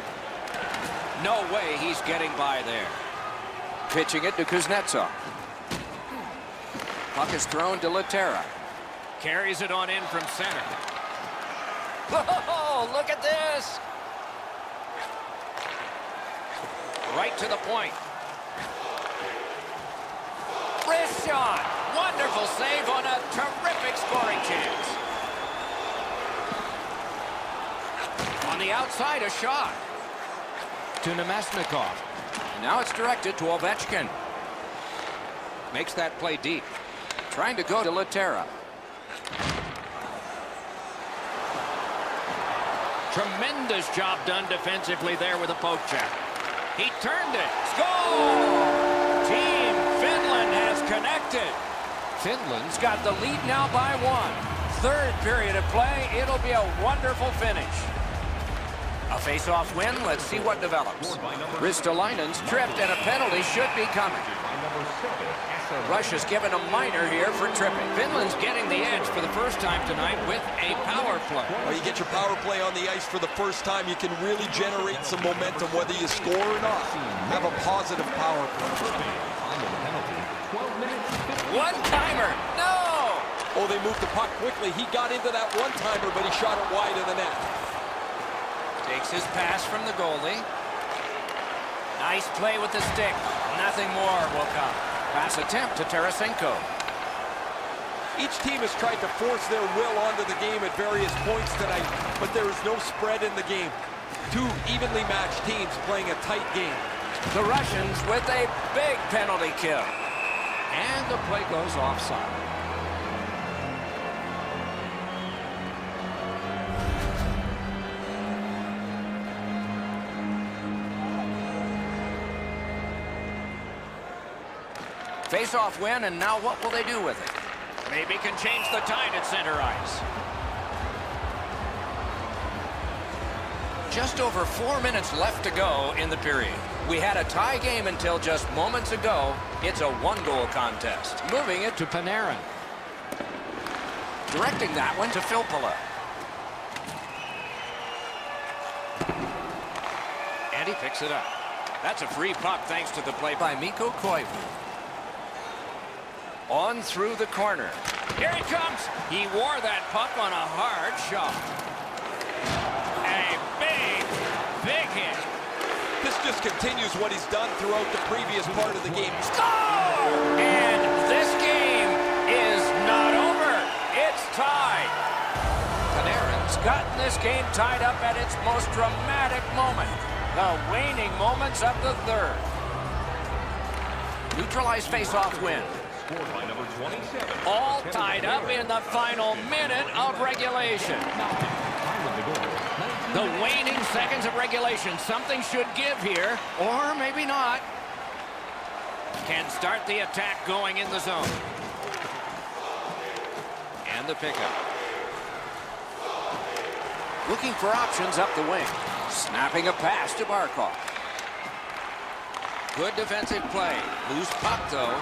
No way he's getting by there. Pitching it to Kuznetsov. Puck is thrown to Laterra. Carries it on in from center. Whoa, look at this! Right to the point. Wrist shot! Wonderful save on a terrific scoring chance. On the outside, a shot. To Nemesnikov. Now it's directed to Ovechkin. Makes that play deep. Trying to go to Laterra. Tremendous job done defensively there with a poke check. He turned it. Score! Team Finland has connected. Finland's got the lead now by 1. Third period of play. It'll be a wonderful finish. A face-off win. Let's see what develops. Ristolainen's tripped and a penalty should be coming. Russia's given a minor here for tripping. Finland's getting the edge for the first time tonight with a power play. Well, you get your power play on the ice for the first time, you can really generate some momentum whether you score or not. Have a positive power play. One-timer. No! Oh, they moved the puck quickly. He got into that one-timer, but he shot it wide of the net. Takes his pass from the goalie. Nice play with the stick. Nothing more will come. Pass attempt to Tarasenko. Each team has tried to force their will onto the game at various points tonight, but there is no spread in the game. Two evenly matched teams playing a tight game. The Russians with a big penalty kill. And the play goes offside. Face-off win, and now what will they do with it? Maybe can change the tide at center ice. Just over 4 minutes left to go in the period. We had a tie game until just moments ago. It's a one-goal contest. Moving it to Panarin. Directing that one to Filppula. And he picks it up. That's a free puck thanks to the play by Mikko Koivu. On through the corner. Here he comes. He wore that puck on a hard shot. A big hit. This just continues what he's done throughout the previous part of the game. Score! And this game is not over. It's tied. Panarin's gotten this game tied up at its most dramatic moment. The waning moments of the third. Neutralized face-off win. Scored by number 27. All tied up in the final minute of regulation. The waning seconds of regulation. Something should give here, or maybe not. Can start the attack going in the zone. And the pickup. Looking for options up the wing. Snapping a pass to Barkov. Good defensive play. Loose puck, though.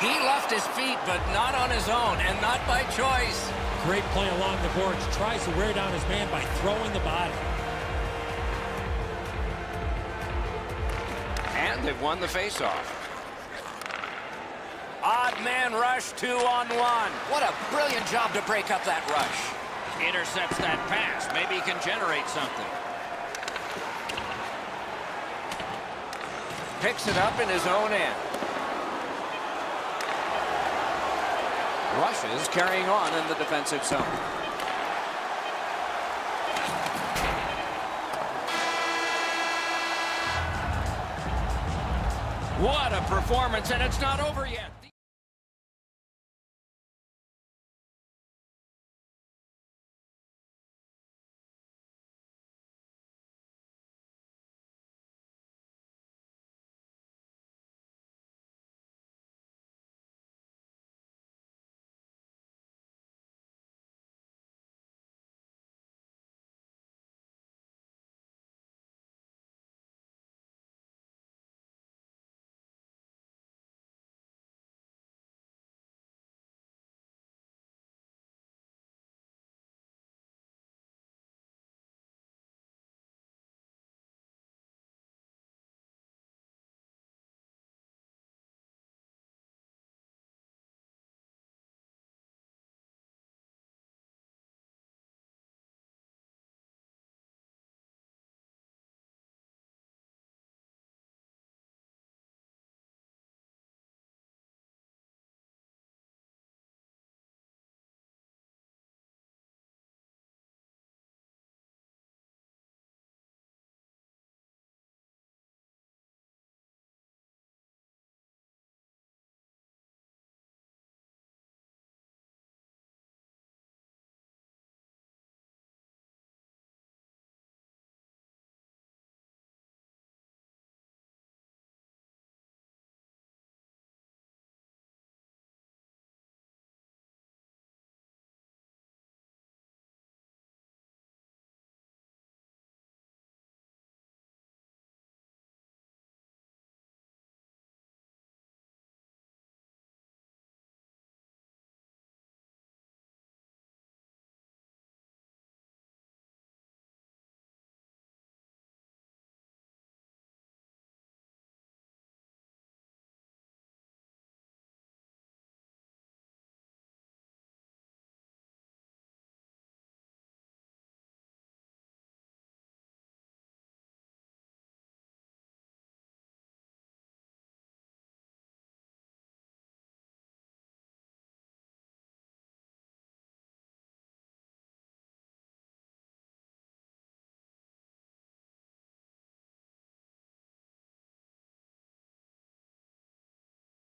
He left his feet, but not on his own, and not by choice. Great play along the boards. Tries to wear down his man by throwing the body. And they've won the faceoff. Odd man rush, 2-on-1. What a brilliant job to break up that rush. Intercepts that pass. Maybe he can generate something. Picks it up in his own end. Russia's carrying on in the defensive zone. What a performance, and it's not over yet.